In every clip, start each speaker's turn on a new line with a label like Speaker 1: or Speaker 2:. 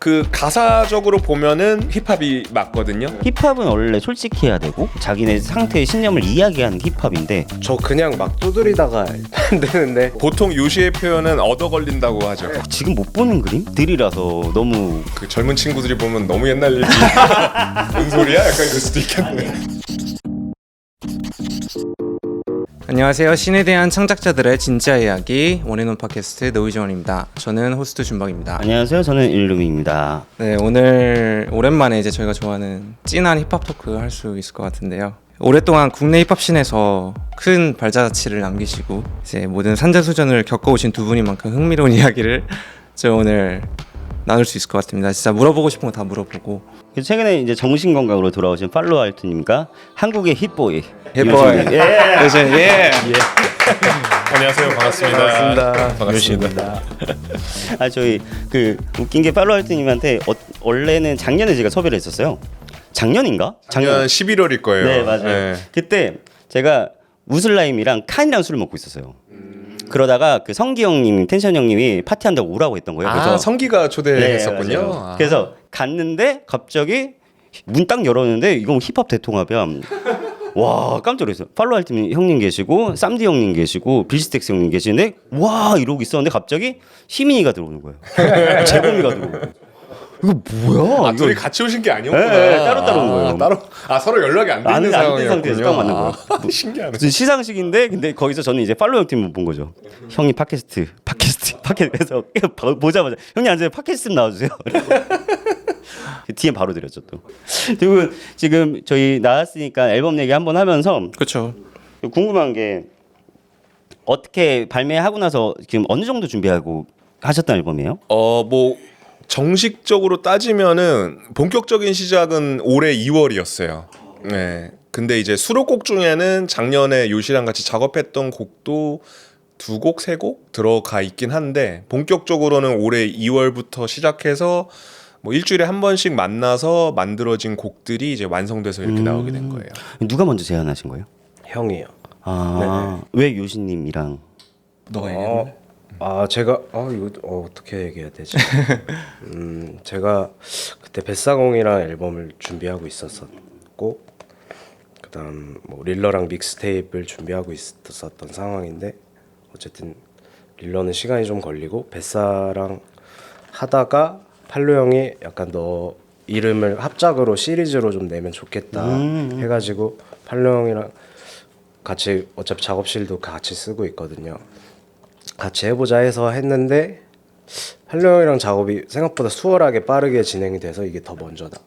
Speaker 1: 그 가사적으로 보면은 힙합이 맞거든요.
Speaker 2: 힙합은 원래 솔직해야 되고 자기네 상태의 신념을 이야기하는 힙합인데
Speaker 3: 저 그냥 막 두드리다가 안 되는데
Speaker 1: 보통 요시의 표현은 얻어 걸린다고 하죠.
Speaker 2: 지금 못 보는 그림들이라서 너무
Speaker 1: 그 젊은 친구들이 보면 너무 옛날 얘기. 뭔 소리야? 약간 이럴 수도 있겠네.
Speaker 4: 안녕하세요. 신에 대한 창작자들의 진짜 이야기 원앤온 팟캐스트 노이즈원입니다. 저는 호스트 준박입니다.
Speaker 2: 안녕하세요. 저는 일루미입니다.
Speaker 4: 네, 오늘 오랜만에 이제 저희가 좋아하는 찐한 힙합 토크 할 수 있을 것 같은데요. 오랫동안 국내 힙합씬에서 큰 발자취를 남기시고 이제 모든 산전수전을 겪어오신 두 분이만큼 흥미로운 이야기를 저 오늘 나눌 수 있을 것 같습니다. 진짜 물어보고 싶은 거 다 물어보고.
Speaker 2: 최근에 이제 정신 건강으로 돌아오신 팔로우 알트님과 한국의 힙보이.
Speaker 4: 힙보이. 예.
Speaker 1: 안녕하세요. 반갑습니다.
Speaker 3: 반갑습니다.
Speaker 2: 아 저희 그 웃긴 게 팔로우 알트님한테 원래는 작년에 제가 섭외를 했었어요. 작년인가?
Speaker 1: 작년 11월일 거예요.
Speaker 2: 네 맞아요.
Speaker 1: 네.
Speaker 2: 그때 제가 우슬라임이랑 칸이랑 술을 먹고 있었어요. 그러다가 그 성기 형님, 텐션 형님이 파티한다고 오라고 했던 거예요. 그래서
Speaker 1: 성기가 초대했었군요.
Speaker 2: 네, 맞아요. 그래서 갔는데 갑자기 문 딱 열었는데 이건 힙합 대통합이야. 와 깜짝 놀랐어요. 팔로우 알팀 형님 계시고 쌈디 형님 계시고 빌스텍스 형님 계시는데 와 이러고 있었는데 갑자기 시민이가 들어오는 거예요. 재범이가 들어오고. 이거 뭐야?
Speaker 1: 둘이 같이 오신 게 아니었구나.
Speaker 2: 네, 따로 온 거예요.
Speaker 1: 따로 서로 연락이 안 되는
Speaker 2: 안 된 상태에서 딱 만난 거예요.
Speaker 1: 신기하네.
Speaker 2: 무슨 시상식인데 근데 거기서 저는 이제 팔로우 형팀 본 거죠. 형이 팟캐스트 그래서 보자마자 형님 앉아서 팟캐스트 좀 나와주세요. DM 바로 드렸죠 또. 그리고 지금 저희 나왔으니까 앨범 얘기 한번 하면서
Speaker 4: 그렇죠.
Speaker 2: 궁금한 게 어떻게 발매하고 나서 지금 어느 정도 준비하고 하셨던 앨범이에요?
Speaker 1: 뭐 정식적으로 따지면은 본격적인 시작은 올해 2월이었어요. 네. 근데 이제 수록곡 중에는 작년에 요시랑 같이 작업했던 곡도 2곡, 3곡 들어가 있긴 한데 본격적으로는 올해 2월부터 시작해서 뭐 일주일에 한 번씩 만나서 만들어진 곡들이 이제 완성돼서 이렇게 나오게 된 거예요.
Speaker 2: 누가 먼저 제안하신 거예요?
Speaker 3: 형이요.
Speaker 2: 왜 요시님이랑?
Speaker 4: 너가 얘기해.
Speaker 3: 제가 이거 어떻게 얘기해야 되지? 제가 그때 뱃사공이랑 앨범을 준비하고 있었고 그다음 뭐 릴러랑 믹스테이프를 준비하고 있었던 상황인데 어쨌든 릴러는 시간이 좀 걸리고 뱃사랑 하다가 팔로 형이 약간 너 이름을 합작으로 시리즈로 좀 내면 좋겠다 해가지고 팔로 형이랑 같이 어차피 작업실도 같이 쓰고 있거든요. 같이 해보자 해서 했는데 팔로 형이랑 작업이 생각보다 수월하게 빠르게 진행이 돼서 이게 더 먼저다.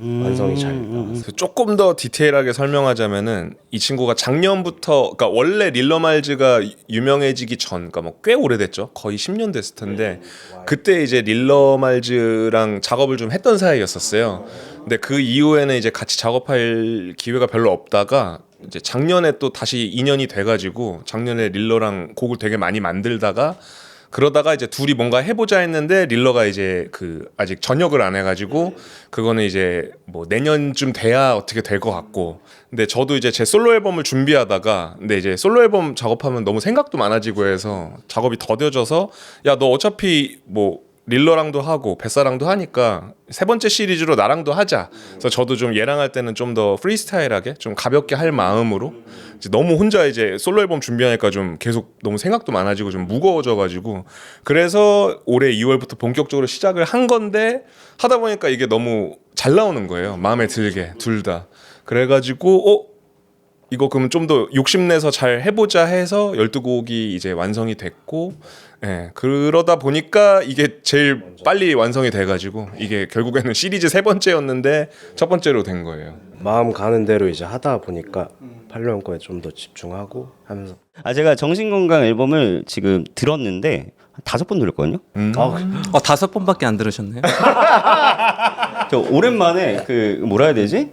Speaker 3: 완성이 잘 나왔어요.
Speaker 1: 조금 더 디테일하게 설명하자면은 이 친구가 작년부터, 그러니까 원래 릴러말즈가 유명해지기 전, 그러니까 뭐 꽤 오래됐죠. 거의 10년 됐을 텐데 그때 이제 릴러말즈랑 작업을 좀 했던 사이였었어요. 근데 그 이후에는 이제 같이 작업할 기회가 별로 없다가 이제 작년에 또 다시 인연이 돼가지고 작년에 릴러랑 곡을 되게 많이 만들다가 그러다가 이제 둘이 뭔가 해보자 했는데 릴러가 이제 그 아직 전역을 안 해가지고 그거는 이제 뭐 내년쯤 돼야 어떻게 될 것 같고, 근데 저도 이제 제 솔로 앨범을 준비하다가 근데 이제 솔로 앨범 작업하면 너무 생각도 많아지고 해서 작업이 더뎌져서 야 너 어차피 뭐 릴러랑도 하고 뱃사랑도 하니까 세 번째 시리즈로 나랑도 하자. 그래서 저도 좀 얘랑 할 때는 좀 더 프리스타일하게 좀 가볍게 할 마음으로 이제 너무 혼자 이제 솔로 앨범 준비하니까 좀 계속 너무 생각도 많아지고 좀 무거워져가지고 그래서 올해 2월부터 본격적으로 시작을 한 건데 하다 보니까 이게 너무 잘 나오는 거예요. 마음에 들게 둘 다. 그래가지고 이거 그러면 좀 더 욕심내서 잘 해보자 해서 12곡이 이제 완성이 됐고, 예, 그러다 보니까 이게 제일 빨리 완성이 돼가지고 이게 결국에는 시리즈 3번째였는데 첫 번째로 된 거예요.
Speaker 3: 마음 가는 대로 이제 하다 보니까 팔로 형 거에 좀 더 집중하고 하면서
Speaker 2: 제가 정신건강 앨범을 지금 들었는데 한 5번 들었거든요.
Speaker 4: 5번밖에 안 들으셨네요.
Speaker 2: 저 오랜만에 그 뭐라 해야 되지?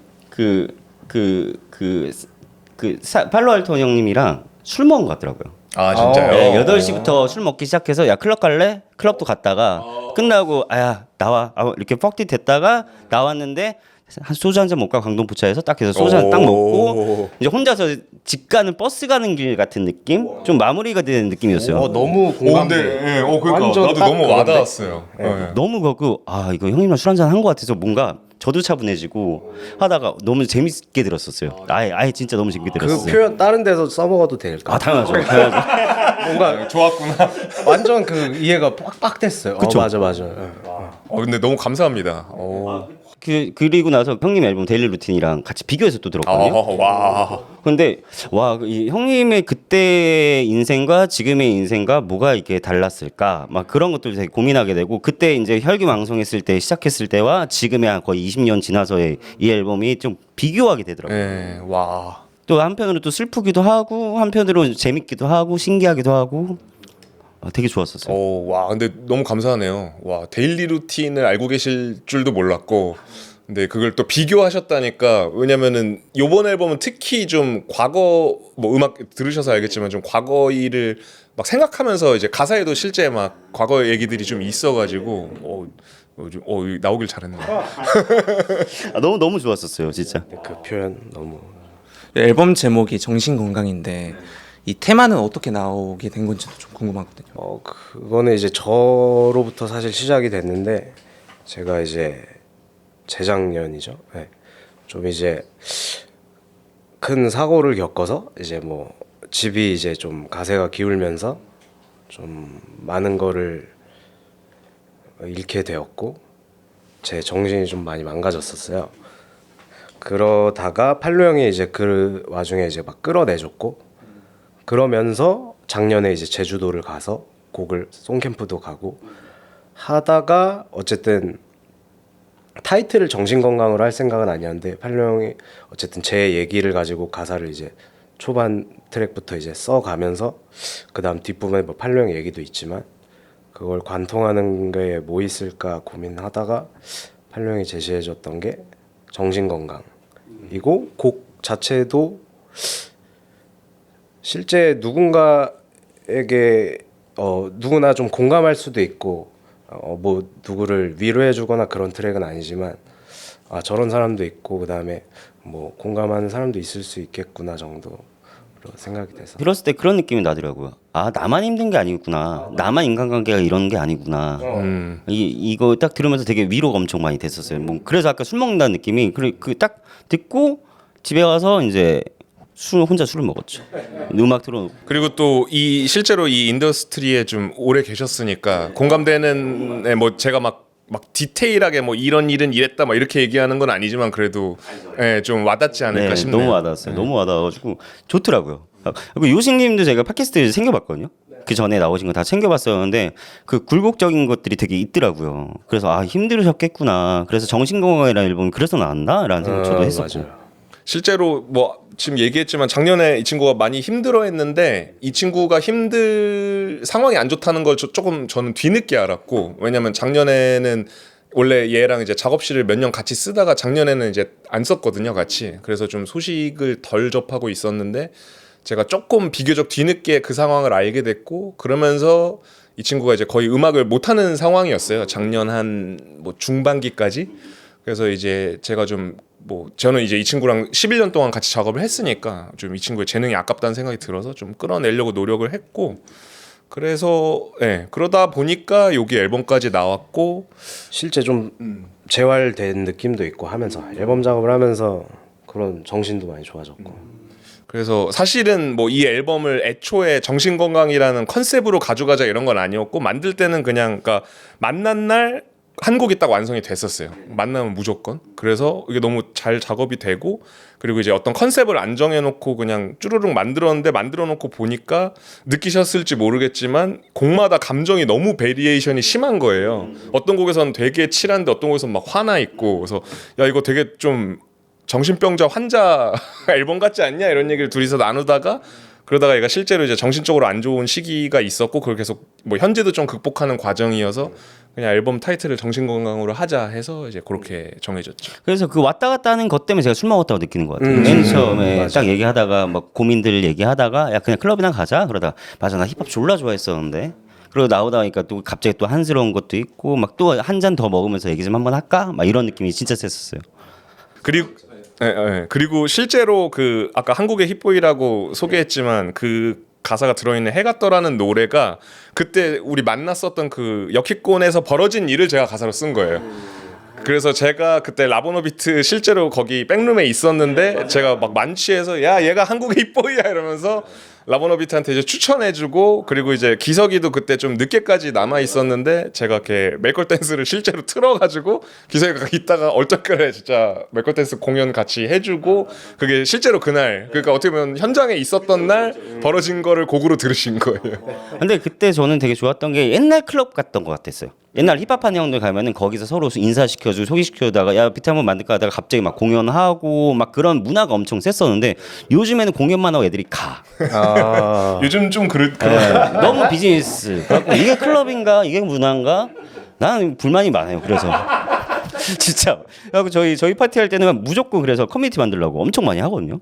Speaker 2: 팔로 알토 형님이랑 술 먹은 것 같더라고요.
Speaker 1: 아 진짜요?
Speaker 2: 네, 8시부터 술 먹기 시작해서 야 클럽 갈래? 클럽도 갔다가 끝나고 아야 나와 이렇게 퍽티 됐다가 나왔는데 소주 한 잔 먹고 강동포차에서 딱 해서 소주 한 잔 딱 먹고 이제 혼자서 집 가는 버스 가는 길 같은 느낌? 좀 마무리가 되는 느낌이었어요.
Speaker 3: 너무 공감돼.
Speaker 1: 그러니까
Speaker 3: 완전
Speaker 1: 나도
Speaker 3: 딱
Speaker 1: 너무
Speaker 3: 그건데?
Speaker 1: 와닿았어요. 예.
Speaker 2: 너무 가고 이거 형님이랑 술 한잔 한 것 같아서 뭔가 저도 차분해지고 하다가 너무 재밌게 들었었어요. 아예 진짜 너무 재밌게
Speaker 3: 그
Speaker 2: 들었어요.
Speaker 3: 표현 다른 데서 써먹어도 될까?
Speaker 2: 당연하죠.
Speaker 3: 뭔가
Speaker 1: 좋았구나.
Speaker 3: 완전 그 이해가 빡빡 됐어요.
Speaker 2: 그쵸?
Speaker 3: 맞아.
Speaker 1: 근데 너무 감사합니다.
Speaker 2: 그리고 나서 형님 앨범 데일리 루틴이랑 같이 비교해서 또 들었거든요.
Speaker 1: 와.
Speaker 2: 근데 이 형님의 그때 인생과 지금의 인생과 뭐가 이게 달랐을까? 막 그런 것들 되게 고민하게 되고 그때 이제 혈기왕성했을 때 시작했을 때와 지금의 한 거의 20년 지나서의 이 앨범이 좀 비교하게 되더라고요.
Speaker 1: 예. 와.
Speaker 2: 또 한편으로 또 슬프기도 하고 한편으로 재밌기도 하고 신기하기도 하고 되게 좋았었어요.
Speaker 1: 와, 근데 너무 감사하네요. 와, 데일리 루틴을 알고 계실 줄도 몰랐고, 근데 그걸 또 비교하셨다니까. 왜냐면은 요번 앨범은 특히 좀 과거 뭐 음악 들으셔서 알겠지만 좀 과거 일을 막 생각하면서 이제 가사에도 실제 막 과거 얘기들이 좀 있어가지고 나오길 잘했네.
Speaker 2: 너무 좋았었어요, 진짜.
Speaker 3: 그 표현 너무
Speaker 4: 앨범 제목이 정신건강인데 이 테마는 어떻게 나오게 된 건지도 좀 궁금하거든요.
Speaker 3: 그거는 이제 저로부터 사실 시작이 됐는데 제가 이제 재작년이죠. 네. 좀 이제 큰 사고를 겪어서 이제 뭐 집이 이제 좀 가세가 기울면서 좀 많은 거를 잃게 되었고 제 정신이 좀 많이 망가졌었어요. 그러다가 팔로 형이 이제 그 와중에 이제 막 끌어내줬고 그러면서 작년에 이제 제주도를 가서 곡을 송캠프도 가고 하다가 어쨌든 타이틀을 정신건강으로 할 생각은 아니었는데 팔로 형이 어쨌든 제 얘기를 가지고 가사를 이제 초반 트랙부터 이제 써가면서 그 다음 뒷부분에 뭐 팔로 형 얘기도 있지만 그걸 관통하는 게 뭐 있을까 고민하다가 팔로 형이 제시해줬던 게 정신건강이고 곡 자체도 실제 누군가에게 누구나 좀 공감할 수도 있고 뭐 누구를 위로해주거나 그런 트랙은 아니지만 저런 사람도 있고 그 다음에 뭐 공감하는 사람도 있을 수 있겠구나 정도로 생각이 돼서
Speaker 2: 들었을 때 그런 느낌이 나더라고요. 나만 힘든 게 아니구나. 나만 인간관계가 이런 게 아니구나. 이거 딱 들으면서 되게 위로가 엄청 많이 됐었어요. 뭐 그래서 아까 술 먹는다는 느낌이 그 딱 듣고 집에 가서 이제 혼자 술을 먹었죠. 음악 틀어놓고.
Speaker 1: 그리고 또 실제로 이 인더스트리에 좀 오래 계셨으니까 공감되는 뭐 제가 막 디테일하게 뭐 이런 일은 이랬다 막 이렇게 얘기하는 건 아니지만 그래도 좀 와닿지 않을까 싶네요.
Speaker 2: 너무 와닿았어요. 너무 와닿아가지고 좋더라고요. 그리고 요식님도 제가 팟캐스트 챙겨봤거든요. 그 전에 나오신 거 다 챙겨봤었는데 그 굴곡적인 것들이 되게 있더라고요. 그래서 힘들으셨겠구나. 그래서 정신건강이라는 앨범이 그래서 나왔나라는 생각 저도 했었고.
Speaker 3: 맞아요.
Speaker 1: 실제로 뭐 지금 얘기했지만 작년에 이 친구가 많이 힘들어했는데 이 친구가 상황이 안 좋다는 걸 조금 저는 뒤늦게 알았고 왜냐면 작년에는 원래 얘랑 이제 작업실을 몇 년 같이 쓰다가 작년에는 이제 안 썼거든요 같이 그래서 좀 소식을 덜 접하고 있었는데 제가 조금 비교적 뒤늦게 그 상황을 알게 됐고 그러면서 이 친구가 이제 거의 음악을 못하는 상황이었어요 작년 한 뭐 중반기까지 그래서 이제 제가 저는 이제 이 친구랑 11년 동안 같이 작업을 했으니까 좀 이 친구의 재능이 아깝다는 생각이 들어서 좀 끌어내려고 노력을 했고 그래서 그러다 보니까 여기 앨범까지 나왔고
Speaker 3: 실제 좀 재활된 느낌도 있고 하면서 앨범 작업을 하면서 그런 정신도 많이 좋아졌고
Speaker 1: 그래서 사실은 뭐 이 앨범을 애초에 정신건강이라는 컨셉으로 가져가자 이런 건 아니었고 만들 때는 그냥 그러니까 만난 날 한 곡이 딱 완성이 됐었어요. 만나면 무조건. 그래서 이게 너무 잘 작업이 되고 그리고 이제 어떤 컨셉을 안 정해놓고 그냥 쭈루룩 만들어놓고 보니까 느끼셨을지 모르겠지만 곡마다 감정이 너무 베리에이션이 심한 거예요. 어떤 곡에서는 되게 칠한데 어떤 곡에서는 막 화나 있고 그래서 야 이거 되게 좀 정신병자 환자 앨범 같지 않냐 이런 얘기를 둘이서 나누다가 그러다가 얘가 실제로 이제 정신적으로 안 좋은 시기가 있었고 그걸 계속 뭐 현재도 좀 극복하는 과정이어서 그냥 앨범 타이틀을 정신건강으로 하자 해서 이제 그렇게 정해졌죠.
Speaker 2: 그래서 그 왔다 갔다 하는 것 때문에 제가 술 먹었다고 느끼는 것 같아요. 맨 처음에
Speaker 3: 맞아.
Speaker 2: 딱 얘기하다가 막 고민들 얘기하다가 야 그냥 클럽이나 가자 그러다가 맞아 나 힙합 졸라 좋아했었는데 그리고 나오다 보니까 또 갑자기 또 한스러운 것도 있고 막 또 한 잔 더 먹으면서 얘기 좀 한번 할까 막 이런 느낌이 진짜 셌었어요.
Speaker 1: 그리고 실제로 그 아까 한국의 힙보이라고 소개했지만 그 가사가 들어있는 해가 떠라는 노래가 그때 우리 만났었던 그 여키콘에서 벌어진 일을 제가 가사로 쓴 거예요. 그래서 제가 그때 라보노비트 실제로 거기 백룸에 있었는데 제가 막 만취해서 야 얘가 한국의 힙보이야 이러면서 라보노비트한테 이제 추천해주고 그리고 이제 기석이도 그때 좀 늦게까지 남아 있었는데 제가 걔 메이컬 댄스를 실제로 틀어가지고 기석이가 이따가 얼떨결에 진짜 메이컬 댄스 공연 같이 해주고 그게 실제로 그날 그러니까 어떻게 보면 현장에 있었던 날 벌어진 거를 곡으로 들으신 거예요.
Speaker 2: 근데 그때 저는 되게 좋았던 게 옛날 클럽 갔던 것 같았어요. 옛날 힙합하는 형들 가면은 거기서 서로 인사시켜주고 소개시켜주다가 야 비트 한번 만들까 하다가 갑자기 막 공연하고 막 그런 문화가 엄청 셌었는데 요즘에는 공연만 하고 애들이 가.
Speaker 1: 요즘 좀
Speaker 2: 너무 비즈니스. 그래갖고 이게 클럽인가 이게 문화인가? 나는 불만이 많아요. 그래서 진짜. 그래갖고 저희 파티 할 때는 무조건 그래서 커뮤니티 만들려고 엄청 많이 하거든요.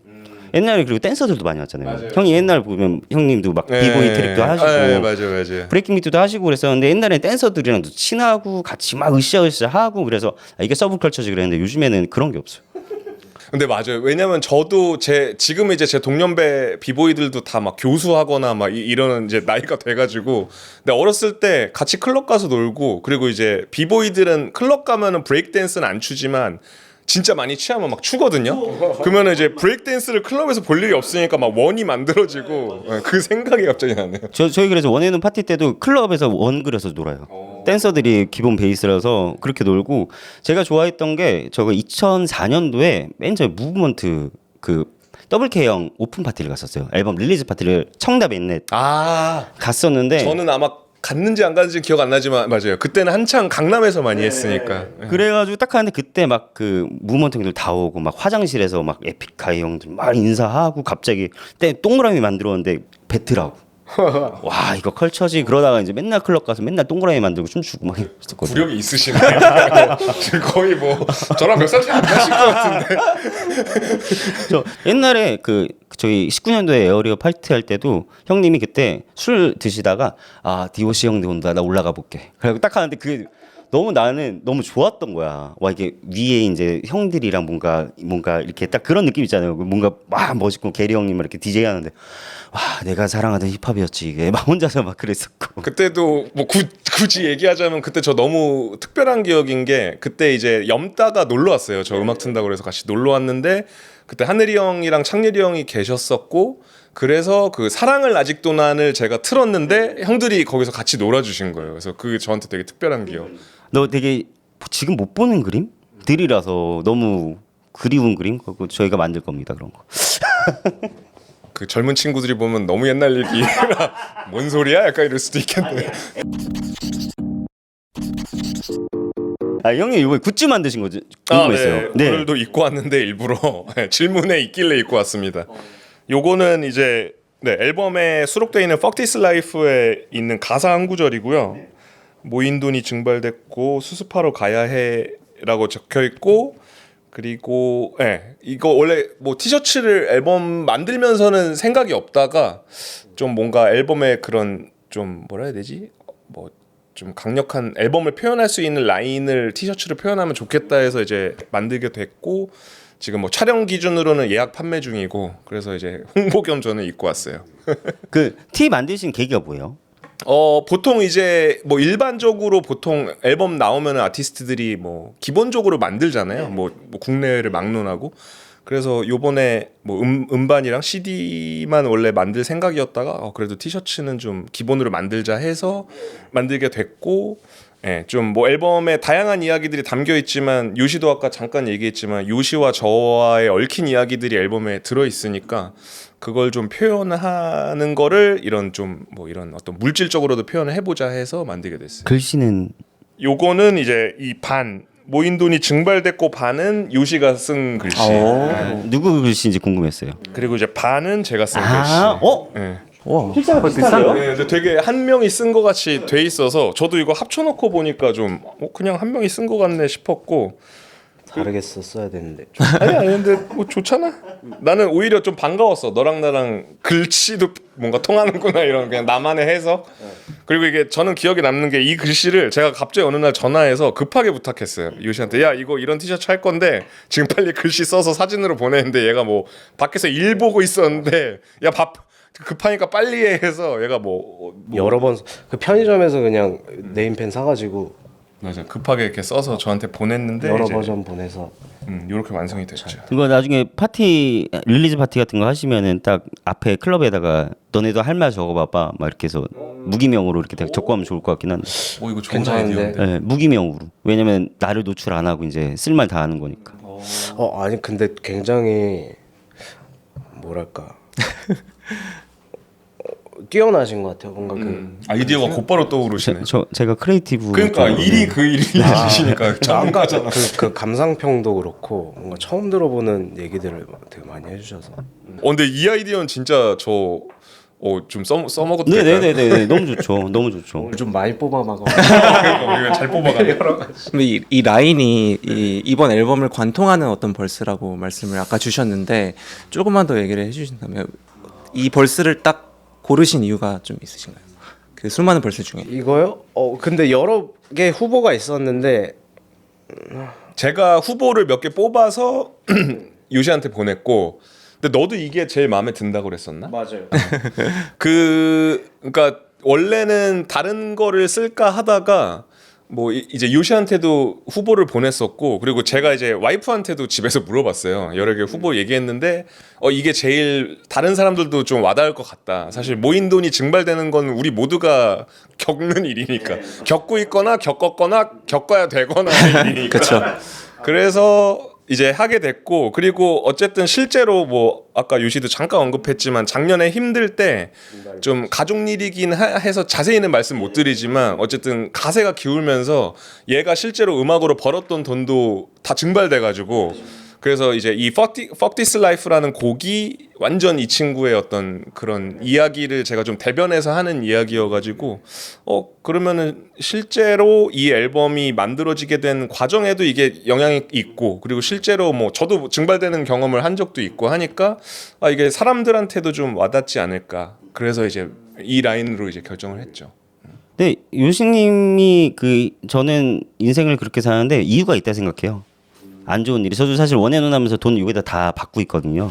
Speaker 2: 옛날에 그리고 댄서들도 많이 왔잖아요.
Speaker 1: 맞아요.
Speaker 2: 형이 옛날 보면 형님도 막 비보이 트랙도 하시고
Speaker 1: 맞아요.
Speaker 2: 브레이킹 비트도 하시고 그랬었는데 옛날에 댄서들이랑도 친하고 같이 막 으쌰으쌰 하고 그래서 이게 서브컬처지 그랬는데 요즘에는 그런 게 없어요.
Speaker 1: 근데 맞아요. 왜냐면 저도 지금 이제 제 동년배 비보이들도 다 막 교수하거나 막 이런 이제 나이가 돼가지고 근데 어렸을 때 같이 클럽 가서 놀고 그리고 이제 비보이들은 클럽 가면은 브레이크 댄스는 안 추지만 진짜 많이 취하면 막 추거든요. 그러면 이제 브레이크 댄스를 클럽에서 볼 일이 없으니까 막 원이 만들어지고 그 생각이 갑자기 나네요.
Speaker 2: 저희 그래서 원에는 파티 때도 클럽에서 원 그려서 놀아요. 댄서들이 기본 베이스라서 그렇게 놀고 제가 좋아했던 게 저거 2004년도에 맨 처음 무브먼트 그 더블 K형 오픈 파티를 갔었어요. 앨범 릴리즈 파티를 청담 넷 갔었는데
Speaker 1: 저는 아마 갔는지 안 갔는지 기억 안 나지만 맞아요. 그때는 한창 강남에서 많이 했으니까.
Speaker 2: 그래가지고 딱 하는데 그때 막 그 무브먼트 형들 다 오고 막 화장실에서 막 에픽하이 형들 막 인사하고 갑자기 때 동그라미 만들었는데 배틀하고 와 이거 컬처지 그러다가 이제 맨날 클럽 가서 맨날 동그라미 만들고 춤추고 막 했었거든요.
Speaker 1: 구력이 있으시네. 지금 거의 뭐 저랑 몇 살 차이 안 나실 것 같은데.
Speaker 2: 저 옛날에 그 저희 19년도에 에어리어 파티 할 때도 형님이 그때 술 드시다가 아 DOC 형들 온다 나 올라가 볼게. 그리고 딱 하는데 그게 나는 너무 좋았던 거야. 와 이게 위에 이제 형들이랑 뭔가 이렇게 딱 그런 느낌 있잖아요. 뭔가 막 멋있고 게리 형님 이렇게 DJ 하는데 와 내가 사랑하던 힙합이었지 이게 막 혼자서 막 그랬었고.
Speaker 1: 그때도 뭐 굳이 얘기하자면 그때 저 너무 특별한 기억인 게 그때 이제 염따가 놀러 왔어요. 저 음악 튼다고 그래서 같이 놀러 왔는데 그때 하늘이 형이랑 창렬이 형이 계셨었고 그래서 그 사랑을 아직도 난을 제가 틀었는데 형들이 거기서 같이 놀아주신 거예요. 그래서 그게 저한테 되게 특별한 기억.
Speaker 2: 너 되게 지금 못 보는 그림들이라서 너무 그리운 그림 그거 저희가 만들 겁니다 그런 거.
Speaker 1: 그 젊은 친구들이 보면 너무 옛날 얘기라 뭔 소리야? 약간 이럴 수도 있겠네.
Speaker 2: 아 형님 이번에 굿즈 만드신 거죠? 궁금했어요.
Speaker 1: 네. 오늘도 입고 왔는데 일부러 질문에 있길래 입고 왔습니다. 요거는 이제 앨범에 수록되어 있는 Fuck This Life에 있는 가사 한 구절이고요. 모인 돈이 증발됐고 수습하러 가야 해라고 적혀 있고 그리고 이거 원래 뭐 티셔츠를 앨범 만들면서는 생각이 없다가 좀 뭔가 앨범에 그런 좀 뭐라 해야 되지? 뭐 좀 강력한 앨범을 표현할 수 있는 라인을 티셔츠를 표현하면 좋겠다 해서 이제 만들게 됐고 지금 뭐 촬영 기준으로는 예약 판매 중이고 그래서 이제 홍보 겸 저는 입고 왔어요.
Speaker 2: 그 티 만드신 계기가 뭐예요?
Speaker 1: 보통 이제 뭐 일반적으로 보통 앨범 나오면 아티스트들이 뭐 기본적으로 만들잖아요. 뭐 국내를 막론하고 그래서 요번에 뭐 음반이랑 CD만 원래 만들 생각이었다가 그래도 티셔츠는 좀 기본으로 만들자 해서 만들게 됐고 좀 뭐 앨범에 다양한 이야기들이 담겨 있지만 요시도 아까 잠깐 얘기했지만 요시와 저와의 얽힌 이야기들이 앨범에 들어 있으니까 그걸 좀 표현하는 거를 이런 좀 뭐 이런 어떤 물질적으로도 표현을 해보자 해서 만들게 됐어요.
Speaker 2: 글씨는
Speaker 1: 요거는 이제 이 반 모인 돈이 증발됐고 반은 요시가 쓴 글씨.
Speaker 2: 누구 글씨인지 궁금했어요.
Speaker 1: 그리고 이제 반은 제가 쓴 글씨. 네.
Speaker 2: 와, 필자가 비슷한데요?
Speaker 1: 네, 근데 되게 한 명이 쓴 거 같이 돼 있어서 저도 이거 합쳐놓고 보니까 좀 그냥 한 명이 쓴 거 같네 싶었고
Speaker 3: 다르게 썼어야 되는데.
Speaker 1: 아니 근데 뭐 좋잖아. 나는 오히려 좀 반가웠어. 너랑 나랑 글씨도 뭔가 통하는구나 이런 그냥 나만의 해석. 그리고 이게 저는 기억에 남는 게 이 글씨를 제가 갑자기 어느 날 전화해서 급하게 부탁했어요. 요시한테 야 이거 이런 티셔츠 할 건데 지금 빨리 글씨 써서 사진으로 보내는데 얘가 뭐 밖에서 일 보고 있었는데 야 급하니까 빨리 해 해서 얘가 뭐
Speaker 3: 여러 번 그 편의점에서 그냥 네임펜 사가지고
Speaker 1: 맞아 급하게 이렇게 써서 저한테 보냈는데
Speaker 3: 여러
Speaker 1: 이제,
Speaker 3: 버전 보내서
Speaker 1: 이렇게 완성이 됐죠.
Speaker 2: 이거 나중에 파티 릴리즈 파티 같은 거 하시면은 딱 앞에 클럽에다가 너네도 할 말 적어봐봐 막 이렇게 해서 무기명으로 이렇게 딱 적고하면 좋을 것 같긴 한데.
Speaker 1: 오 이거 좋은
Speaker 3: 괜찮은데.
Speaker 1: 아이디어인데.
Speaker 2: 네, 무기명으로. 왜냐면 나를 노출 안 하고 이제 쓸 말 다 하는 거니까.
Speaker 3: 아니 근데 굉장히 뭐랄까 뛰어나신 것 같아요. 뭔가
Speaker 1: 아이디어가 곧바로 떠오르시네.
Speaker 2: 제가 크리에이티브.
Speaker 1: 그러니까 일이 그 일이시니까 전문가잖아.
Speaker 3: 그 감상평도 그렇고 뭔가 처음 들어보는 얘기들을 되게 많이 해주셔서
Speaker 1: 근데 이 아이디어는 진짜 저 좀 써먹어도 될까요?
Speaker 2: 네네네네 너무 좋죠. 너무 좋죠.
Speaker 3: 좀 많이 뽑아봐가.
Speaker 1: 그러니까 우리가 잘 뽑아가네. 여러 가지.
Speaker 4: 근데 이 라인이 이번 앨범을 관통하는 어떤 벌스라고 말씀을 아까 주셨는데 조금만 더 얘기를 해주신다면 이 벌스를 딱 고르신 이유가 좀 있으신가요? 그 수많은 벌스 중에.
Speaker 3: 이거요? 근데 여러 개 후보가 있었는데
Speaker 1: 제가 후보를 몇 개 뽑아서 요시한테 보냈고, 근데 너도 이게 제일 마음에 든다고 그랬었나?
Speaker 3: 맞아요.
Speaker 1: 그러니까 원래는 다른 거를 쓸까 하다가 뭐 이제 요시한테도 후보를 보냈었고, 그리고 제가 이제 와이프한테도 집에서 물어봤어요. 여러 개 후보 얘기했는데 이게 제일 다른 사람들도 좀 와닿을 것 같다. 사실 모인돈이 증발되는 건 우리 모두가 겪는 일이니까, 겪고 있거나 겪었거나 겪어야 되거나 하는 일이니까.
Speaker 4: 그쵸.
Speaker 1: 그래서 이제 하게 됐고, 그리고 어쨌든 실제로 뭐 아까 요시도 잠깐 언급했지만 작년에 힘들 때 좀 가족 일이긴 해서 자세히는 말씀 못 드리지만 어쨌든 가세가 기울면서 얘가 실제로 음악으로 벌었던 돈도 다 증발돼가지고, 그래서 이제 이 Fuck This Life라는 곡이 완전 이 친구의 어떤 그런 이야기를 제가 좀 대변해서 하는 이야기여가지고 그러면은 실제로 이 앨범이 만들어지게 된 과정에도 이게 영향이 있고, 그리고 실제로 뭐 저도 증발되는 경험을 한 적도 있고 하니까 이게 사람들한테도 좀 와닿지 않을까. 그래서 이제 이 라인으로 이제 결정을 했죠.
Speaker 2: 근데 요시님이 저는 인생을 그렇게 사는데 이유가 있다 생각해요. 안 좋은 일이. 저도 사실 원앤원 하면서 돈 여기다 다 받고 있거든요.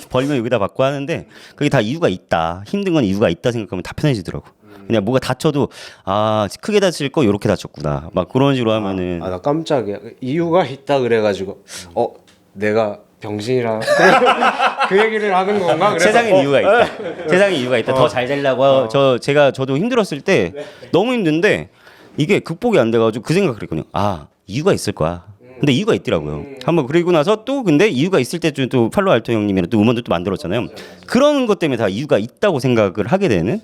Speaker 2: 벌면 여기다 받고 하는데 그게 다 이유가 있다. 힘든 건 이유가 있다 생각하면 다 편해지더라고. 그냥 뭐가 다쳐도 크게 다칠 거 요렇게 다쳤구나. 막 그런 식으로 하면은
Speaker 3: 나 깜짝이야. 이유가 있다 그래가지고 내가 병신이라 그 얘기를 하는 건가? 그래서
Speaker 2: 세상에 이유가 있다. 세상에 이유가 있다. 더 잘 되려고. 저도 힘들었을 때 너무 힘든데 이게 극복이 안 돼가지고 그 생각을 했거든요. 이유가 있을 거야. 근데 이유가 있더라고요. 한번 그리고 나서 또 근데 이유가 있을 때쯤 또 팔로 알토 형님이랑 또 음원도 또 만들었잖아요. 그런 것 때문에 다 이유가 있다고 생각을 하게 되는.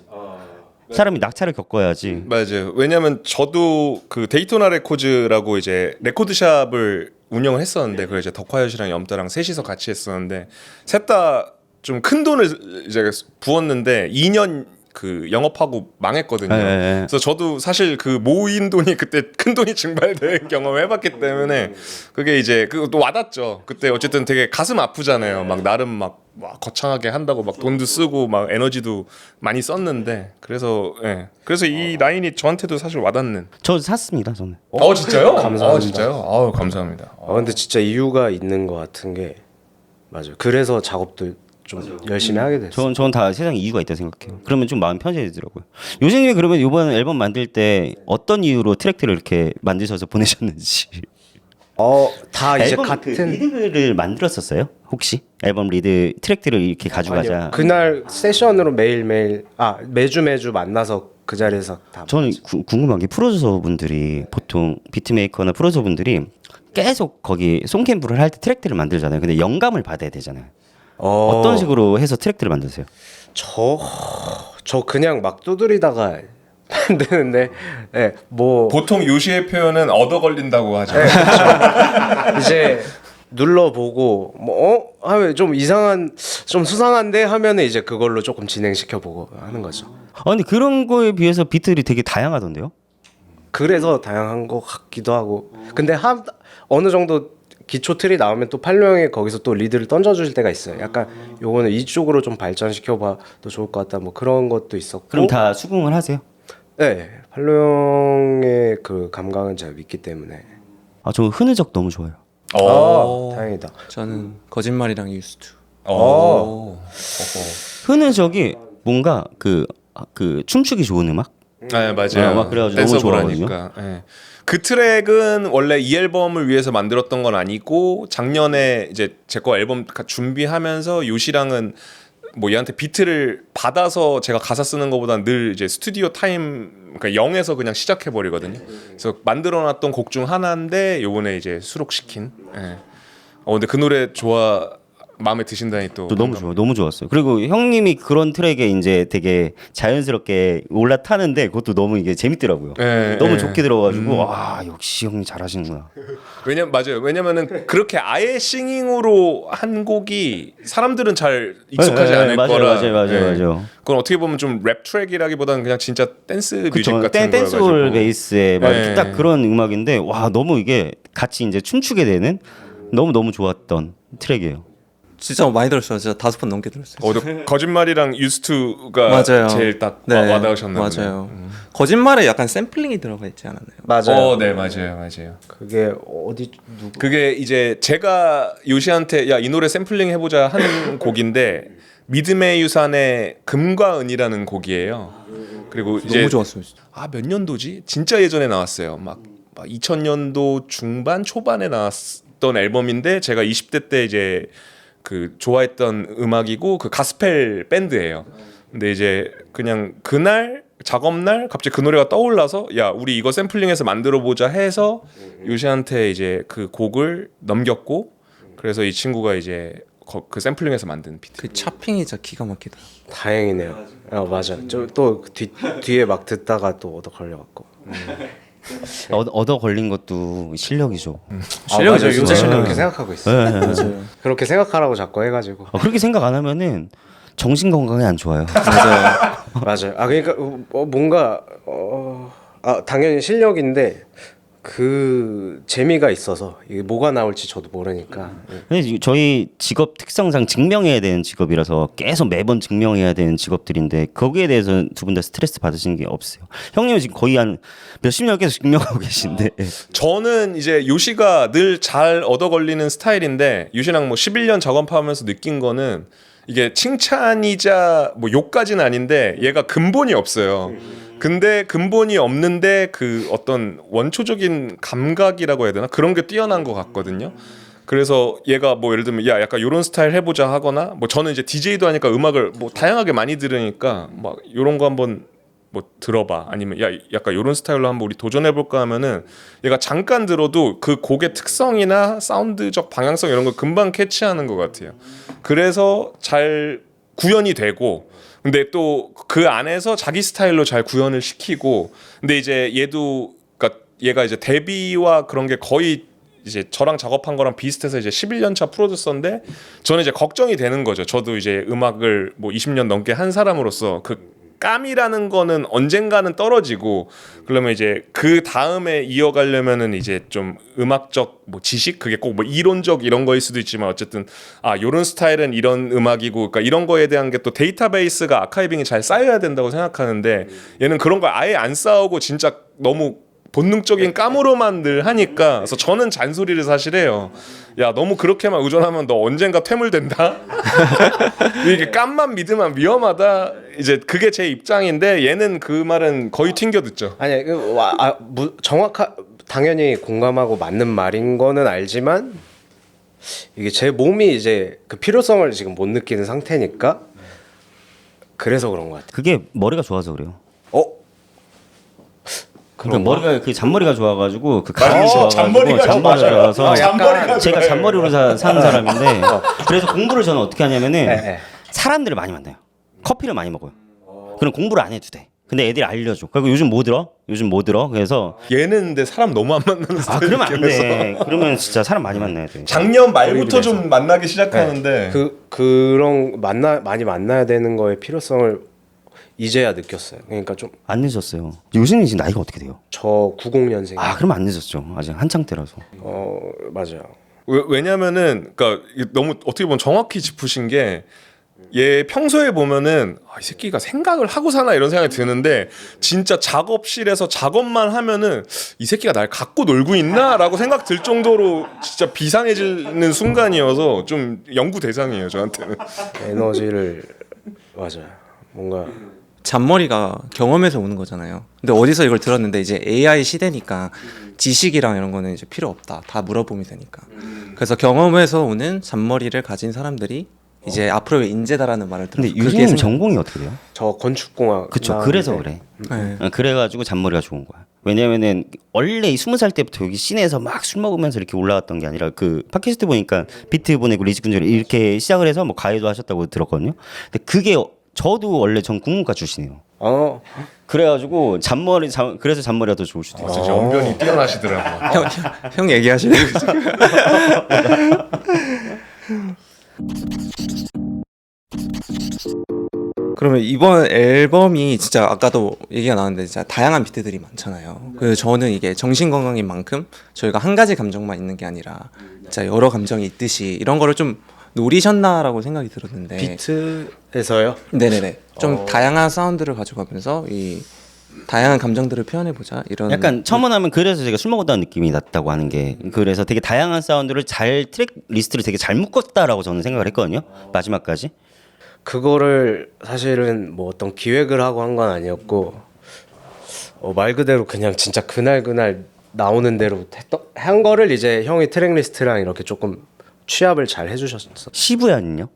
Speaker 2: 사람이 낙차를 겪어야지.
Speaker 1: 맞아요. 왜냐면 저도 그 데이토나 레코즈라고 이제 레코드샵을 운영을 했었는데, 그걸 이제 덕화여시랑 염따랑 셋이서 같이 했었는데, 셋 다 좀 큰 돈을 이제 부었는데 2년 그 영업하고 망했거든요.
Speaker 2: 네.
Speaker 1: 그래서 저도 사실 그 모인 돈이 그때 큰 돈이 증발된 경험을 해봤기 때문에 그게 이제 그것도 와닿죠. 그때 어쨌든 되게 가슴 아프잖아요. 막 나름 막 거창하게 한다고 막 돈도 쓰고 막 에너지도 많이 썼는데, 그래서 그래서 이 라인이 저한테도 사실 와닿는.
Speaker 2: 저 샀습니다. 저는.
Speaker 1: 진짜요?
Speaker 3: 감사합니다.
Speaker 1: 진짜요? 감사합니다.
Speaker 3: 근데 진짜 이유가 있는 것 같은 게 맞아요. 그래서 작업도 좀 열심히 하게 됐어요.
Speaker 2: 전 다 세상에 이유가 있다 생각해요. 그러면 좀 마음 편해지더라고요. 요생님이 그러면 이번 앨범 만들 때 어떤 이유로 트랙들을 이렇게 만드셔서 보내셨는지.
Speaker 3: 다 이제
Speaker 2: 앨범
Speaker 3: 같은
Speaker 2: 리드를 만들었었어요? 혹시 앨범 리드 트랙들을 이렇게 가져가자.
Speaker 3: 아니요. 그날 세션으로 매일매일 매주 만나서 그 자리에서 다
Speaker 2: 저는 궁금한 게 프로듀서 분들이 보통 비트메이커나 프로듀서 분들이 계속 거기 송캠프를 할 때 트랙들을 만들잖아요. 근데 영감을 받아야 되잖아요. 어떤 식으로 해서 트랙들을 만드세요?
Speaker 3: 저 그냥 막 두드리다가 만드는데 뭐
Speaker 1: 보통 요시의 표현은 얻어 걸린다고 하죠.
Speaker 3: 이제 눌러보고 뭐 하면 좀 수상한데 하면은 이제 그걸로 조금 진행시켜 보고 하는 거죠.
Speaker 2: 근데 그런 거에 비해서 비트들이 되게 다양하던데요?
Speaker 3: 그래서 다양한 것 같기도 하고. 근데 어느 정도 기초 틀이 나오면 또 팔로 형이 거기서 또 리드를 던져줄 때가 있어요. 약간 요거는 이쪽으로 좀 발전시켜봐도 좋을 것 같다. 뭐 그런 것도 있었고.
Speaker 2: 그럼 다 수긍을 하세요?
Speaker 3: 네, 팔로 형의 그 감각은 제가 믿기 때문에.
Speaker 2: 아, 저 흐느적 너무 좋아요.
Speaker 3: 다행이다.
Speaker 4: 저는 거짓말이랑 유스투.
Speaker 2: 흐느적이 뭔가 그 춤추기 좋은 음악?
Speaker 1: 네 맞아요.
Speaker 2: 막 그래가지고 너무
Speaker 1: 댄서블하니까. 네. 그 트랙은 원래 이 앨범을 위해서 만들었던 건 아니고 작년에 이제 제 거 앨범 준비하면서 요시랑은 뭐 얘한테 비트를 받아서 제가 가사 쓰는 것보다는 늘 이제 스튜디오 타임 그러니까 0에서 그냥 시작해 버리거든요. 그래서 만들어놨던 곡 중 하나인데 요번에 이제 수록시킨. 예. 근데 그 노래 마음에 드신다니 또
Speaker 2: 너무 좋아, 너무 좋았어요. 그리고 형님이 그런 트랙에 이제 되게 자연스럽게 올라타는데 그것도 너무 이게 재밌더라고요.
Speaker 1: 네,
Speaker 2: 너무
Speaker 1: 네.
Speaker 2: 좋게 들어가지고 와 역시 형님 잘하시는구나.
Speaker 1: 왜냐면은 그렇게 아예 싱잉으로 한 곡이 사람들은 잘 익숙하지
Speaker 2: 네,
Speaker 1: 않을
Speaker 2: 맞아요,
Speaker 1: 거라.
Speaker 2: 맞아요.
Speaker 1: 그건 어떻게 보면 좀 랩 트랙이라기보다는 그냥 진짜 댄스 뮤직
Speaker 2: 그쵸.
Speaker 1: 같은
Speaker 2: 댄스홀
Speaker 1: 거여가지고.
Speaker 2: 베이스에 막
Speaker 1: 네.
Speaker 2: 딱 그런 음악인데 와 너무 이게 같이 이제 춤추게 되는 너무 좋았던 트랙이에요.
Speaker 4: 진짜 많이 들었어요. 진짜 5번 넘게 들었어요.
Speaker 1: 거짓말이랑 유스투가
Speaker 4: 맞아요.
Speaker 1: 제일 딱
Speaker 4: 네,
Speaker 1: 와닿으셨나 보네요.
Speaker 4: 맞아요. 거짓말에 약간 샘플링이 들어가 있지 않았나요?
Speaker 3: 맞아요.
Speaker 1: 네 맞아요.
Speaker 3: 그게 어디 누구?
Speaker 1: 그게 이제 제가 요시한테 야 이 노래 샘플링 해보자 하는 곡인데 믿음의 유산의 금과 은이라는 곡이에요. 그리고 이제
Speaker 4: 너무 좋았어요. 진짜.
Speaker 1: 몇 년도지? 진짜 예전에 나왔어요. 막 2000년도 중반 초반에 나왔던 앨범인데 제가 20대 때 이제 그 좋아했던 음악이고 그 가스펠 밴드예요. 근데 이제 그냥 그날 작업날 갑자기 그 노래가 떠올라서 야 우리 이거 샘플링해서 만들어 보자 해서 요시한테 이제 그 곡을 넘겼고 그래서 이 친구가 이제 그 샘플링해서 만든 비트.
Speaker 4: 그 차핑이 진짜 기가 막히다.
Speaker 3: 다행이네요. 맞아. 또 뒤에 막 듣다가 또 얻어 걸려갖고.
Speaker 2: 얻어 걸린 것도 실력이죠.
Speaker 4: 실력이죠,
Speaker 3: 맞아요.
Speaker 4: 진짜
Speaker 3: 요새
Speaker 4: 실력이에요.
Speaker 3: 그렇게 생각하고 있어요.
Speaker 4: 맞아요.
Speaker 3: 그렇게 생각하라고 자꾸 해가지고.
Speaker 2: 그렇게 생각 안 하면은 정신 건강에 안 좋아요.
Speaker 4: 맞아요.
Speaker 3: 맞아요. 그러니까 뭔가 당연히 실력인데 그 재미가 있어서 이게 뭐가 나올지 저도 모르니까.
Speaker 2: 근데 저희 직업 특성상 증명해야 되는 직업이라서 계속 매번 증명해야 되는 직업들인데 거기에 대해서 두 분 다 스트레스 받으시는 게 없어요. 형님은 지금 거의 한 몇십 년 계속 증명하고 계신데
Speaker 1: 저는 이제 요시가 늘 잘 얻어 걸리는 스타일인데 요시랑 뭐 11년 작업하면서 느낀 거는 이게 칭찬이자 뭐 욕까지는 아닌데 얘가 근본이 없어요. 근데 근본이 없는데 그 어떤 원초적인 감각이라고 해야 되나 그런 게 뛰어난 것 같거든요. 그래서 얘가 뭐 예를 들면 야 약간 요런 스타일 해보자 하거나 뭐 저는 이제 DJ도 하니까 음악을 뭐 다양하게 많이 들으니까 막 요런 거 한번 뭐 들어봐 아니면 야 약간 요런 스타일로 한번 우리 도전해볼까 하면은 얘가 잠깐 들어도 그 곡의 특성이나 사운드적 방향성 이런 걸 금방 캐치하는 것 같아요. 그래서 잘 구현이 되고 근데 또 그 안에서 자기 스타일로 잘 구현을 시키고 근데 이제 얘가 이제 데뷔와 그런 게 거의 이제 저랑 작업한 거랑 비슷해서 이제 11년 차 프로듀서인데 저는 이제 걱정이 되는 거죠. 저도 이제 음악을 뭐 20년 넘게 한 사람으로서 그 깜이라는 거는 언젠가는 떨어지고 그러면 이제 그 다음에 이어가려면은 이제 좀 음악적 뭐 지식 그게 꼭 뭐 이론적 이런 거일 수도 있지만 어쨌든 요런 스타일은 이런 음악이고 그러니까 이런 거에 대한 게 또 데이터베이스가 아카이빙이 잘 쌓여야 된다고 생각하는데 얘는 그런 걸 아예 안 쌓고 진짜 너무 본능적인 깜으로만 늘 하니까 그래서 저는 잔소리를 사실 해요. 야 너무 그렇게만 의존하면 너 언젠가 퇴물된다. 이게 깜만 믿으면 위험하다. 이제 그게 제 입장인데 얘는 그 말은 거의 튕겨 듣죠.
Speaker 3: 아니 당연히 공감하고 맞는 말인 거는 알지만 이게 제 몸이 이제 그 필요성을 지금 못 느끼는 상태니까 그래서 그런 것 같아요.
Speaker 2: 그게 머리가 좋아서 그래요.
Speaker 3: 그런가?
Speaker 2: 머리가 그 잔머리가 좋아가지고 그 감이 좋아가지고
Speaker 1: 잔머리가
Speaker 2: 좋아서
Speaker 1: 잔머리가
Speaker 2: 제가 잔머리로 사는 사람인데 그래서 공부를 저는 어떻게 하냐면은
Speaker 3: 네.
Speaker 2: 사람들을 많이 만나요. 커피를 많이 먹어요. 그럼 공부를 안 해도 돼. 근데 애들이 알려줘. 그리고 요즘 뭐 들어? 그래서
Speaker 1: 얘는 근데 사람 너무 안 만나는 스타일.
Speaker 2: 그러면 안 돼. 그러면 진짜 사람 많이 만나야 돼.
Speaker 1: 작년 말부터 좀 만나기 시작하는데
Speaker 3: 그런 많이 만나야 되는 거의 필요성을 이제야 느꼈어요. 그러니까 좀
Speaker 2: 안 늦었어요. 요즘은 지금 나이가 어떻게 돼요?
Speaker 3: 저 90년생.
Speaker 2: 그럼 안 늦었죠. 아직 한창 때라서.
Speaker 3: 맞아요.
Speaker 1: 왜냐면은 그러니까 이게 너무 어떻게 보면 정확히 짚으신 게 얘 평소에 보면은 이 새끼가 생각을 하고 사나 이런 생각이 드는데 진짜 작업실에서 작업만 하면은 이 새끼가 날 갖고 놀고 있나라고 생각 들 정도로 진짜 비상해지는 순간이어서 좀 연구 대상이에요 저한테는.
Speaker 3: 에너지를 맞아요. 뭔가
Speaker 4: 잔머리가 경험에서 오는 거잖아요. 근데 어디서 이걸 들었는데 이제 AI 시대니까 지식이랑 이런 거는 이제 필요 없다. 다 물어보면 되니까. 그래서 경험에서 오는 잔머리를 가진 사람들이 이제 앞으로의 인재다라는 말을
Speaker 2: 근데
Speaker 4: 들었어요.
Speaker 2: 유진님 전공이 어떻게 돼요?
Speaker 3: 저 건축공학
Speaker 2: 그쵸.
Speaker 3: 나왔는데
Speaker 2: 그래서 그래.
Speaker 4: 네.
Speaker 2: 그래가지고 잔머리가 좋은 거야. 왜냐면은 원래 이 20살 때부터 여기 시내에서 막 술 먹으면서 이렇게 올라왔던 게 아니라 그 팟캐스트 보니까 비트 보내고 리즈 군절 이렇게 시작을 해서 뭐 가해도 하셨다고 들었거든요. 근데 그게 저도 원래 전 국문과 출신이에요. 그래가지고 그래서 잔머리가 더 좋을 수도 있어요.
Speaker 1: 진짜 언변이 뛰어나시더라고요.
Speaker 4: 형 얘기하시네요. 그러면 이번 앨범이 진짜 아까도 얘기가 나왔는데 진짜 다양한 비트들이 많잖아요. 그래서 저는 이게 정신 건강인 만큼 저희가 한 가지 감정만 있는 게 아니라 진짜 여러 감정이 있듯이 이런 거를 좀 노리셨나라고 생각이 들었는데.
Speaker 3: 비트에서요.
Speaker 4: 네네네. 좀 다양한 사운드를 가져가면서 이 다양한 감정들을 표현해 보자 이런.
Speaker 2: 약간 첨언하면 그래서 제가 술 먹었다는 느낌이 났다고 하는 게 그래서 되게 다양한 사운드를 잘 트랙 리스트를 되게 잘 묶었다라고 저는 생각을 했거든요. 마지막까지.
Speaker 3: 그거를 사실은 뭐 어떤 기획을 하고 한 건 아니었고 말 그대로 그냥 진짜 그날 나오는 대로 한 거를 이제 형이 트랙 리스트랑 이렇게 조금 취합을 잘 해주셨어.
Speaker 2: 시부야는요?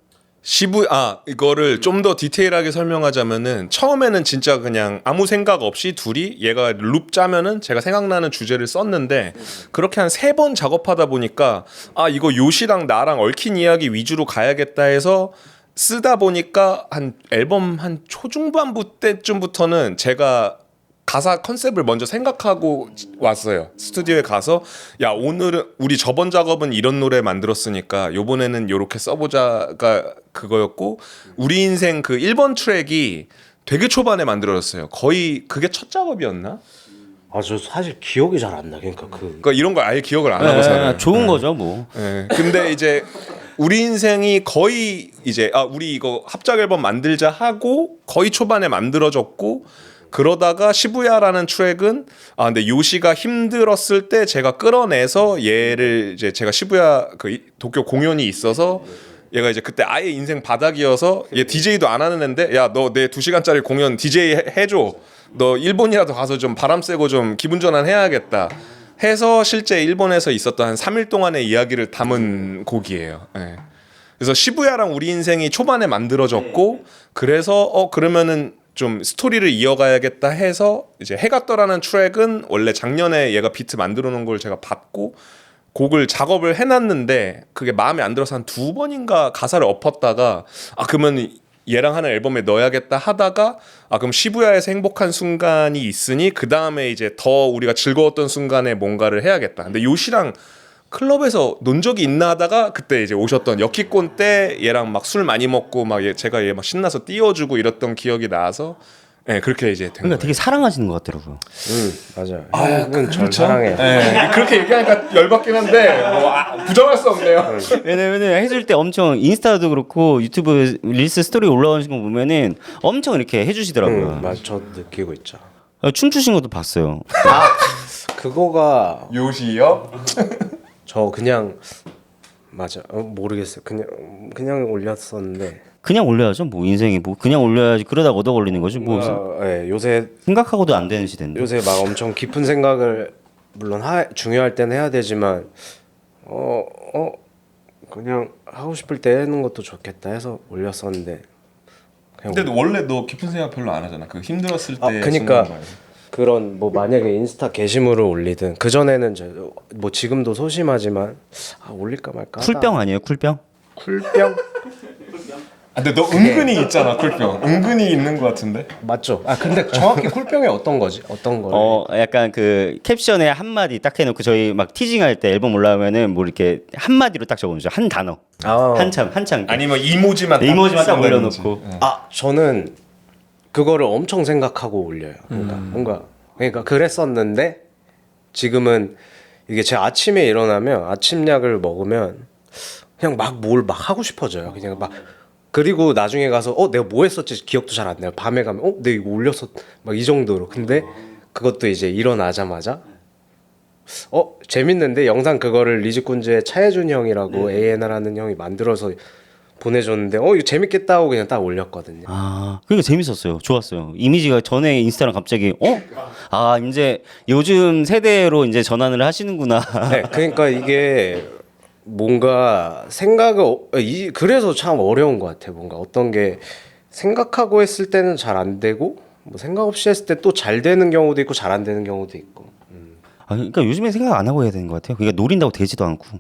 Speaker 1: 이거를 좀 더 디테일하게 설명하자면은 처음에는 진짜 그냥 아무 생각 없이 둘이 얘가 룹 짜면은 제가 생각나는 주제를 썼는데 그렇게 한 3번 작업하다 보니까 이거 요시랑 나랑 얽힌 이야기 위주로 가야겠다 해서 쓰다 보니까 한 앨범 한 초중반부 때쯤부터는 제가 가사 컨셉을 먼저 생각하고 왔어요. 스튜디오에 가서 야 오늘은 우리 저번 작업은 이런 노래 만들었으니까 요번에는 요렇게 써보자가 그거였고 우리 인생 그 1번 트랙이 되게 초반에 만들어졌어요. 거의 그게 첫 작업이었나?
Speaker 3: 저 사실 기억이 잘 안 나.
Speaker 1: 그러니까 이런 걸 아예 기억을 안 하고 살아요.
Speaker 2: 좋은 거죠 뭐.
Speaker 1: 네. 근데 이제 우리 인생이 거의 이제 우리 이거 합작 앨범 만들자 하고 거의 초반에 만들어졌고 그러다가 시부야라는 트랙은 근데 요시가 힘들었을 때 제가 끌어내서 얘를 이제 제가 시부야 그 도쿄 공연이 있어서 얘가 이제 그때 아예 인생 바닥이어서 얘 DJ도 안 하는 앤데 야 너 내 2시간짜리 공연 DJ 해줘. 너 일본이라도 가서 좀 바람 쐬고 좀 기분 전환 해야겠다. 해서 실제 일본에서 있었던 한 3일 동안의 이야기를 담은 곡이에요. 네. 그래서 시부야랑 우리 인생이 초반에 만들어졌고 그래서 그러면은 좀 스토리를 이어가야겠다 해서 이제 해가 떠라는 트랙은 원래 작년에 얘가 비트 만들어 놓은 걸 제가 받고 곡을 작업을 해놨는데 그게 마음에 안 들어서 한 2번인가 가사를 엎었다가 그러면 얘랑 하는 앨범에 넣어야겠다 하다가 그럼 시부야에서 행복한 순간이 있으니 그 다음에 이제 더 우리가 즐거웠던 순간에 뭔가를 해야겠다. 근데 요시랑 클럽에서 논 적이 있나 하다가 그때 이제 오셨던 여키콘 때 얘랑 막 술 많이 먹고 막 제가 얘 막 신나서 띄워주고 이랬던 기억이 나서 그렇게 이제 된
Speaker 2: 그러니까
Speaker 1: 거예요.
Speaker 2: 되게 사랑하시는 것 같더라고요.
Speaker 3: 맞아요. 형은 절 사랑해요.
Speaker 1: 그렇게 얘기하니까 열받긴 한데 뭐 부정할 수 없네요.
Speaker 2: 왜냐면은 해줄 때 엄청 인스타도 그렇고 유튜브 릴스 스토리 올라오는 거 보면은 엄청 이렇게 해주시더라고요.
Speaker 3: 맞아, 저 느끼고 있죠.
Speaker 2: 춤추신 것도 봤어요.
Speaker 3: 그거가
Speaker 1: 요시요?
Speaker 3: 저 그냥 맞아. 모르겠어요. 그냥 올렸었는데.
Speaker 2: 그냥 올려야죠. 뭐 인생이 뭐 그냥 올려야지. 그러다가 얻어 걸리는 거지. 뭐
Speaker 3: 요새
Speaker 2: 생각하고도 안 되는 시대인데.
Speaker 3: 요새 막 엄청 깊은 생각을 물론 중요할 때는 해야 되지만 그냥 하고 싶을 때 하는 것도 좋겠다 해서 올렸었는데.
Speaker 1: 근데 원래 너 깊은 생각 별로 안 하잖아. 그 힘들었을 때.
Speaker 3: 그러니까 그런 뭐 만약에 인스타 게시물을 올리든 그 전에는 뭐 지금도 소심하지만 올릴까 말까.
Speaker 2: 쿨병 아니에요? 쿨병?
Speaker 3: 쿨병?
Speaker 1: 근데 너 은근히 있잖아 쿨병. 은근히 있는 것 같은데.
Speaker 3: 맞죠? 근데 정확히 쿨병이 어떤 거지? 어떤 거를?
Speaker 2: 약간 그 캡션에 한 마디 딱 해놓고 저희 막 티징할 때 앨범 올라오면은 뭐 이렇게 한 마디로 딱 적어놓죠. 한 단어. 한참.
Speaker 1: 아니면 이모지만
Speaker 2: 딱 올려놓고.
Speaker 3: 저는 그거를 엄청 생각하고 올려요. 그러니까 뭔가 그랬었는데 지금은 이게 제가 아침에 일어나면 아침 약을 먹으면 그냥 막 뭘 막 하고 싶어져요. 그냥 막 그리고 나중에 가서 내가 뭐 했었지 기억도 잘 안 나요. 밤에 가면 내가 이거 올렸었 막 이 정도로. 근데 그것도 이제 일어나자마자 재밌는데 영상 그거를 리즈꾼즈의 차혜준 형이라고 A&R하는 형이 만들어서 보내줬는데 이거 재밌겠다 하고 그냥 딱 올렸거든요.
Speaker 2: 아, 그러니까 재밌었어요. 좋았어요. 이미지가 전에 인스타랑 갑자기 아, 이제 요즘 세대로 이제 전환을 하시는구나.
Speaker 3: 네, 그러니까 이게 뭔가 생각을 그래서 참 어려운 것 같아요. 뭔가 어떤 게 생각하고 했을 때는 잘 안 되고 뭐 생각 없이 했을 때 또 잘 되는 경우도 있고 잘 안 되는 경우도 있고.
Speaker 2: 아, 그러니까 요즘에 생각 안 하고 해야 되는 것 같아요. 그러니까 노린다고 되지도 않고.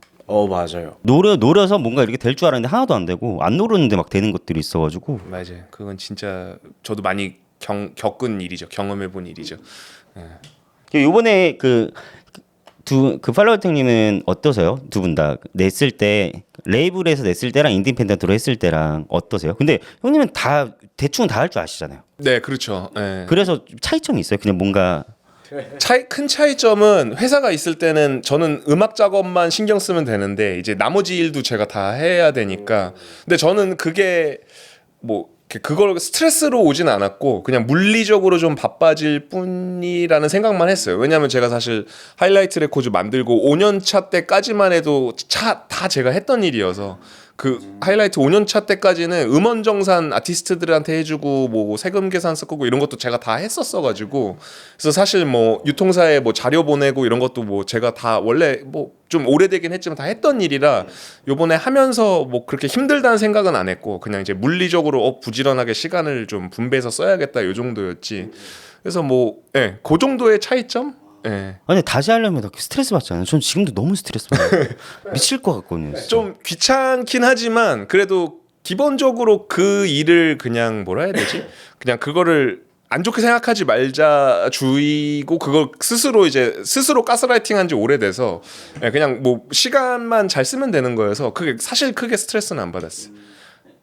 Speaker 3: 맞아요.
Speaker 2: 노려서 뭔가 이렇게 될 줄 알았는데 하나도 안 되고 안 노렸는데 막 되는 것들이 있어가지고.
Speaker 1: 맞아요. 그건 진짜 저도 많이 겪은 일이죠. 경험해본 일이죠.
Speaker 2: 요번에 그 팔로워 형님은 어떠세요? 두 분 다 냈을 때 레이블에서 냈을 때랑 인디펜던트로 했을 때랑 어떠세요? 근데 형님은 다 대충 다 할 줄 아시잖아요.
Speaker 1: 네, 그렇죠. 네.
Speaker 2: 그래서 차이점이 있어요. 그냥 뭔가
Speaker 1: 큰 차이점은 회사가 있을 때는 저는 음악 작업만 신경 쓰면 되는데 이제 나머지 일도 제가 다 해야 되니까. 근데 저는 그게 뭐 그걸 스트레스로 오진 않았고 그냥 물리적으로 좀 바빠질 뿐이라는 생각만 했어요. 왜냐하면 제가 사실 하이라이트 레코드 만들고 5년 차 때까지만 해도 다 제가 했던 일이어서 그 하이라이트 5년 차 때까지는 음원 정산 아티스트들한테 해주고 뭐 세금 계산 섞고 이런 것도 제가 다 했었어가지고 그래서 사실 뭐 유통사에 뭐 자료 보내고 이런 것도 뭐 제가 다 원래 뭐 좀 오래되긴 했지만 다 했던 일이라 요번에 하면서 뭐 그렇게 힘들다는 생각은 안 했고 그냥 이제 물리적으로 부지런하게 시간을 좀 분배해서 써야겠다 요 정도였지. 그래서 뭐 그 정도의 차이점.
Speaker 2: 아니 다시 하려면 나 스트레스 받잖아요. 전 지금도 너무 스트레스 받아요. 미칠 것 같거든요. 진짜.
Speaker 1: 좀 귀찮긴 하지만 그래도 기본적으로 그 일을 그냥 뭐라 해야 되지? 그냥 그거를 안 좋게 생각하지 말자 주의고 그걸 스스로 가스라이팅한 지 오래돼서 그냥 뭐 시간만 잘 쓰면 되는 거여서 그게 사실 크게 스트레스는 안 받았어요.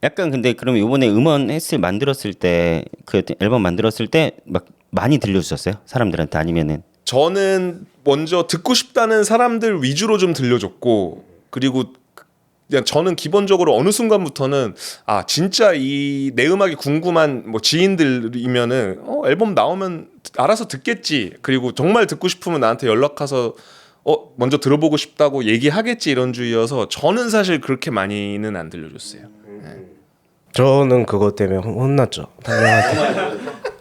Speaker 2: 약간 근데 그러면 이번에 음원 만들었을 때 그 앨범 만들었을 때 막 많이 들려주셨어요? 사람들한테 아니면은
Speaker 1: 저는 먼저 듣고 싶다는 사람들 위주로 좀 들려줬고 그리고 그냥 저는 기본적으로 어느 순간부터는 진짜 이 내 음악이 궁금한 뭐 지인들이면은 앨범 나오면 알아서 듣겠지. 그리고 정말 듣고 싶으면 나한테 연락해서 먼저 들어보고 싶다고 얘기하겠지 이런 주의여서 저는 사실 그렇게 많이는 안 들려줬어요.
Speaker 3: 저는 그것 때문에 혼났죠.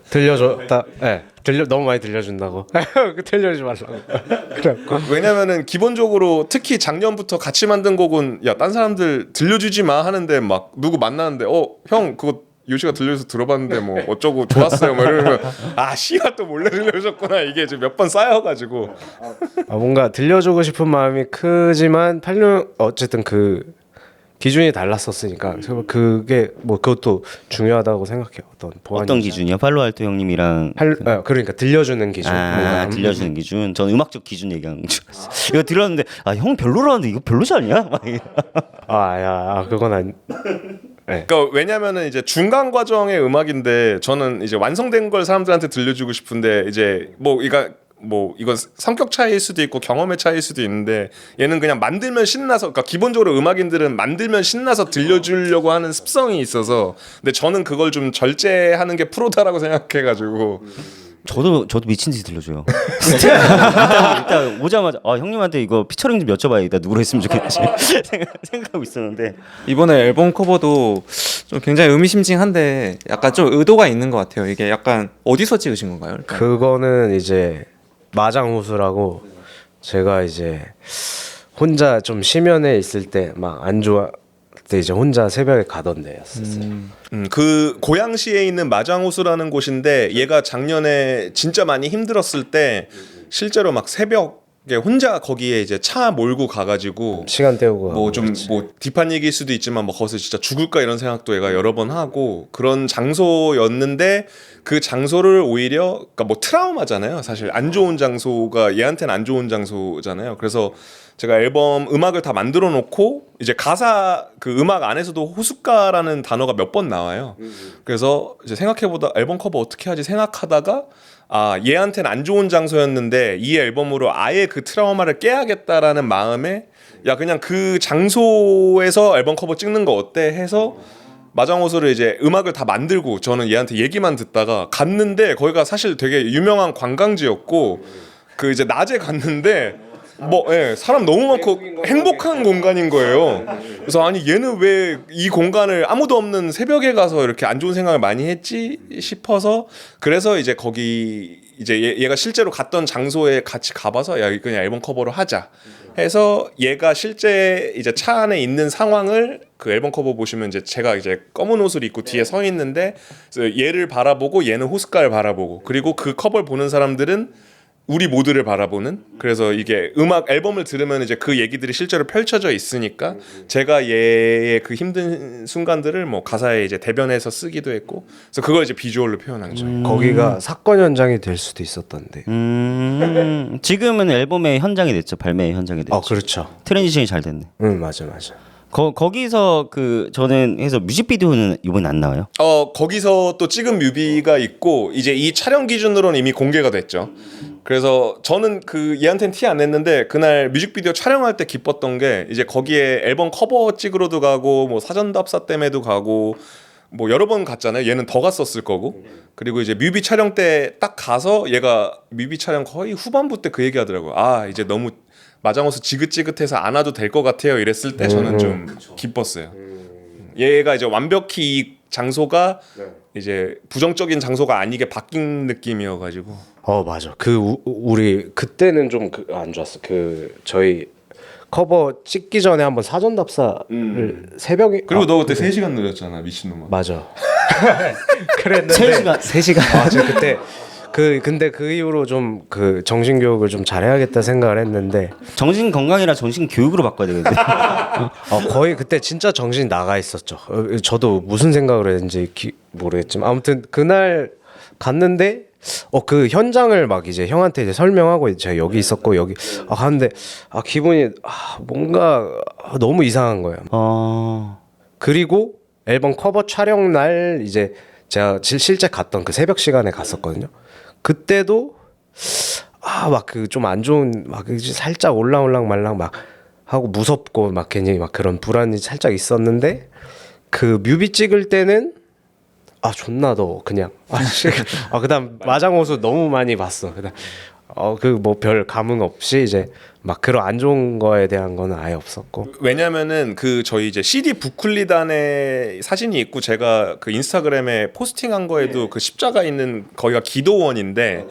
Speaker 3: 들려줘. 너무 많이 들려준다고. 들려주지 말라고. 그래갖고
Speaker 1: 왜냐면은 기본적으로 특히 작년부터 같이 만든 곡은 딴 사람들 들려주지 마 하는데 막 누구 만나는데 형 그거 요시가 들려줘서 들어봤는데 뭐 어쩌고 좋았어요 뭐 이러면 씨가 또 몰래 들려줬구나 이게 이제 몇 번 쌓여가지고
Speaker 3: 뭔가 들려주고 싶은 마음이 크지만 8년 어쨌든 그 기준이 달랐었으니까 그게 뭐 그것도 중요하다고 생각해요.
Speaker 2: 어떤 기준이요? 팔로알토 형님이랑
Speaker 3: 그러니까 들려주는 기준.
Speaker 2: 들려주는 기준. 저는 음악적 기준 얘기하는 줄 알았어요. 이거 들었는데 형 별로라는데 이거 별로지 않냐?
Speaker 3: 그건 아니.
Speaker 1: 그러니까 왜냐면은 이제 중간 과정의 음악인데 저는 이제 완성된 걸 사람들한테 들려주고 싶은데 이제 이건 성격 차이일 수도 있고 경험의 차이일 수도 있는데 얘는 그냥 만들면 신나서 그러니까 기본적으로 음악인들은 만들면 신나서 들려주려고 하는 습성이 있어서 근데 저는 그걸 좀 절제하는 게 프로다라고 생각해가지고
Speaker 2: 저도 미친 듯이 들려줘요. 일단 오자마자 형님한테 이거 피처링 좀 여쭤봐야겠다. 누구로 했으면 좋겠지 생각하고 있었는데
Speaker 4: 이번에 앨범 커버도 좀 굉장히 의미심장한데 약간 좀 의도가 있는 것 같아요. 이게 약간 어디서 찍으신 건가요? 일단?
Speaker 3: 그거는 이제 마장호수라고 제가 이제 혼자 좀 심연에 있을 때 막 안 좋아 때 이제 혼자 새벽에 가던 데였었어요.
Speaker 1: 그 고양시에 있는 마장호수라는 곳인데 얘가 작년에 진짜 많이 힘들었을 때 실제로 막 새벽에 혼자 거기에 이제 차 몰고 가가지고
Speaker 3: 시간 때우고
Speaker 1: 뭐 좀 뭐 딥한 얘기일 수도 있지만 뭐 거기서 진짜 죽을까 이런 생각도 얘가 여러 번 하고 그런 장소였는데 그 장소를 오히려 그러니까 뭐 트라우마잖아요. 사실 안 좋은 장소가 얘한테는 안 좋은 장소잖아요. 그래서 제가 앨범 음악을 다 만들어 놓고 이제 가사 그 음악 안에서도 호숫가라는 단어가 몇 번 나와요. 그래서 이제 생각해보다 앨범 커버 어떻게 하지 생각하다가 아 얘한테는 안 좋은 장소였는데 이 앨범으로 아예 그 트라우마를 깨야겠다라는 마음에 야 그냥 그 장소에서 앨범 커버 찍는 거 어때 해서 마장호수를 이제 음악을 다 만들고 저는 얘한테 얘기만 듣다가 갔는데 거기가 사실 되게 유명한 관광지였고 그 이제 낮에 갔는데 뭐 예, 사람 너무 많고 행복한 공간인 거예요. 그래서 아니 얘는 왜 이 공간을 아무도 없는 새벽에 가서 이렇게 안 좋은 생각을 많이 했지 싶어서 그래서 이제 거기 이제 얘가 실제로 갔던 장소에 같이 가봐서 야 그냥 앨범 커버로 하자 해서 얘가 실제 이제 차 안에 있는 상황을 그 앨범 커버 보시면 이제 제가 이제 검은 옷을 입고 뒤에 서 있는데 그래서 얘를 바라보고 얘는 호숫가를 바라보고 그리고 그 커버를 보는 사람들은 우리 모두를 바라보는 그래서 이게 음악 앨범을 들으면 이제 그 얘기들이 실제로 펼쳐져 있으니까 제가 얘의 그 힘든 순간들을 뭐 가사에 이제 대변해서 쓰기도 했고 그래서 그걸 이제 비주얼로 표현한 거죠.
Speaker 3: 거기가 사건 현장이 될 수도 있었던데.
Speaker 2: 지금은 앨범의 현장이 됐죠. 발매 현장이 됐죠.
Speaker 3: 그렇죠.
Speaker 2: 트랜지션이 잘 됐네.
Speaker 3: 맞아.
Speaker 2: 거기서 그 저는 해서 뮤직비디오는 이번에 안 나와요?
Speaker 1: 거기서 또 찍은 뮤비가 있고 이제 이 촬영 기준으로는 이미 공개가 됐죠. 그래서 저는 그 얘한테는 티 안 냈는데 그날 뮤직비디오 촬영할 때 기뻤던 게 이제 거기에 앨범 커버 찍으러도 가고 뭐 사전 답사 때문에도 가고 뭐 여러 번 갔잖아요. 얘는 더 갔었을 거고. 그리고 이제 뮤비 촬영 때 딱 가서 얘가 뮤비 촬영 거의 후반부 때 그 얘기 하더라고요. 아 이제 너무 마장호수 지긋지긋해서 안 와도 될 것 같아요 이랬을 때 저는 좀 기뻤어요. 얘가 이제 완벽히 이 장소가 이제 부정적인 장소가 아니게 바뀐 느낌이어가지고
Speaker 3: 맞아. 우리 그때는 좀 안 좋았어. 저희 커버 찍기 전에 한번 사전 답사를 새벽에
Speaker 1: 그리고 너 그때 3시간 늦었잖아 미친놈아.
Speaker 3: 맞아. 그랬는데
Speaker 2: 3시간.
Speaker 3: 저 그때 근데 그 이후로 좀 그 정신 교육을 좀 잘해야겠다 생각을 했는데
Speaker 2: 정신 건강이라 정신 교육으로 바꿔야 되겠는데.
Speaker 3: 거의 그때 진짜 정신 나가 있었죠. 저도 무슨 생각을 했는지 모르겠지만 아무튼 그날 갔는데 그 현장을 막 이제 형한테 이제 설명하고 제가 여기 있었고 여기 하는데 기분이 뭔가 너무 이상한 거예요. 그리고 앨범 커버 촬영 날 이제 제가 실제 갔던 그 새벽 시간에 갔었거든요. 그때도 막 그 좀 안 좋은 막 살짝 올랑올랑 말랑 막 하고 무섭고 막 괜히 막 그런 불안이 살짝 있었는데 그 뮤비 찍을 때는 존나 더워 그냥 그다음 마장호수 너무 많이 봤어. 그다음 그 뭐 별 감흥 없이 이제 막 그런 안 좋은 거에 대한 거는 아예 없었고.
Speaker 1: 왜냐면은 그 저희 이제 CD 부클리단에 사진이 있고 제가 그 인스타그램에 포스팅한 거에도 그 십자가 있는 거기가 기도원인데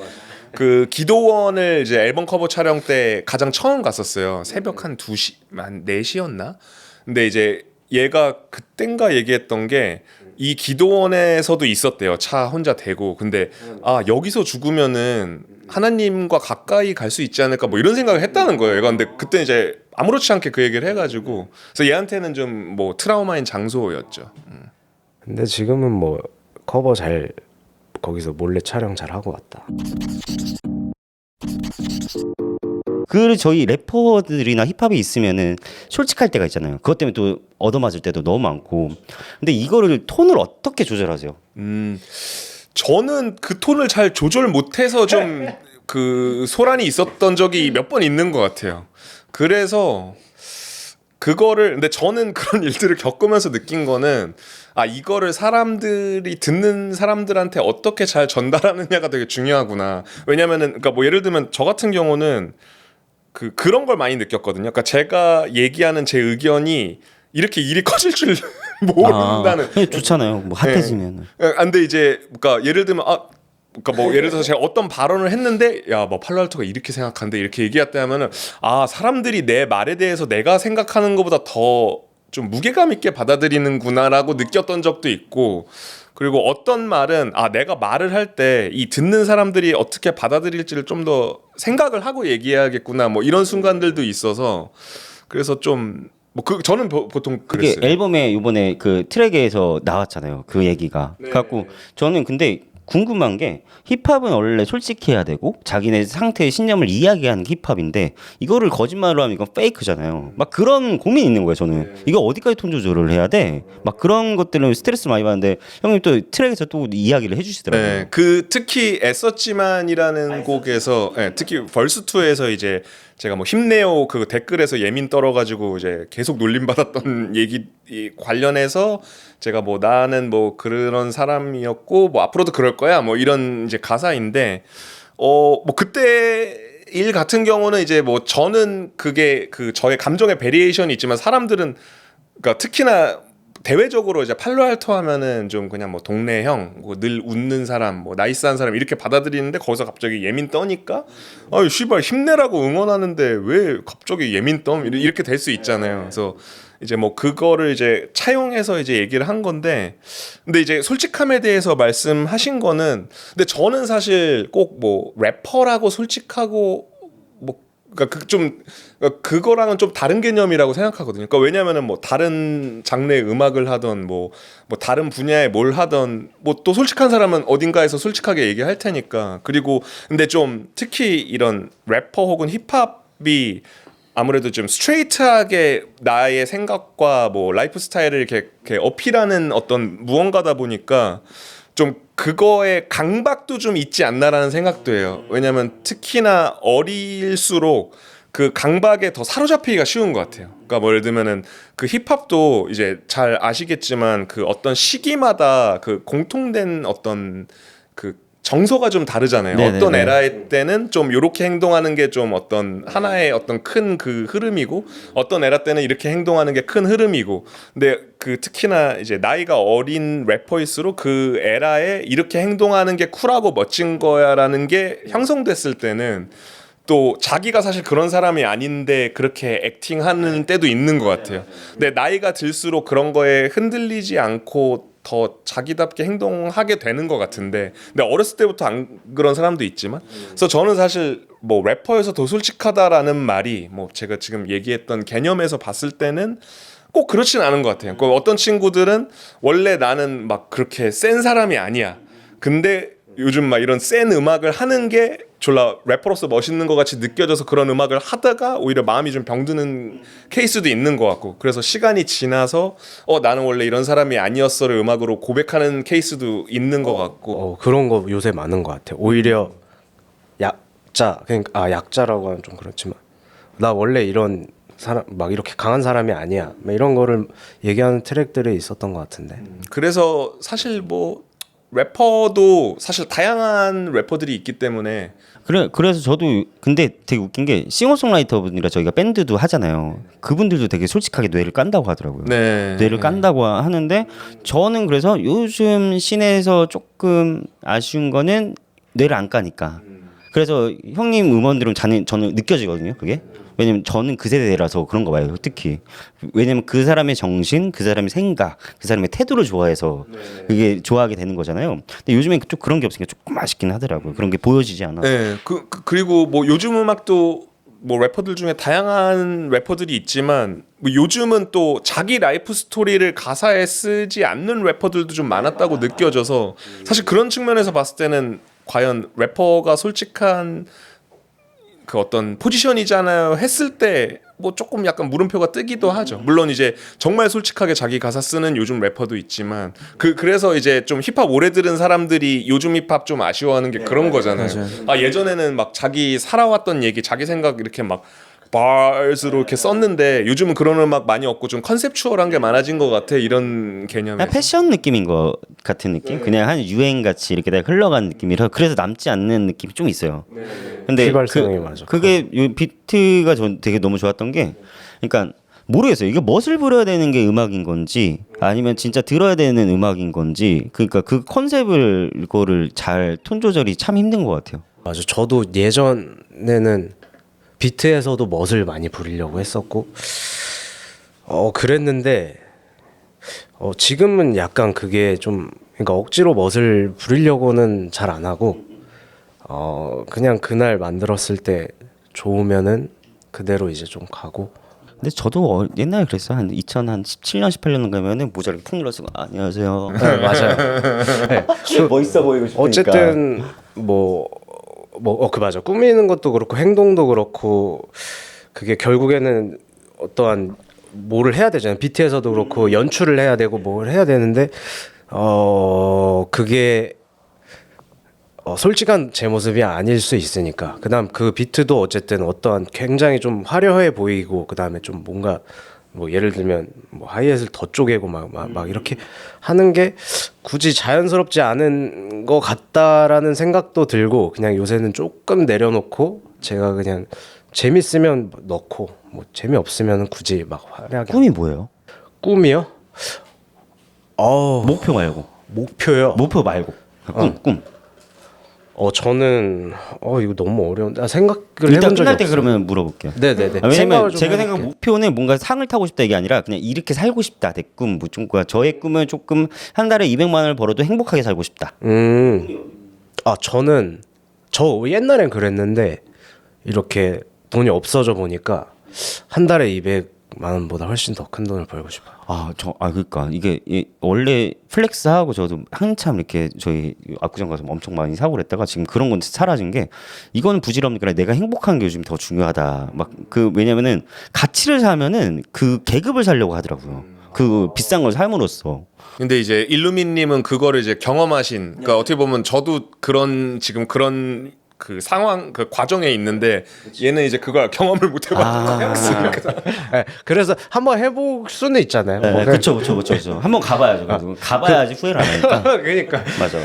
Speaker 1: 그 기도원을 이제 앨범 커버 촬영 때 가장 처음 갔었어요. 새벽 한 2시, 한 4시였나? 근데 이제 얘가 그땐가 얘기했던 게 이 기도원에서도 있었대요. 차 혼자 대고. 근데 여기서 죽으면은 하나님과 가까이 갈 수 있지 않을까 뭐 이런 생각을 했다는 거예요. 얘가 근데 그때 이제 아무렇지 않게 그 얘기를 해가지고 그래서 얘한테는 좀 뭐 트라우마인 장소였죠.
Speaker 3: 근데 지금은 뭐 커버 잘 거기서 몰래 촬영 잘 하고 왔다.
Speaker 2: 그 저희 래퍼들이나 힙합이 있으면은 솔직할 때가 있잖아요. 그것 때문에 또 얻어맞을 때도 너무 많고. 근데 이거를 톤을 어떻게 조절하세요?
Speaker 1: 저는 그 톤을 잘 조절 못해서 좀 그 소란이 있었던 적이 몇 번 있는 것 같아요. 그래서 그거를 근데 저는 그런 일들을 겪으면서 느낀 거는 이거를 사람들이 듣는 사람들한테 어떻게 잘 전달하느냐가 되게 중요하구나. 왜냐면은 그러니까 뭐 예를 들면 저 같은 경우는 그런 걸 많이 느꼈거든요. 그러니까 제가 얘기하는 제 의견이 이렇게 일이 커질 줄 모른다는.
Speaker 2: 좋잖아요. 뭐 핫해지면.
Speaker 1: 근데 이제 그러니까 예를 들면 그러니까 뭐 예를 들어서 제가 어떤 발언을 했는데 뭐 팔로알토가 이렇게 생각하는데 이렇게 얘기했다 하면은 사람들이 내 말에 대해서 내가 생각하는 것보다 더 좀 무게감 있게 받아들이는구나라고 느꼈던 적도 있고 그리고 어떤 말은 내가 말을 할 때 이 듣는 사람들이 어떻게 받아들일지를 좀 더 생각을 하고 얘기해야겠구나 뭐 이런 순간들도 있어서 그래서 좀 뭐 저는 보통 그랬어요.
Speaker 2: 그게 앨범에 이번에 그 트랙에서 나왔잖아요. 그 얘기가.
Speaker 1: 네.
Speaker 2: 갖고 저는 근데 궁금한 게 힙합은 원래 솔직해야 되고 자기네 상태의 신념을 이야기하는 게 힙합인데 이거를 거짓말로 하면 이건 페이크잖아요. 막 그런 고민이 있는 거예요. 저는 이거 어디까지 톤 조절을 해야 돼? 막 그런 것들은 스트레스 많이 받는데 형님 또 트랙에서 또 이야기를 해주시더라고요.
Speaker 1: 네, 그 특히 애썼지만이라는 곡에서 특히 벌스 2에서 이제 제가 뭐 힘내요 그 댓글에서 예민 떨어가지고 이제 계속 놀림 받았던 얘기 관련해서 제가 뭐 나는 뭐 그런 사람이었고 뭐 앞으로도 그럴 거야 뭐 이런 이제 가사인데 뭐 그때 일 같은 경우는 이제 뭐 저는 그게 그 저의 감정의 베리에이션이 있지만 사람들은 그러니까 특히나 대외적으로 이제 팔로알토 하면은 좀 그냥 뭐 동네 형, 뭐 늘 웃는 사람, 뭐 나이스한 사람 이렇게 받아들이는데 거기서 갑자기 예민 떠니까 아유 씨발 힘내라고 응원하는데 왜 갑자기 예민 떠 이렇게 될 수 있잖아요. 그래서 이제 뭐 그거를 이제 차용해서 이제 얘기를 한 건데 근데 이제 솔직함에 대해서 말씀하신 거는 근데 저는 사실 꼭 뭐 래퍼라고 솔직하고 뭐 그러니까 그거랑은 좀 다른 개념이라고 생각하거든요. 그러니까 왜냐면은 뭐 다른 장르의 음악을 하던 뭐 다른 분야에 뭘 하던 뭐 또 솔직한 사람은 어딘가에서 솔직하게 얘기할 테니까. 그리고 근데 좀 특히 이런 래퍼 혹은 힙합이 아무래도 좀 스트레이트하게 나의 생각과 뭐 라이프 스타일을 이렇게 어필하는 어떤 무언가다 보니까 좀 그거에 강박도 좀 있지 않나라는 생각도 해요. 왜냐하면 특히나 어릴수록 그 강박에 더 사로잡히기가 쉬운 것 같아요. 그러니까 뭐 예를 들면은 그 힙합도 이제 잘 아시겠지만 그 어떤 시기마다 그 공통된 어떤 그 정서가 좀 다르잖아요.
Speaker 2: 네네네.
Speaker 1: 어떤 에라의 때는 좀 이렇게 행동하는 게 좀 어떤 하나의 어떤 큰 그 흐름이고 어떤 에라 때는 이렇게 행동하는 게 큰 흐름이고 근데 그 특히나 이제 나이가 어린 래퍼일수록 그 에라에 이렇게 행동하는 게 쿨하고 멋진 거야라는 게 형성됐을 때는 또 자기가 사실 그런 사람이 아닌데 그렇게 액팅하는 때도 있는 것 같아요. 근데 나이가 들수록 그런 거에 흔들리지 않고 더 자기답게 행동하게 되는 것 같은데 근데 어렸을 때부터 안 그런 사람도 있지만 그래서 저는 사실 뭐 래퍼에서 더 솔직하다라는 말이 뭐 제가 지금 얘기했던 개념에서 봤을 때는 꼭 그렇진 않은 것 같아요. 그러니까 어떤 친구들은 원래 나는 막 그렇게 센 사람이 아니야. 근데 요즘 막 이런 센 음악을 하는 게 졸라 래퍼로서 멋있는 것 같이 느껴져서 그런 음악을 하다가 오히려 마음이 좀 병드는 케이스도 있는 것 같고 그래서 시간이 지나서 나는 원래 이런 사람이 아니었어를 음악으로 고백하는 케이스도 있는 것 같고
Speaker 3: 그런 거 요새 많은 것 같아요. 오히려 약자 그러니까 약자라고 하면 좀 그렇지만 나 원래 이런 사람 막 이렇게 강한 사람이 아니야. 막 이런 거를 얘기하는 트랙들이 있었던 것 같은데.
Speaker 1: 그래서 사실 뭐 래퍼도 사실 다양한 래퍼들이 있기 때문에
Speaker 2: 그래서 저도 근데 되게 웃긴 게 싱어송라이터분이라 저희가 밴드도 하잖아요. 그분들도 되게 솔직하게 뇌를 깐다고 하더라고요.
Speaker 1: 네.
Speaker 2: 뇌를 깐다고 하는데 저는 그래서 요즘 씬에서 조금 아쉬운 거는 뇌를 안 까니까. 그래서 형님 음원들은 저는 느껴지거든요. 그게 왜냐면 저는 그 세대라서 그런 거 봐요. 특히 왜냐면 그 사람의 정신, 그 사람의 생각, 그 사람의 태도를 좋아해서 그게 좋아하게 되는 거잖아요. 근데 요즘엔 좀 그런 게 없으니까 조금 아쉽긴 하더라고요. 그런 게 보여지지 않아.
Speaker 1: 네. 그리고 뭐 요즘 음악도 뭐 래퍼들 중에 다양한 래퍼들이 있지만 뭐 요즘은 또 자기 라이프 스토리를 가사에 쓰지 않는 래퍼들도 좀 많았다고 느껴져서 사실 그런 측면에서 봤을 때는 과연 래퍼가 솔직한 그 어떤 포지션이잖아요 했을 때 뭐 조금 약간 물음표가 뜨기도 하죠. 물론 이제 정말 솔직하게 자기 가사 쓰는 요즘 래퍼도 있지만 그래서 이제 좀 힙합 오래 들은 사람들이 요즘 힙합 좀 아쉬워하는 게 그런 거잖아요. 예전에는 막 자기 살아왔던 얘기, 자기 생각 이렇게 막 바스로 이렇게 썼는데 요즘은 그런 음악 많이 없고 좀 컨셉추얼한 게 많아진 것 같아 이런 개념에서.
Speaker 2: 그냥 패션 느낌인 것 같은 느낌? 그냥 한 유행 같이 이렇게 다 흘러간 느낌이라 그래서 남지 않는 느낌이 좀 있어요. 근데
Speaker 3: 휘발성이 맞아.
Speaker 2: 그게 요 비트가 전 되게 너무 좋았던 게, 그러니까 모르겠어요. 이게 멋을 부려야 되는 게 음악인 건지 아니면 진짜 들어야 되는 음악인 건지, 그러니까 그 컨셉을 이거를 잘 톤 조절이 참 힘든 것 같아요.
Speaker 3: 맞아. 저도 예전에는 비트에서도 멋을 많이 부리려고 했었고 그랬는데 지금은 약간 그게 좀 그러니까 억지로 멋을 부리려고는 잘 안 하고 그냥 그날 만들었을 때 좋으면은 그대로 이제 좀 가고
Speaker 2: 근데 저도 옛날에 그랬어요. 한 2017년 18년 가면은 모자를 푹 눌러서 안녕하세요.
Speaker 3: 네, 맞아요. 네.
Speaker 2: 멋있어 보이고 싶으니까.
Speaker 3: 어쨌든 그 맞아. 꾸미는 것도 그렇고 행동도 그렇고 그게 결국에는 어떠한 뭐를 해야 되잖아요. 비트에서도 그렇고 연출을 해야 되고 뭘 해야 되는데 그게 솔직한 제 모습이 아닐 수 있으니까. 그다음 그 비트도 어쨌든 어떠한 굉장히 좀 화려해 보이고 그다음에 좀 뭔가 뭐 예를 들면 뭐 하이햇을 더 쪼개고 막 이렇게 하는 게 굳이 자연스럽지 않은 것 같다라는 생각도 들고 그냥 요새는 조금 내려놓고 제가 그냥 재밌으면 넣고 뭐 재미없으면 굳이 막 화려하게
Speaker 2: 꿈이 뭐예요?
Speaker 3: 꿈이요?
Speaker 2: 목표 말고.
Speaker 3: 목표요?
Speaker 2: 목표 말고. 꿈.
Speaker 3: 저는 이거 너무 어려운데 생각을
Speaker 2: 일단
Speaker 3: 해본 적이
Speaker 2: 끝날 때
Speaker 3: 없어요.
Speaker 2: 그러면 물어볼게요.
Speaker 3: 네네네.
Speaker 2: 왜냐면
Speaker 3: 생각을 좀
Speaker 2: 제가 생각
Speaker 3: 해볼게요.
Speaker 2: 목표는 뭔가 상을 타고 싶다 이게 아니라 그냥 이렇게 살고 싶다 내 꿈. 뭐 좀 저의 꿈은 조금 한 달에 200만 원을 벌어도 행복하게 살고 싶다.
Speaker 3: 저는 저 옛날엔 그랬는데 이렇게 돈이 없어져 보니까 한 달에 200만 원보다 훨씬 더 큰 돈을 벌고 싶어요.
Speaker 2: 그러니까 이게 원래 플렉스하고 저도 한참 이렇게 저희 압구정 가서 엄청 많이 사고 그랬다가 지금 그런 건 사라진 게 이거는 부질없으니까 내가 행복한 게 요즘 더 중요하다. 막 왜냐면은 가치를 사면은 그 계급을 살려고 하더라고요. 그 비싼 걸 삶으로써.
Speaker 1: 근데 이제 일루민님은 그거를 이제 경험하신, 그러니까 어떻게 보면 저도 지금 그런 그 상황 그 과정에 있는데 얘는 이제 그걸 경험을 못 해봤어요.
Speaker 3: 네, 그래서 한번 해볼 수는 있잖아요.
Speaker 2: 네,
Speaker 3: 뭐
Speaker 2: 그렇죠. 한번 가봐야죠. 그래도 가봐야지 후회를 안 하니까.
Speaker 3: 그러니까
Speaker 2: 맞아.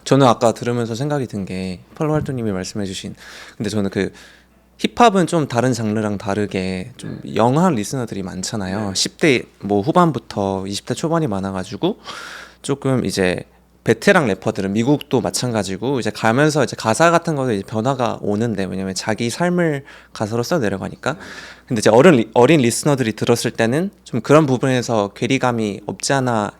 Speaker 4: 저는 아까 들으면서 생각이 든 게 펄로 활동님이 말씀해주신, 근데 저는 그 힙합은 좀 다른 장르랑 다르게 좀 영한 리스너들이 많잖아요. 10대 뭐 후반부터 20대 초반이 많아가지고 조금 이제 베테랑 래퍼들은 미국도 마찬가지고 이제 가면서 이제 가사 같은 거에 이제 변화가 오는데, 왜냐면 자기 삶을 가사로 써 내려가니까. 근데 이제 어린 리스너들이 들었을 때는 좀 그런 부분에서 괴리감이 없지 않아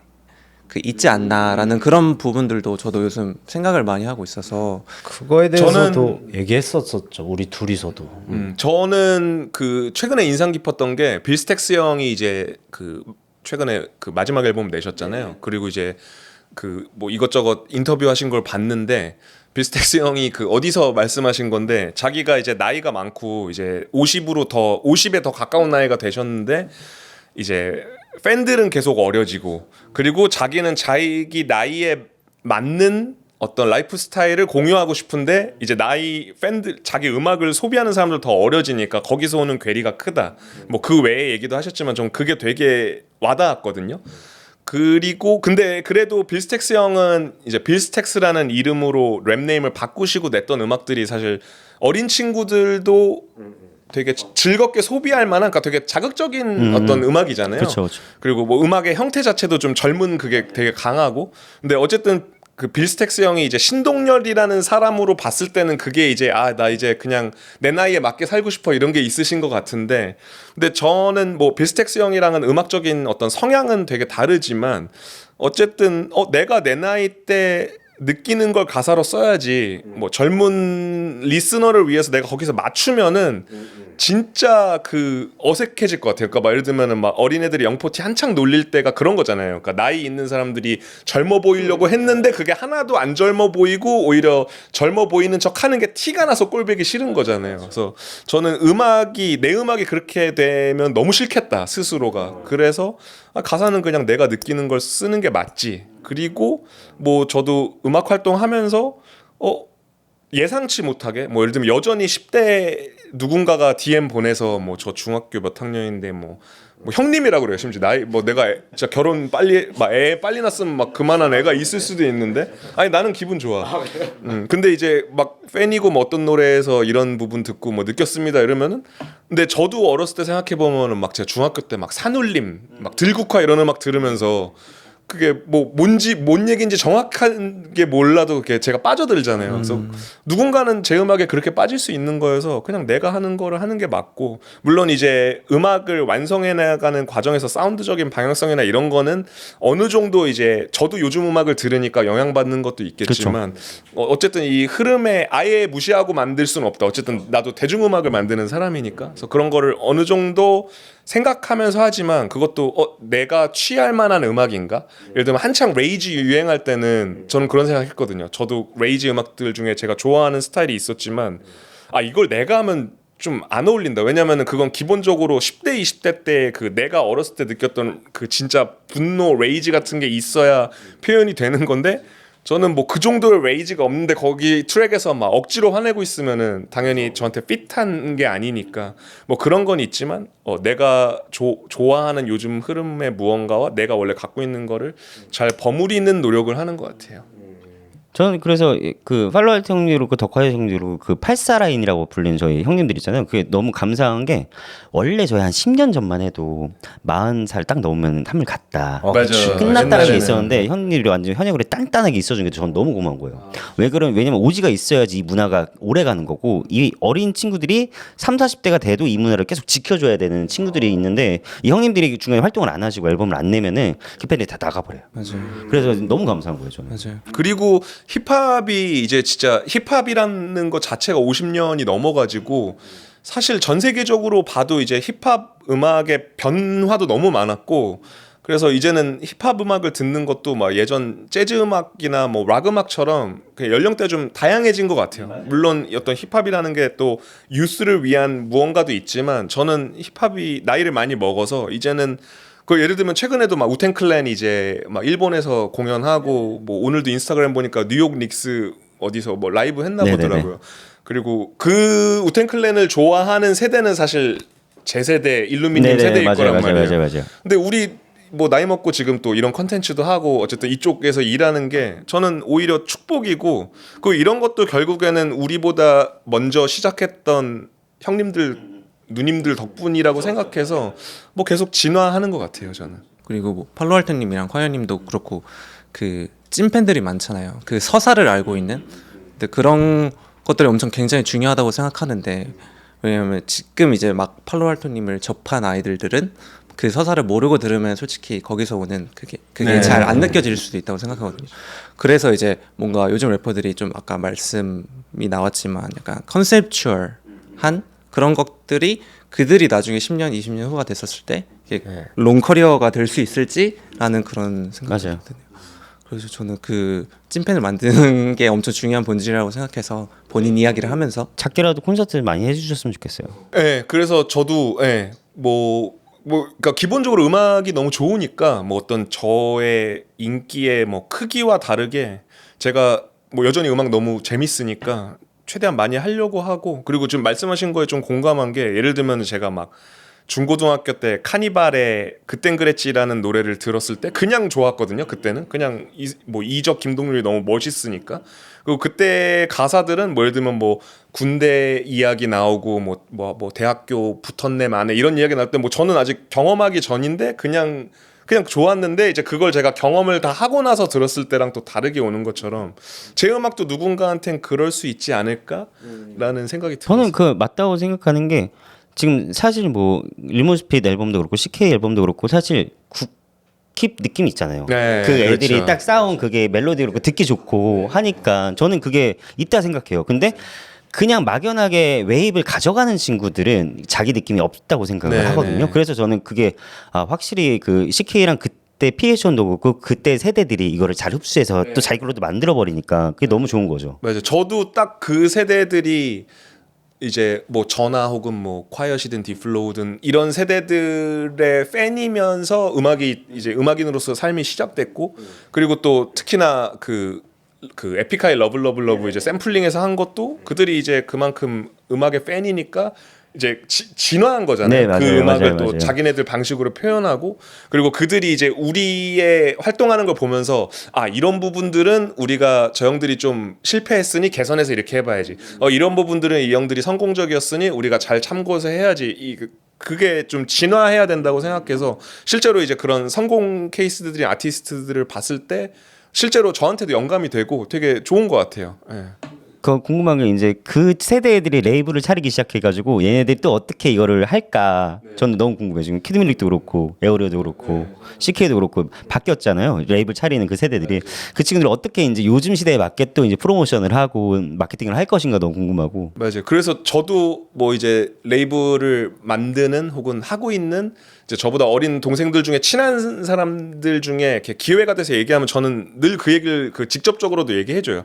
Speaker 4: 있지 않나라는 그런 부분들도 저도 요즘 생각을 많이 하고 있어서.
Speaker 3: 그거에 대해서도 얘기했었었죠. 우리 둘이서도.
Speaker 1: 저는 그 최근에 인상 깊었던 게 빌스텍스 형이 이제 그 최근에 그 마지막 앨범 내셨잖아요. 그리고 이제 그 뭐 이것저것 인터뷰하신 걸 봤는데 빌스텍스 형이 그 어디서 말씀하신 건데 자기가 이제 나이가 많고 이제 50에 더 가까운 나이가 되셨는데 이제 팬들은 계속 어려지고, 그리고 자기는 자기 나이에 맞는 어떤 라이프 스타일을 공유하고 싶은데 이제 자기 음악을 소비하는 사람들 더 어려지니까 거기서 오는 괴리가 크다. 뭐 그 외의 얘기도 하셨지만 전 그게 되게 와닿았거든요. 그리고 근데 그래도 빌스텍스 형은 이제 빌스텍스라는 이름으로 랩 네임을 바꾸시고 냈던 음악들이 사실 어린 친구들도 되게 즐겁게 소비할 만한, 그러니까 되게 자극적인 어떤 음악이잖아요.
Speaker 2: 그렇죠.
Speaker 1: 그리고 뭐 음악의 형태 자체도 좀 젊은 그게 되게 강하고. 근데 어쨌든 그 빌스텍스 형이 이제 신동열이라는 사람으로 봤을 때는 그게 이제 나 이제 그냥 내 나이에 맞게 살고 싶어 이런 게 있으신 것 같은데, 근데 저는 뭐 빌스텍스 형이랑은 음악적인 어떤 성향은 되게 다르지만 어쨌든 내가 내 나이 때 느끼는 걸 가사로 써야지. 뭐 젊은 리스너를 위해서 내가 거기서 맞추면은 진짜 그 어색해질 것 같아요. 그러니까 막 예를 들면은 막 어린애들이 영포티 한창 놀릴 때가 그런 거잖아요. 그러니까 나이 있는 사람들이 젊어 보이려고 했는데 그게 하나도 안 젊어 보이고 오히려 젊어 보이는 척 하는 게 티가 나서 꼴보기 싫은 거잖아요. 그래서 저는 내 음악이 그렇게 되면 너무 싫겠다 스스로가. 그래서 가사는 그냥 내가 느끼는 걸 쓰는 게 맞지. 그리고 뭐 저도 음악 활동하면서 예상치 못하게 뭐 예를 들면 여전히 10대 누군가가 DM 보내서 뭐 저 중학교 몇 학년인데 뭐 형님이라고 그래요. 심지어 나이 뭐 내가 진짜 결혼 빨리 막 애 빨리 낳았으면 막 그만한 애가 있을 수도 있는데 아니 나는 기분 좋아. 근데 이제 막 팬이고 뭐 어떤 노래에서 이런 부분 듣고 뭐 느꼈습니다 이러면은, 근데 저도 어렸을 때 생각해 보면은 막 제가 중학교 때 막 산울림 막 들국화 이런 음악 들으면서 그게 뭐 뭔지 뭔 얘기인지 정확하게 몰라도 그게 제가 빠져들잖아요. 그래서 누군가는 제 음악에 그렇게 빠질 수 있는 거여서 그냥 내가 하는 거를 하는 게 맞고, 물론 이제 음악을 완성해 나가는 과정에서 사운드적인 방향성이나 이런 거는 어느 정도 이제 저도 요즘 음악을 들으니까 영향받는 것도 있겠지만 어쨌든 이 흐름에 아예 무시하고 만들 수는 없다. 어쨌든 나도 대중음악을 만드는 사람이니까. 그래서 그런 거를 어느 정도 생각하면서 하지만 그것도 내가 취할 만한 음악인가? 예를 들면 한창 레이지 유행할 때는 저는 그런 생각했거든요. 저도 레이지 음악들 중에 제가 좋아하는 스타일이 있었지만 이걸 내가 하면 좀 안 어울린다. 왜냐면은 그건 기본적으로 10대 20대 때 그 내가 어렸을 때 느꼈던 그 진짜 분노 레이지 같은 게 있어야 표현이 되는 건데, 저는 뭐 그 정도의 레이지가 없는데 거기 트랙에서 막 억지로 화내고 있으면은 당연히 저한테 핏한 게 아니니까 뭐 그런 건 있지만 내가 좋아하는 요즘 흐름의 무언가와 내가 원래 갖고 있는 거를 잘 버무리는 노력을 하는 것 같아요.
Speaker 2: 저는 그래서 그 팔로알트 형님으로 그 덕화의 형님으로 그 84라인이라고 불리는 저희 형님들 있잖아요. 그게 너무 감사한 게 원래 저희 한 10년 전만 해도 40살 딱 넘으면 한물 갔다.
Speaker 1: 맞아.
Speaker 2: 끝났다는 게
Speaker 1: 옛날에는.
Speaker 2: 있었는데 형님들이 완전 현역으로 단단하게 있어준 게 저는 너무 고마운 거예요. 왜냐면 오지가 있어야지 이 문화가 오래 가는 거고, 이 어린 친구들이 3, 40대가 돼도 이 문화를 계속 지켜줘야 되는 친구들이 있는데 이 형님들이 중간에 활동을 안 하시고 앨범을 안 내면은 그 밴드 다 나가버려요.
Speaker 4: 맞아요.
Speaker 2: 그래서 너무 감사한 거예요 저는.
Speaker 4: 맞아요.
Speaker 1: 그리고 힙합이 이제 진짜 힙합이라는 것 자체가 50년이 넘어가지고 사실 전 세계적으로 봐도 이제 힙합 음악의 변화도 너무 많았고, 그래서 이제는 힙합 음악을 듣는 것도 막 예전 재즈 음악이나 뭐 락 음악처럼 그냥 연령대 좀 다양해진 것 같아요. 물론 어떤 힙합이라는 게 또 유스를 위한 무언가도 있지만 저는 힙합이 나이를 많이 먹어서 이제는 그 예를 들면 최근에도 막 우텐 클랜 이제 막 일본에서 공연하고, 뭐 오늘도 인스타그램 보니까 뉴욕 닉스 어디서 뭐 라이브 했나
Speaker 2: 네네네.
Speaker 1: 보더라고요. 그리고 그 우텐 클랜을 좋아하는 세대는 사실 제 세대 일루미님 세대일 거란 말이에요.
Speaker 2: 맞아요.
Speaker 1: 근데 우리 뭐 나이 먹고 지금 또 이런 컨텐츠도 하고 어쨌든 이쪽에서 일하는 게 저는 오히려 축복이고, 그 이런 것도 결국에는 우리보다 먼저 시작했던 형님들 누님들 덕분이라고 생각해서 뭐 계속 진화하는 것 같아요 저는.
Speaker 4: 그리고 뭐 팔로알트님이랑 화연님도 그렇고 그 찐팬들이 많잖아요. 그 서사를 알고 있는. 근데 그런 것들이 엄청 굉장히 중요하다고 생각하는데, 왜냐면 지금 이제 막 팔로알토님을 접한 아이들은 그 서사를 모르고 들으면 솔직히 거기서 오는 그게
Speaker 1: 네.
Speaker 4: 잘 안 느껴질 수도 있다고 생각하거든요. 그래서 이제 뭔가 요즘 래퍼들이 좀 아까 말씀이 나왔지만 약간 컨셉추얼한 그런 것들이 그들이 나중에 10년, 20년 후가 됐었을 때 이게 롱 커리어가 될 수 있을지라는 그런 생각이
Speaker 2: 맞아요.
Speaker 4: 드네요. 그래서 저는 그 찐팬을 만드는 게 엄청 중요한 본질이라고 생각해서 본인 이야기를 하면서
Speaker 2: 작게라도 콘서트를 많이 해주셨으면 좋겠어요.
Speaker 1: 네, 그래서 저도 그러니까 기본적으로 음악이 너무 좋으니까 뭐 어떤 저의 인기의 뭐 크기와 다르게 제가 뭐 여전히 음악 너무 재밌으니까 최대한 많이 하려고 하고, 그리고 좀 말씀하신 거에 좀 공감한 게 예를 들면 제가 막 중고등학교 때 카니발의 그땐 그랬지라는 노래를 들었을 때 그냥 좋았거든요. 그때는 그냥 뭐 이적 김동률이 너무 멋있으니까. 그리고 그때 가사들은 뭐 예를 들면 뭐 군대 이야기 나오고 뭐 대학교 붙었네 마네 이런 이야기 나올 때 뭐 저는 아직 경험하기 전인데 그냥 좋았는데, 이제 그걸 제가 경험을 다 하고 나서 들었을 때랑 또 다르게 오는 것처럼 제 음악도 누군가한텐 그럴 수 있지 않을까라는 생각이 들었어요.
Speaker 2: 저는 그 맞다고 생각하는 게, 지금 사실 뭐 일몬스피드 앨범도 그렇고 CK 앨범도 그렇고 사실 킵 느낌 있잖아요.
Speaker 1: 네,
Speaker 2: 그 애들이
Speaker 1: 그렇죠.
Speaker 2: 딱 싸운 그게 멜로디 그렇고 듣기 좋고 하니까 저는 그게 있다 생각해요. 근데 그냥 막연하게 웨이브를 가져가는 친구들은 자기 느낌이 없다고 생각을
Speaker 1: 네,
Speaker 2: 하거든요.
Speaker 1: 네.
Speaker 2: 그래서 저는 그게 확실히 그 CK랑 그때 피해션도 그렇고 그때 세대들이 이거를 잘 흡수해서 또 자기 걸로도 만들어 버리니까 그게 너무 좋은 거죠.
Speaker 1: 맞아요. 저도 딱 그 세대들이 이제 뭐 저나 혹은 뭐 콰이엇이든 디플로우든 이런 세대들의 팬이면서 음악이 이제 음악인으로서 삶이 시작됐고, 그리고 또 특히나 그 에픽하이 러블 이제 샘플링해서 한 것도 그들이 이제 그만큼 음악의 팬이니까 이제 진화한 거잖아요.
Speaker 2: 네,
Speaker 1: 그
Speaker 2: 맞아요,
Speaker 1: 음악을
Speaker 2: 맞아요,
Speaker 1: 또
Speaker 2: 맞아요.
Speaker 1: 자기네들 방식으로 표현하고 그리고 그들이 이제 우리의 활동하는 걸 보면서 아 이런 부분들은 우리가 저 형들이 좀 실패했으니 개선해서 이렇게 해봐야지. 이런 부분들은 이 형들이 성공적이었으니 우리가 잘 참고해서 해야지. 그게 좀 진화해야 된다고 생각해서 실제로 이제 그런 성공 케이스들이 아티스트들을 봤을 때 실제로 저한테도 영감이 되고 되게 좋은 것 같아요. 예.
Speaker 2: 그 궁금한 게 이제 그 세대 애들이 레이블을 차리기 시작해가지고 얘네들이 또 어떻게 이거를 할까? 저는 너무 궁금해요. 지금 키드밀릭도 그렇고 에어리어도 그렇고 CK도 그렇고 바뀌었잖아요. 레이블 차리는 그 세대들이 그 친구들이 어떻게 이제 요즘 시대에 맞게 또 이제 프로모션을 하고 마케팅을 할 것인가 너무 궁금하고.
Speaker 1: 맞아요. 그래서 저도 뭐 이제 레이블을 만드는 혹은 하고 있는 이제 저보다 어린 동생들 중에 친한 사람들 중에 이렇게 기회가 돼서 얘기하면 저는 늘 그 얘기를 그 직접적으로도 얘기해줘요.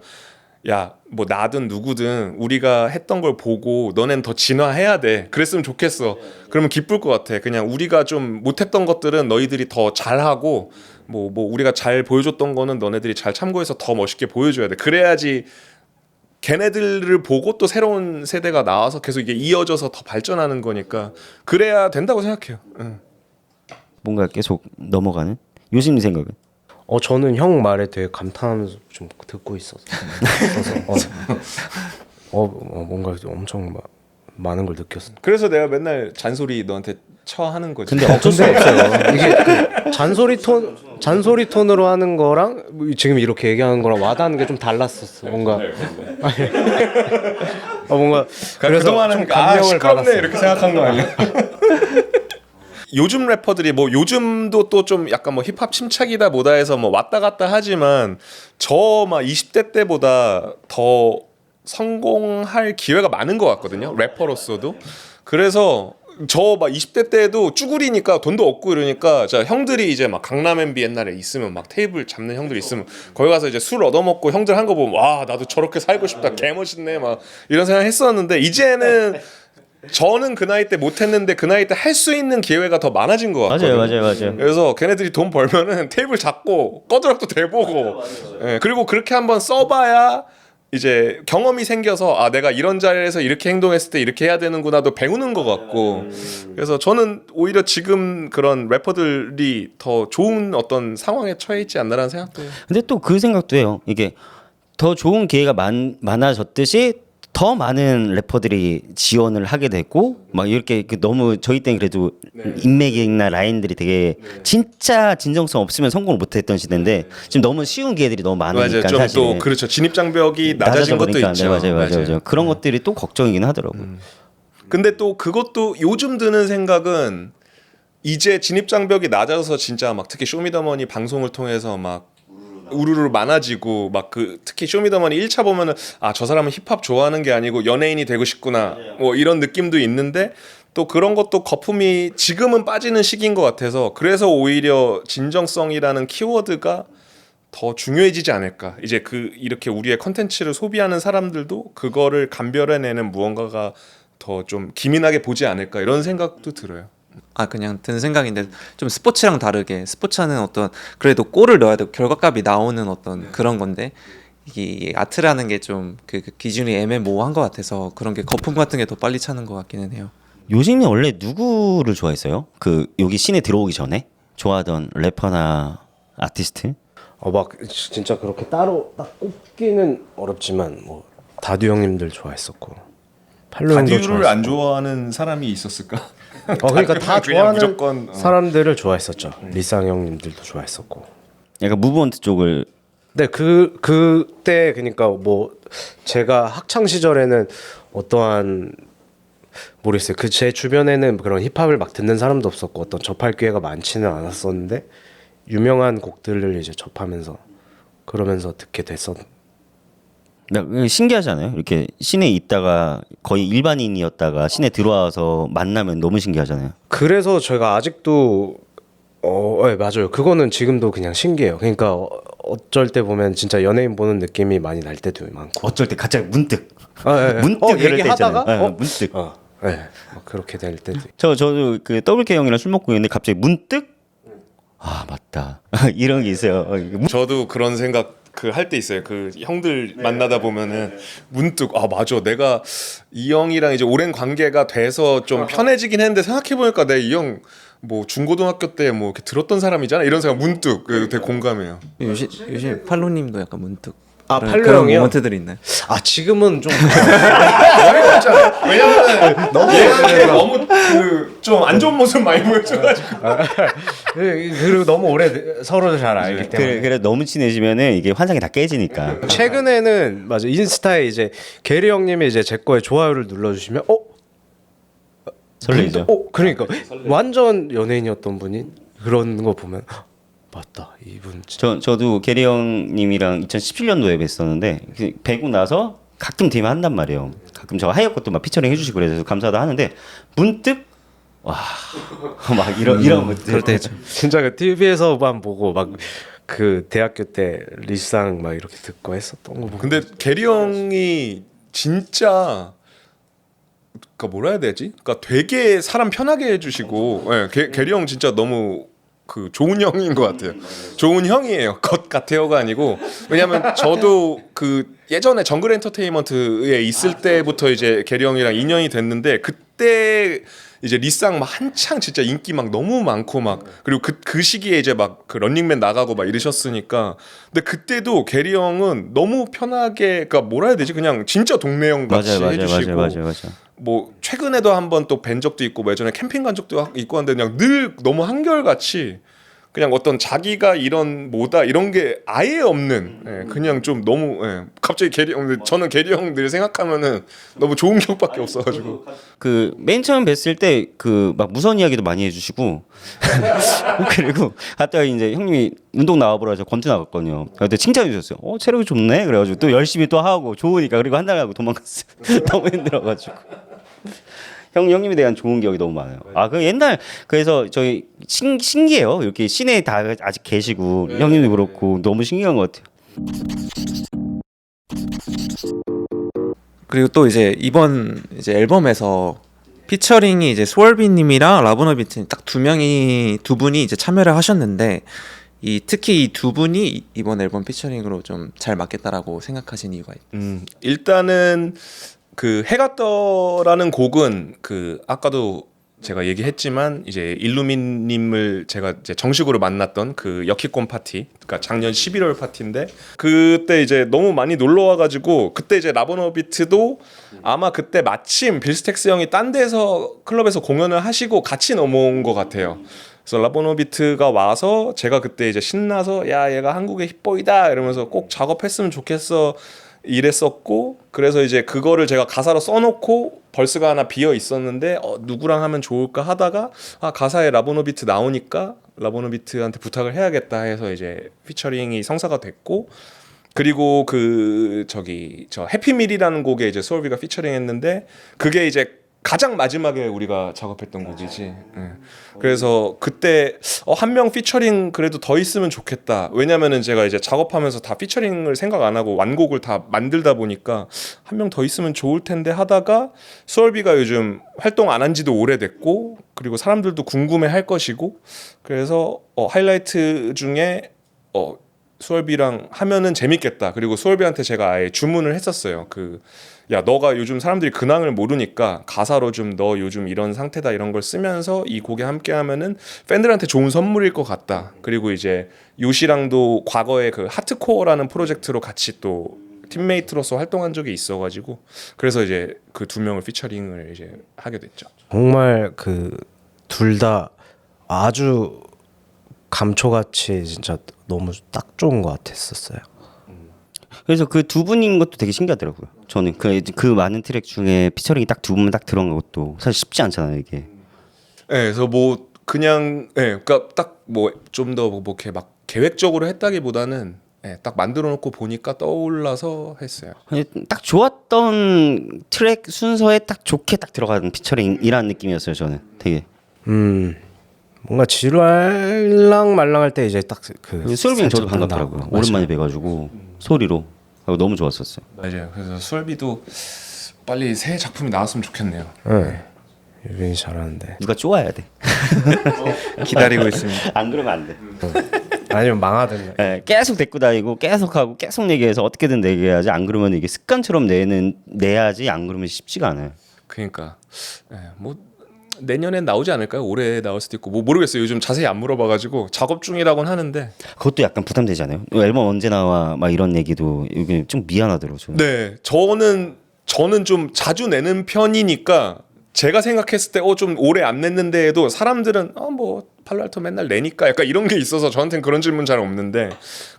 Speaker 1: 야, 뭐 나든 누구든 우리가 했던 걸 보고 너넨 더 진화해야 돼. 그랬으면 좋겠어. 그러면 기쁠 것 같아. 그냥 우리가 좀 못했던 것들은 너희들이 더 잘하고 뭐 우리가 잘 보여줬던 거는 너네들이 잘 참고해서 더 멋있게 보여줘야 돼. 그래야지 걔네들을 보고 또 새로운 세대가 나와서 계속 이게 이어져서 더 발전하는 거니까 그래야 된다고 생각해요. 응.
Speaker 2: 뭔가 계속 넘어가는 요즘 생각은.
Speaker 3: 저는 형 말에 되게 감탄하면서 좀 듣고 있어서 뭔가 엄청 많은 걸 느꼈어.
Speaker 1: 그래서 내가 맨날 잔소리 너한테 처하는 거지.
Speaker 2: 근데 어쩔 수 없어요.
Speaker 3: 이게 그 잔소리 톤으로 하는 거랑 지금 이렇게 얘기하는 거랑 와닿는 게 좀 달랐었어. 뭔가 뭔가 그래서
Speaker 1: 그동안은
Speaker 3: 좀 감명을
Speaker 1: 시끄럽네
Speaker 3: 받았어.
Speaker 1: 이렇게 생각한 거 아니야? 요즘 래퍼들이 뭐 요즘도 또 좀 약간 뭐 힙합 침착이다 뭐다 해서 뭐 왔다 갔다 하지만 저 막 20대 때보다 더 성공할 기회가 많은 것 같거든요. 래퍼로서도. 그래서 저 막 20대 때도 쭈구리니까 돈도 없고 이러니까 자 형들이 이제 막 강남 MB 옛날에 있으면 막 테이블 잡는 형들이 있으면 거기 가서 이제 술 얻어먹고 형들 한 거 보면 와 나도 저렇게 살고 싶다 개멋있네 막 이런 생각 했었는데 이제는 저는 그 나이 때 못했는데 그 나이 때 할 수 있는 기회가 더 많아진 것 같거든요.
Speaker 2: 맞아요.
Speaker 1: 그래서 걔네들이 돈 벌면은 테이블 잡고 꺼드락도 대보고 예, 그리고 그렇게 한번 써봐야 이제 경험이 생겨서 아 내가 이런 자리에서 이렇게 행동했을 때 이렇게 해야 되는구나도 배우는 것 같고 그래서 저는 오히려 지금 그런 래퍼들이 더 좋은 어떤 상황에 처해 있지 않나라는 생각도 해요.
Speaker 2: 근데 또 그 생각도 해요. 이게 더 좋은 기회가 많아졌듯이 더 많은 래퍼들이 지원을 하게 됐고 막 이렇게 너무 저희 때는 그래도 인맥이나 라인들이 되게 진짜 진정성 없으면 성공을 못했던 시대인데 지금 너무 쉬운 기회들이 너무 많으니까
Speaker 1: 맞아요. 좀
Speaker 2: 사실
Speaker 1: 또 그렇죠. 진입 장벽이 낮아진 것도
Speaker 2: 버리니까.
Speaker 1: 있죠.
Speaker 2: 네, 맞아요. 그런 것들이 또 걱정이긴 하더라고요.
Speaker 1: 근데 또 그것도 요즘 드는 생각은 이제 진입 장벽이 낮아서 진짜 막 특히 쇼미더머니 방송을 통해서 막 우르르 많아지고 막 그 특히 쇼미더머니 1차 보면은 아 저 사람은 힙합 좋아하는 게 아니고 연예인이 되고 싶구나 뭐 이런 느낌도 있는데 또 그런 것도 거품이 지금은 빠지는 시기인 것 같아서 그래서 오히려 진정성이라는 키워드가 더 중요해지지 않을까. 이제 그 이렇게 우리의 컨텐츠를 소비하는 사람들도 그거를 감별해내는 무언가가 더 좀 기민하게 보지 않을까 이런 생각도 들어요.
Speaker 4: 그냥 드는 생각인데 좀 스포츠랑 다르게 스포츠는 어떤 그래도 골을 넣어야 되고 결과값이 나오는 어떤 그런 건데 이게 아트라는 게 좀 그 기준이 애매모호한 것 같아서 그런 게 거품 같은 게 더 빨리 차는 것 같기는 해요.
Speaker 2: 요즘에 원래 누구를 좋아했어요? 그 여기 씬에 들어오기 전에 좋아하던 래퍼나 아티스트?
Speaker 3: 막 진짜 그렇게 따로 딱 꼽기는 어렵지만 뭐 다듀 형님들 좋아했었고 팔로 형도
Speaker 1: 다듀를
Speaker 3: 좋아했었고.
Speaker 1: 안 좋아하는 사람이 있었을까?
Speaker 3: 그러니까 다
Speaker 1: 그냥
Speaker 3: 좋아하는
Speaker 1: 무조건,
Speaker 3: 사람들을 좋아했었죠. 리쌍 형님들도 좋아했었고.
Speaker 2: 약간 무브먼트 쪽을.
Speaker 3: 네, 그때 그러니까 뭐 제가 학창 시절에는 어떠한 모르겠어요. 그 제 주변에는 그런 힙합을 막 듣는 사람도 없었고 어떤 접할 기회가 많지는 않았었는데 유명한 곡들을 이제 접하면서 그러면서 듣게 됐었.
Speaker 2: 신기하잖아요. 이렇게 씬에 있다가 거의 일반인이었다가 씬에 들어와서 만나면 너무 신기하잖아요.
Speaker 3: 그래서 제가 아직도 네, 맞아요. 그거는 지금도 그냥 신기해요. 그러니까 어쩔 때 보면 진짜 연예인 보는 느낌이 많이 날 때도 많고.
Speaker 2: 어쩔 때 갑자기 문득
Speaker 3: 네.
Speaker 2: 문득 그럴 때
Speaker 3: 얘기하다가
Speaker 2: 있잖아요. 문득.
Speaker 3: 네, 그렇게 될 때도.
Speaker 2: 저도 그 WK 형이랑 술 먹고 있는데 갑자기 문득 아 맞다 이런 게 있어요.
Speaker 1: 저도 그런 생각 그 할 때 있어요. 그 형들 만나다 보면은 문득 아 맞아 내가 이 형이랑 이제 오랜 관계가 돼서 좀 편해지긴 했는데 생각해 보니까 내 이 형 뭐 중고등학교 때 뭐 이렇게 들었던 사람이잖아 이런 생각 문득 되게 공감해요.
Speaker 4: 요즘 팔로님도 약간 문득
Speaker 3: 아,
Speaker 4: 그런
Speaker 3: 팔로 형이요?
Speaker 4: 모먼트들이 있나요?
Speaker 3: 아 지금은 좀
Speaker 1: 왜냐면 너무 그 좀 안 좋은 모습 많이 보여줘가지고
Speaker 3: 그리고 너무 오래 서로 잘 알기 때문에
Speaker 2: 그래 너무 친해지면은 이게 환상이 다 깨지니까.
Speaker 3: 최근에는 맞아 인스타에 이제 게리 형님이 이제 제 거에 좋아요를 눌러주시면
Speaker 2: 설레이죠.
Speaker 3: 그러니까 완전 연예인이었던 분이 그런 거 보면 맞다 이분 진짜
Speaker 2: 저도 게리 형님이랑 2017년도에 뵀었는데 뵈고 나서 가끔 DM 한단 말이에요. 가끔 저 하이어 것도 막 피처링 해주시고 그래서 감사하다 하는데 문득 와 막 이런 문득
Speaker 4: 그럴 때 있죠.
Speaker 3: 진짜 그 TV에서만 보고 막 그 대학교 때 리쌍 막 이렇게 듣고 했었던 거 보고
Speaker 1: 근데 게리 형이 진짜 그러니까 뭐라 해야 되지? 그러니까 되게 사람 편하게 해주시고 게리 형 진짜 너무 그 좋은 형인 것 같아요. 좋은 형이에요. 것 같아요가 아니고 왜냐면 저도 그 예전에 정글 엔터테인먼트에 있을 때부터 이제 게리 형이랑 인연이 됐는데 그때 이제 리쌍 막 한창 진짜 인기 막 너무 많고 막 그리고 그 시기에 이제 막 그 런닝맨 나가고 막 이러셨으니까 근데 그때도 게리 형은 너무 편하게 그러니까 뭐라 해야 되지? 그냥 진짜 동네 형 같이 해주시고
Speaker 2: 맞아요.
Speaker 1: 뭐 최근에도 한번 또 뵌 적도 있고 뭐 예전에 캠핑 간 적도 있고 한데 그냥 늘 너무 한결같이 그냥 어떤 자기가 이런 뭐다 이런 게 아예 없는 그냥 좀 너무 갑자기 게리 형 저는 게리 형 늘 생각하면은 너무 좋은 기억밖에 없어가지고
Speaker 2: 그 맨 처음 뵀을 때 그 막 무선 이야기도 많이 해주시고 그리고 갔다가 이제 형님이 운동 나와보라 해서 권투 나갔거든요. 그때 칭찬해 주셨어요. 체력이 좋네. 그래가지고 또 열심히 또 하고 좋으니까 그리고 한 달 하고 도망갔어요. 너무 힘들어가지고. 형님에 대한 좋은 기억이 너무 많아요. 그 옛날 그래서 저희 신기해요. 이렇게 시내에 다 아직 계시고 형님도 그렇고 너무 신기한 것 같아요.
Speaker 4: 그리고 또 이제 이번 이제 앨범에서 피처링이 이제 스월비님이랑 라브너비트 딱 두 분이 이제 참여를 하셨는데 특히 이 두 분이 이번 앨범 피처링으로 좀 잘 맞겠다라고 생각하신 이유가 있나요?
Speaker 1: 일단은 그 해가 떠라는 곡은 그 아까도 제가 얘기했지만 이제 일루민님을 제가 이제 정식으로 만났던 그 여키콘 파티, 그러니까 작년 11월 파티인데 그때 이제 너무 많이 놀러 와가지고 그때 이제 라버너비트도 아마 그때 마침 빌스텍스 형이 딴 데서 클럽에서 공연을 하시고 같이 넘어온 것 같아요. 그래서 라버너비트가 와서 제가 그때 이제 신나서 야 얘가 한국의 힙보이다 이러면서 꼭 작업했으면 좋겠어. 이랬었고 그래서 이제 그거를 제가 가사로 써놓고 벌스가 하나 비어 있었는데 누구랑 하면 좋을까 하다가 가사에 라보노비트 나오니까 라보노비트한테 부탁을 해야겠다 해서 이제 피처링이 성사가 됐고 그리고 저 해피밀이라는 곡에 이제 소울비가 피처링했는데 그게 이제 가장 마지막에 우리가 작업했던 곡이지. 그래서 그때 한 명 피처링 그래도 더 있으면 좋겠다. 왜냐면은 제가 이제 작업하면서 다 피처링을 생각 안 하고 완곡을 다 만들다 보니까 한 명 더 있으면 좋을 텐데 하다가 수월비가 요즘 활동 안 한 지도 오래됐고 그리고 사람들도 궁금해 할 것이고 그래서 하이라이트 중에 수월비랑 하면은 재밌겠다. 그리고 수월비한테 제가 아예 주문을 했었어요. 야 너가 요즘 사람들이 근황을 모르니까 가사로 좀 너 요즘 이런 상태다 이런 걸 쓰면서 이 곡에 함께 하면은 팬들한테 좋은 선물일 것 같다. 그리고 이제 요시랑도 과거에 그 하트코어라는 프로젝트로 같이 또 팀메이트로서 활동한 적이 있어가지고 그래서 이제 그 두 명을 피처링을 이제 하게 됐죠.
Speaker 3: 정말 그 둘 다 아주 감초같이 진짜 너무 딱 좋은 것 같았었어요.
Speaker 2: 그래서 그 두 분인 것도 되게 신기하더라고요. 저는 그 많은 트랙 중에 피처링이 딱 두 분만 딱 들어간 것도 사실 쉽지 않잖아요 이게.
Speaker 1: 그래서 뭐 그냥 그러니까 딱 뭐 좀 더 뭐 이렇게 막 계획적으로 했다기보다는 딱 만들어 놓고 보니까 떠올라서 했어요.
Speaker 2: 딱 좋았던 트랙 순서에 딱 좋게 딱 들어가는 피처링이라는 느낌이었어요 저는 되게.
Speaker 3: 뭔가 지루할랑 말랑할 때 이제 딱그
Speaker 2: 수월비는 저도 반갑더라고요. 오랜만에 뵈가지고 소리로 너무 좋았었어요.
Speaker 1: 맞아요. 그래서 수월비도 빨리 새 작품이 나왔으면 좋겠네요.
Speaker 3: 네. 유빈이 잘하는데
Speaker 2: 누가 쪼아야 돼.
Speaker 4: 기다리고 있습니다.
Speaker 2: 안 그러면 안 돼.
Speaker 3: 아니면 망하든.
Speaker 2: 예, 계속 데리고 다니고 계속 하고 계속 내기해서 어떻게든 내게 해야지. 안 그러면 이게 습관처럼 내야지. 안 그러면 쉽지가 않아요.
Speaker 1: 그러니까 뭐 내년엔 나오지 않을까요? 올해 나올 수도 있고 뭐 모르겠어요. 요즘 자세히 안 물어봐가지고 작업 중이라고는 하는데.
Speaker 2: 그것도 약간 부담되지 않아요? 앨범 언제 나와? 막 이런 얘기도 이게 좀 미안하더라고요. 저는.
Speaker 1: 네, 저는 좀 자주 내는 편이니까 제가 생각했을 때 좀 오래 안 냈는데도 사람들은 뭐 팔로알토 맨날 내니까 약간 이런 게 있어서 저한테는 그런 질문 잘 없는데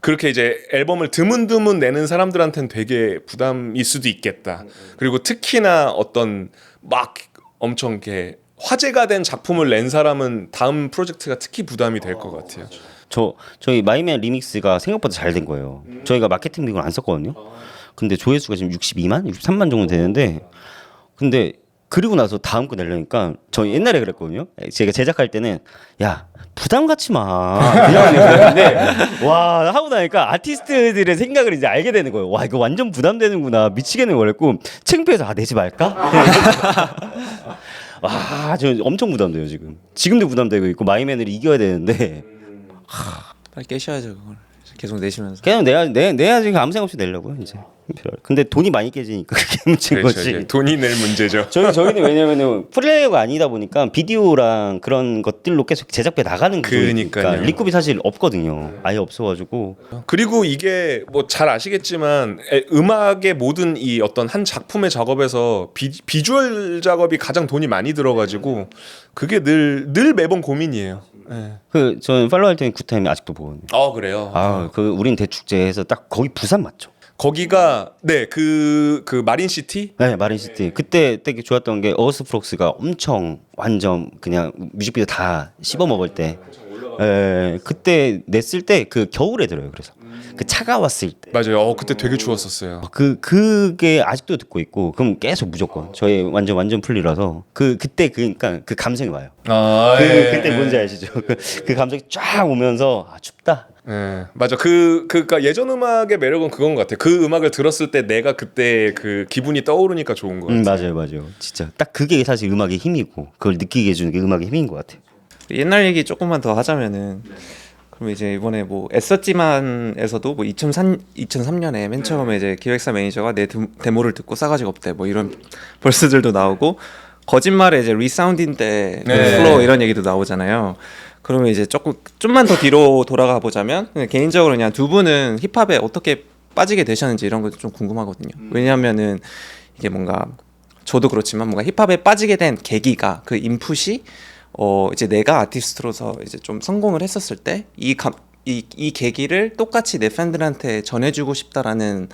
Speaker 1: 그렇게 이제 앨범을 드문드문 내는 사람들한테는 되게 부담일 수도 있겠다. 그리고 특히나 어떤 막 엄청 이렇게 화제가 된 작품을 낸 사람은 다음 프로젝트가 특히 부담이 될 것 같아요.
Speaker 2: 저희 마이맨 리믹스가 생각보다 잘 된 거예요. 저희가 마케팅 비용을 안 썼거든요. 근데 조회수가 지금 62만, 63만 정도 되는데 근데 그리고 나서 다음 거 내려니까 저 옛날에 그랬거든요. 제가 제작할 때는 야 부담 갖지 마 이런 얘기했는데 와 하고 나니까 아티스트들의 생각을 이제 알게 되는 거예요. 와 이거 완전 부담되는구나 미치겠네 그랬고 창피해서 내지 말까? 와 저 엄청 부담돼요 지금. 지금도 부담되고 있고 마이맨을 이겨야 되는데
Speaker 4: 빨리 깨셔야죠 그걸. 계속 내시면서.
Speaker 2: 그냥 내야지 아무 생각 없이 내려고요 이제. 근데 돈이 많이 깨지니까 그게 문제인
Speaker 1: 그렇죠,
Speaker 2: 거지.
Speaker 1: 이제 돈이 낼 문제죠.
Speaker 2: 저희는 왜냐면은 프리레이어가 아니다 보니까 비디오랑 그런 것들로 계속 제작비에 나가는 거니까
Speaker 1: 그러니까요.
Speaker 2: 리급이 사실 없거든요. 아예 없어가지고.
Speaker 1: 그리고 이게 뭐 잘 아시겠지만 음악의 모든 이 어떤 한 작품의 작업에서 비주얼 작업이 가장 돈이 많이 들어가지고 그게 늘 매번 고민이에요. 네.
Speaker 2: 저는 팔로우 할 때는 굿타임이 아직도 보거든요.
Speaker 1: 그래요.
Speaker 2: 우린 대축제에서 딱 거기 부산 맞죠?
Speaker 1: 거기가 그 마린시티?
Speaker 2: 네, 마린시티. 그때 되게 좋았던 게 어스 프록스가 엄청 완전 그냥 뮤직비디오 다 씹어 먹을 때. 그때 냈을 때 그 겨울에 들어요. 그래서 그 차가웠을 때.
Speaker 1: 맞아요. 그때 되게 추웠었어요.
Speaker 2: 그게 아직도 듣고 있고 그럼 계속 무조건 저희 완전 풀리라서 그때 그러니까 그 감성이 와요. 그때 뭔지 아시죠? 그 감성이 쫙 오면서 춥다.
Speaker 1: 네, 맞아. 그러니까 예전 음악의 매력은 그건 것 같아. 그 음악을 들었을 때 내가 그때 그 기분이 떠오르니까 좋은 것 같아.
Speaker 2: 맞아요. 진짜 딱 그게 사실 음악의 힘이고 그걸 느끼게 해주는 게 음악의 힘인 것 같아요.
Speaker 4: 옛날 얘기 조금만 더 하자면은 그럼 이제 이번에 뭐 애썼지만에서도 뭐 2003년에 맨 처음에 이제 기획사 매니저가 내 데모를 듣고 싸가지가 없대 뭐 이런 벌스들도 나오고 거짓말에 이제 리사운딩 때 플로우 이런 얘기도 나오잖아요. 그러면 이제 좀만 더 뒤로 돌아가 보자면 개인적으로 그냥 두 분은 힙합에 어떻게 빠지게 되셨는지 이런 것도 좀 궁금하거든요. 왜냐하면은 이게 뭔가 저도 그렇지만 뭔가 힙합에 빠지게 된 계기가 그 인풋이 이제 내가 아티스트로서 이제 좀 성공을 했었을 때 이 계기를 똑같이 내 팬들한테 전해주고 싶다라는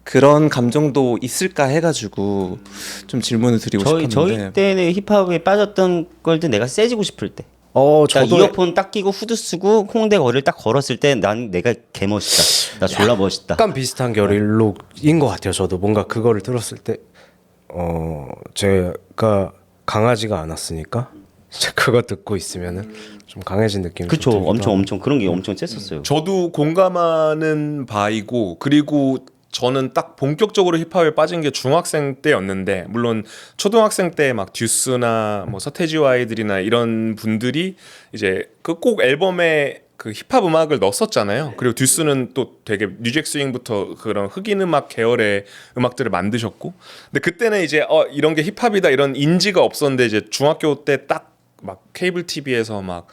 Speaker 4: 그런 감정도 있을까 해가지고 좀 질문을 드리고 싶었는데
Speaker 2: 저희 때는 힙합에 빠졌던 걸 때 내가 세지고 싶을 때.
Speaker 3: 저도
Speaker 2: 이어폰 딱 끼고 후드 쓰고 홍대 거리를 딱 걸었을 때 난 내가 개 멋있다. 나 졸라 멋있다.
Speaker 3: 약간 비슷한 결일로인 것 같아요. 저도 뭔가 그거를 들었을 때 제가 강하지가 않았으니까 그거 듣고 있으면은 좀 강해진 느낌이
Speaker 2: 그쵸.
Speaker 3: 좀 들기도 하고.
Speaker 2: 엄청 그런 게 엄청 셌었어요.
Speaker 1: 저도 공감하는 바이고 그리고 저는 딱 본격적으로 힙합에 빠진 게 중학생 때였는데 물론 초등학생 때 막 듀스나 뭐 서태지와 아이들이나 이런 분들이 이제 그 꼭 앨범에 그 힙합 음악을 넣었었잖아요. 그리고 듀스는 또 되게 뉴잭 스윙부터 그런 흑인 음악 계열의 음악들을 만드셨고 근데 그때는 이제 이런 게 힙합이다 이런 인지가 없었는데 이제 중학교 때 딱 막 케이블 TV에서 막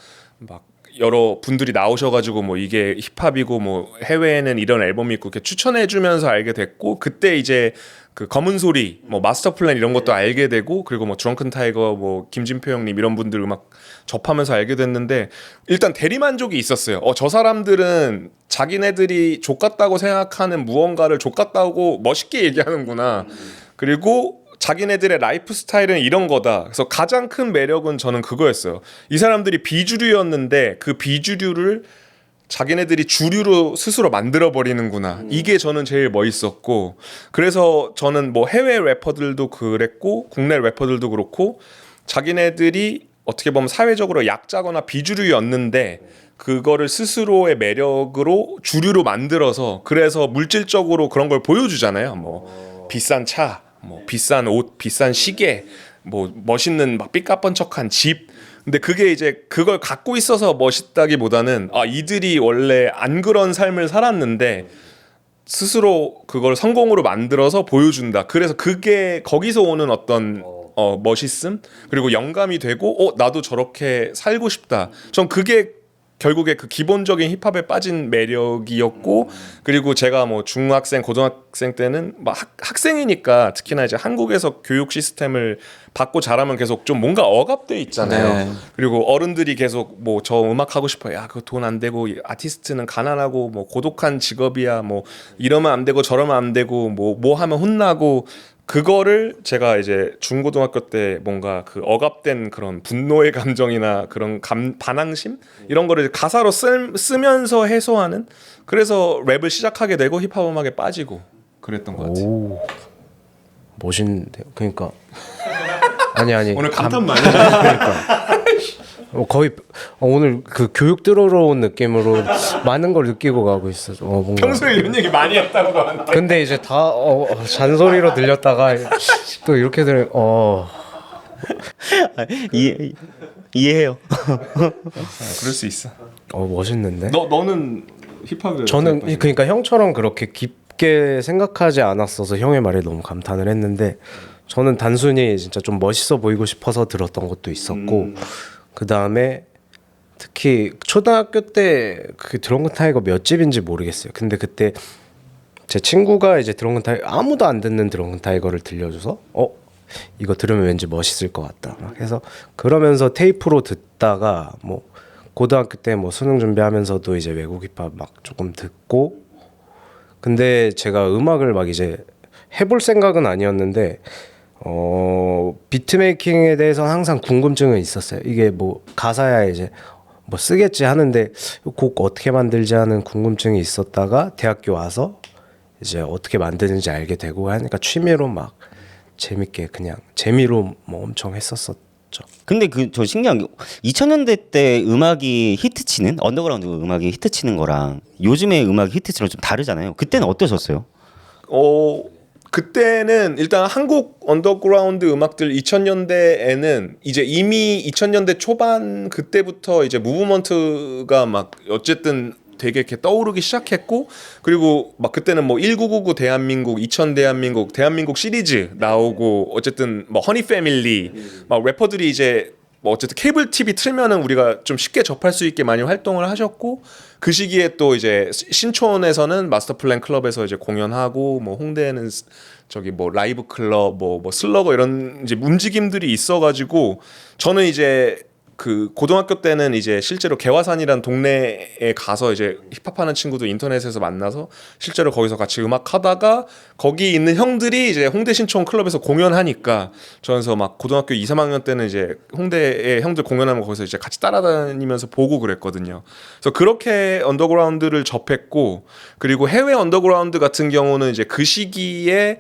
Speaker 1: 여러 분들이 나오셔가지고 뭐 이게 힙합이고 뭐 해외에는 이런 앨범이 있고 이렇게 추천해주면서 알게 됐고 그때 이제 그 검은 소리 뭐 마스터 플랜 이런 것도 알게 되고 그리고 뭐 드렁큰 타이거 뭐 김진표 형님 이런 분들 음악 접하면서 알게 됐는데 일단 대리만족이 있었어요. 저 사람들은 자기네들이 족같다고 생각하는 무언가를 족같다고 멋있게 얘기하는구나. 그리고 자기네들의 라이프 스타일은 이런 거다. 그래서 가장 큰 매력은 저는 그거였어요. 이 사람들이 비주류였는데 그 비주류를 자기네들이 주류로 스스로 만들어 버리는구나. 이게 저는 제일 멋있었고 그래서 저는 뭐 해외 래퍼들도 그랬고 국내 래퍼들도 그렇고 자기네들이 어떻게 보면 사회적으로 약자거나 비주류였는데 그거를 스스로의 매력으로 주류로 만들어서 그래서 물질적으로 그런 걸 보여주잖아요. 뭐 비싼 차 뭐 비싼 옷, 비싼 시계, 뭐 멋있는 막 삐까뻔쩍한 집 근데 그게 이제 그걸 갖고 있어서 멋있다기보다는 아 이들이 원래 안 그런 삶을 살았는데 스스로 그걸 성공으로 만들어서 보여준다. 그래서 그게 거기서 오는 어떤 멋있음 그리고 영감이 되고 나도 저렇게 살고 싶다. 전 그게 결국에 그 기본적인 힙합에 빠진 매력이었고 그리고 제가 뭐 중학생 고등학생 때는 막 학생이니까 특히나 이제 한국에서 교육 시스템을 받고 자라면 계속 좀 뭔가 억압돼 있잖아요.
Speaker 4: 네.
Speaker 1: 그리고 어른들이 계속 뭐 저 음악 하고 싶어요. 야 그거 돈 안 되고 아티스트는 가난하고 뭐 고독한 직업이야. 뭐 이러면 안 되고 저러면 안 되고 뭐 하면 혼나고 그거를 제가 이제 중고등학교 때 뭔가 그 억압된 그런 분노의 감정이나 그런 반항심 이런 거를 가사로 쓰면서 해소하는 그래서 랩을 시작하게 되고 힙합 음악에 빠지고 그랬던 것 같아요.
Speaker 3: 오 멋있는데요. 그러니까 아니
Speaker 1: 오늘 감탄 많이 하셨어요.
Speaker 3: 그러니까 거의 오늘 그 교육 들어러 온 느낌으로 많은 걸 느끼고 가고 있어. 뭔가.
Speaker 1: 평소에 이런 얘기 많이 했다고 하는데
Speaker 3: 근데 이제 다 잔소리로 들렸다가 또 이렇게
Speaker 2: 이해해요.
Speaker 1: 그럴 수 있어.
Speaker 3: 멋있는데.
Speaker 1: 너는 힙합을
Speaker 3: 저는 그러니까 형처럼 그렇게 깊게 생각하지 않았어서 형의 말에 너무 감탄을 했는데 저는 단순히 진짜 좀 멋있어 보이고 싶어서 들었던 것도 있었고 그 다음에 특히 초등학교 때 그 드렁큰 타이거 몇 집인지 모르겠어요. 근데 그때 제 친구가 이제 드렁큰 타이거 아무도 안 듣는 드렁큰 타이거를 들려줘서 이거 들으면 왠지 멋있을 것 같다. 막 해서 그러면서 테이프로 듣다가 뭐 고등학교 때 뭐 수능 준비하면서도 이제 외국 힙합 막 조금 듣고 근데 제가 음악을 막 이제 해볼 생각은 아니었는데 비트메이킹에 대해서 항상 궁금증은 있었어요. 이게 뭐 가사야 이제 뭐 쓰겠지 하는데 곡 어떻게 만들지 하는 궁금증이 있었다가 대학교 와서 이제 어떻게 만드는지 알게 되고 하니까 취미로 막 재밌게 그냥 재미로 뭐 엄청 했었었죠.
Speaker 2: 근데 저 신기한 게 2000년대 때 음악이 히트치는 언더그라운드 음악이 히트치는 거랑 요즘의 음악이 히트치는 좀 다르잖아요. 그때는 어떠셨어요?
Speaker 1: 그때는 일단 한국 언더그라운드 음악들 2000년대에는 이제 이미 2000년대 초반 그때부터 이제 무브먼트가 막 어쨌든 되게 이렇게 떠오르기 시작했고 그리고 막 그때는 뭐 1999 대한민국, 2000 대한민국 시리즈 나오고 어쨌든 뭐 허니 패밀리 막 래퍼들이 이제 뭐 어쨌든 케이블 TV 틀면은 우리가 좀 쉽게 접할 수 있게 많이 활동을 하셨고 그 시기에 또 이제 신촌에서는 마스터 플랜 클럽에서 이제 공연하고 뭐 홍대에는 저기 뭐 라이브 클럽 뭐 슬러거 이런 이제 움직임들이 있어가지고 저는 이제 그 고등학교 때는 이제 실제로 개화산이란 동네에 가서 이제 힙합하는 친구도 인터넷에서 만나서 실제로 거기서 같이 음악 하다가 거기 있는 형들이 이제 홍대 신촌 클럽에서 공연하니까 저는 막 고등학교 2, 3학년 때는 이제 홍대에 형들 공연하면 거기서 이제 같이 따라다니면서 보고 그랬거든요. 그래서 그렇게 언더그라운드를 접했고 그리고 해외 언더그라운드 같은 경우는 이제 그 시기에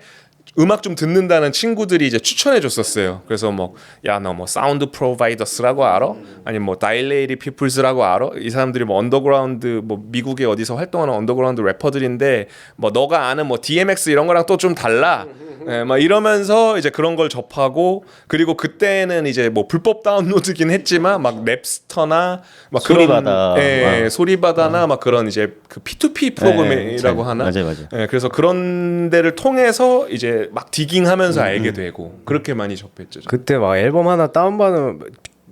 Speaker 1: 음악 좀 듣는다는 친구들이 이제 추천해 줬었어요. 그래서 뭐 야 너 뭐 사운드 프로바이더스라고 알아? 아니면 뭐 다일레이리 피플스라고 알아? 이 사람들이 뭐 언더그라운드 뭐 미국에 어디서 활동하는 언더그라운드 래퍼들인데 뭐 너가 아는 뭐 DMX 이런 거랑 또 좀 달라. 예, 막 이러면서 이제 그런 걸 접하고 그리고 그때는 이제 뭐 불법 다운로드긴 했지만 막 랩스터나 막
Speaker 2: 소리바다.
Speaker 1: 그런 소리바다나 막 그런 이제 그 P2P 프로그램이라고 하나?
Speaker 2: 맞아요.
Speaker 1: 예, 그래서 그런 데를 통해서 이제 막 디깅하면서 알게 되고 그렇게 많이 접했죠. 저는.
Speaker 3: 그때 막 앨범 하나 다운받으면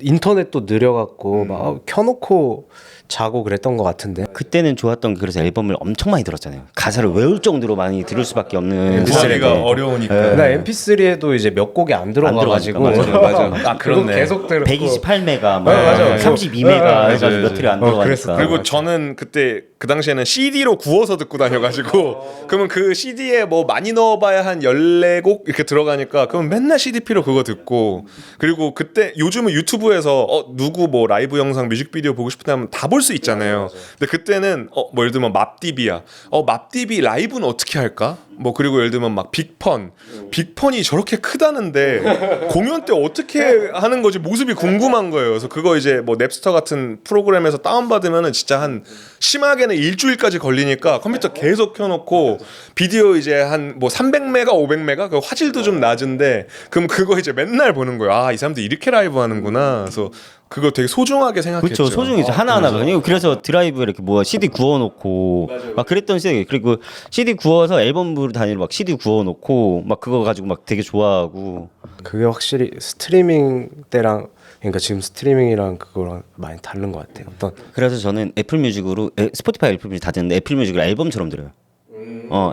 Speaker 3: 인터넷도 느려갖고 막 켜놓고 자고 그랬던 것 같은데.
Speaker 2: 그때는 좋았던 게 그래서 앨범을 엄청 많이 들었잖아요. 가사를 외울 정도로 많이 들을 수밖에 없는
Speaker 1: 구하기가
Speaker 2: 시절에.
Speaker 1: 어려우니까.
Speaker 3: 나 MP3에도 이제 몇 곡이 안 들어가가지고
Speaker 1: 맞아.
Speaker 3: 그거 계속 들었고
Speaker 2: 128메가, 뭐
Speaker 3: 맞아.
Speaker 2: 32메가 해가지고 며칠이 안 들어가니까.
Speaker 1: 그리고 저는 그때 그 당시에는 CD로 구워서 듣고 다녀가지고 그러면 그 CD에 뭐 많이 넣어봐야 한 14곡 이렇게 들어가니까 그럼 맨날 CDP로 그거 듣고 그리고 그때 요즘은 유튜브에서 누구 뭐 라이브 영상 뮤직비디오 보고 싶다면 다 볼 수 있잖아요. 근데 그때는 뭐 예를 들면 맙디비야. 맙디비 라이브는 어떻게 할까? 뭐 그리고 예를 들면 막 빅펀이 저렇게 크다는데 공연 때 어떻게 하는 거지 모습이 궁금한 거예요. 그래서 그거 이제 뭐 넵스터 같은 프로그램에서 다운받으면은 진짜 한 심하게는 일주일까지 걸리니까 컴퓨터 계속 켜놓고 비디오 이제 한 뭐 300메가 500메가 그 화질도 좀 낮은데 그럼 그거 이제 맨날 보는 거예요. 아, 이 사람들 이렇게 라이브 하는구나. 그래서 그거 되게 소중하게 생각했죠.
Speaker 2: 그렇죠. 소중이죠. 하나하나가. 그래서 드라이브에 이렇게 뭐 CD 구워놓고 막 그랬던 시대에 그리고 CD 구워서 앨범으로 단위로 막 CD 구워놓고 막 그거 가지고 막 되게 좋아하고
Speaker 3: 그게 확실히 스트리밍 때랑 그러니까 지금 스트리밍이랑 그거랑 많이 다른 것 같아요. 어떤
Speaker 2: 그래서 저는 애플 뮤직으로 스포티파이 애플 뮤직 다 듣는데 애플 뮤직을 앨범처럼 들어요.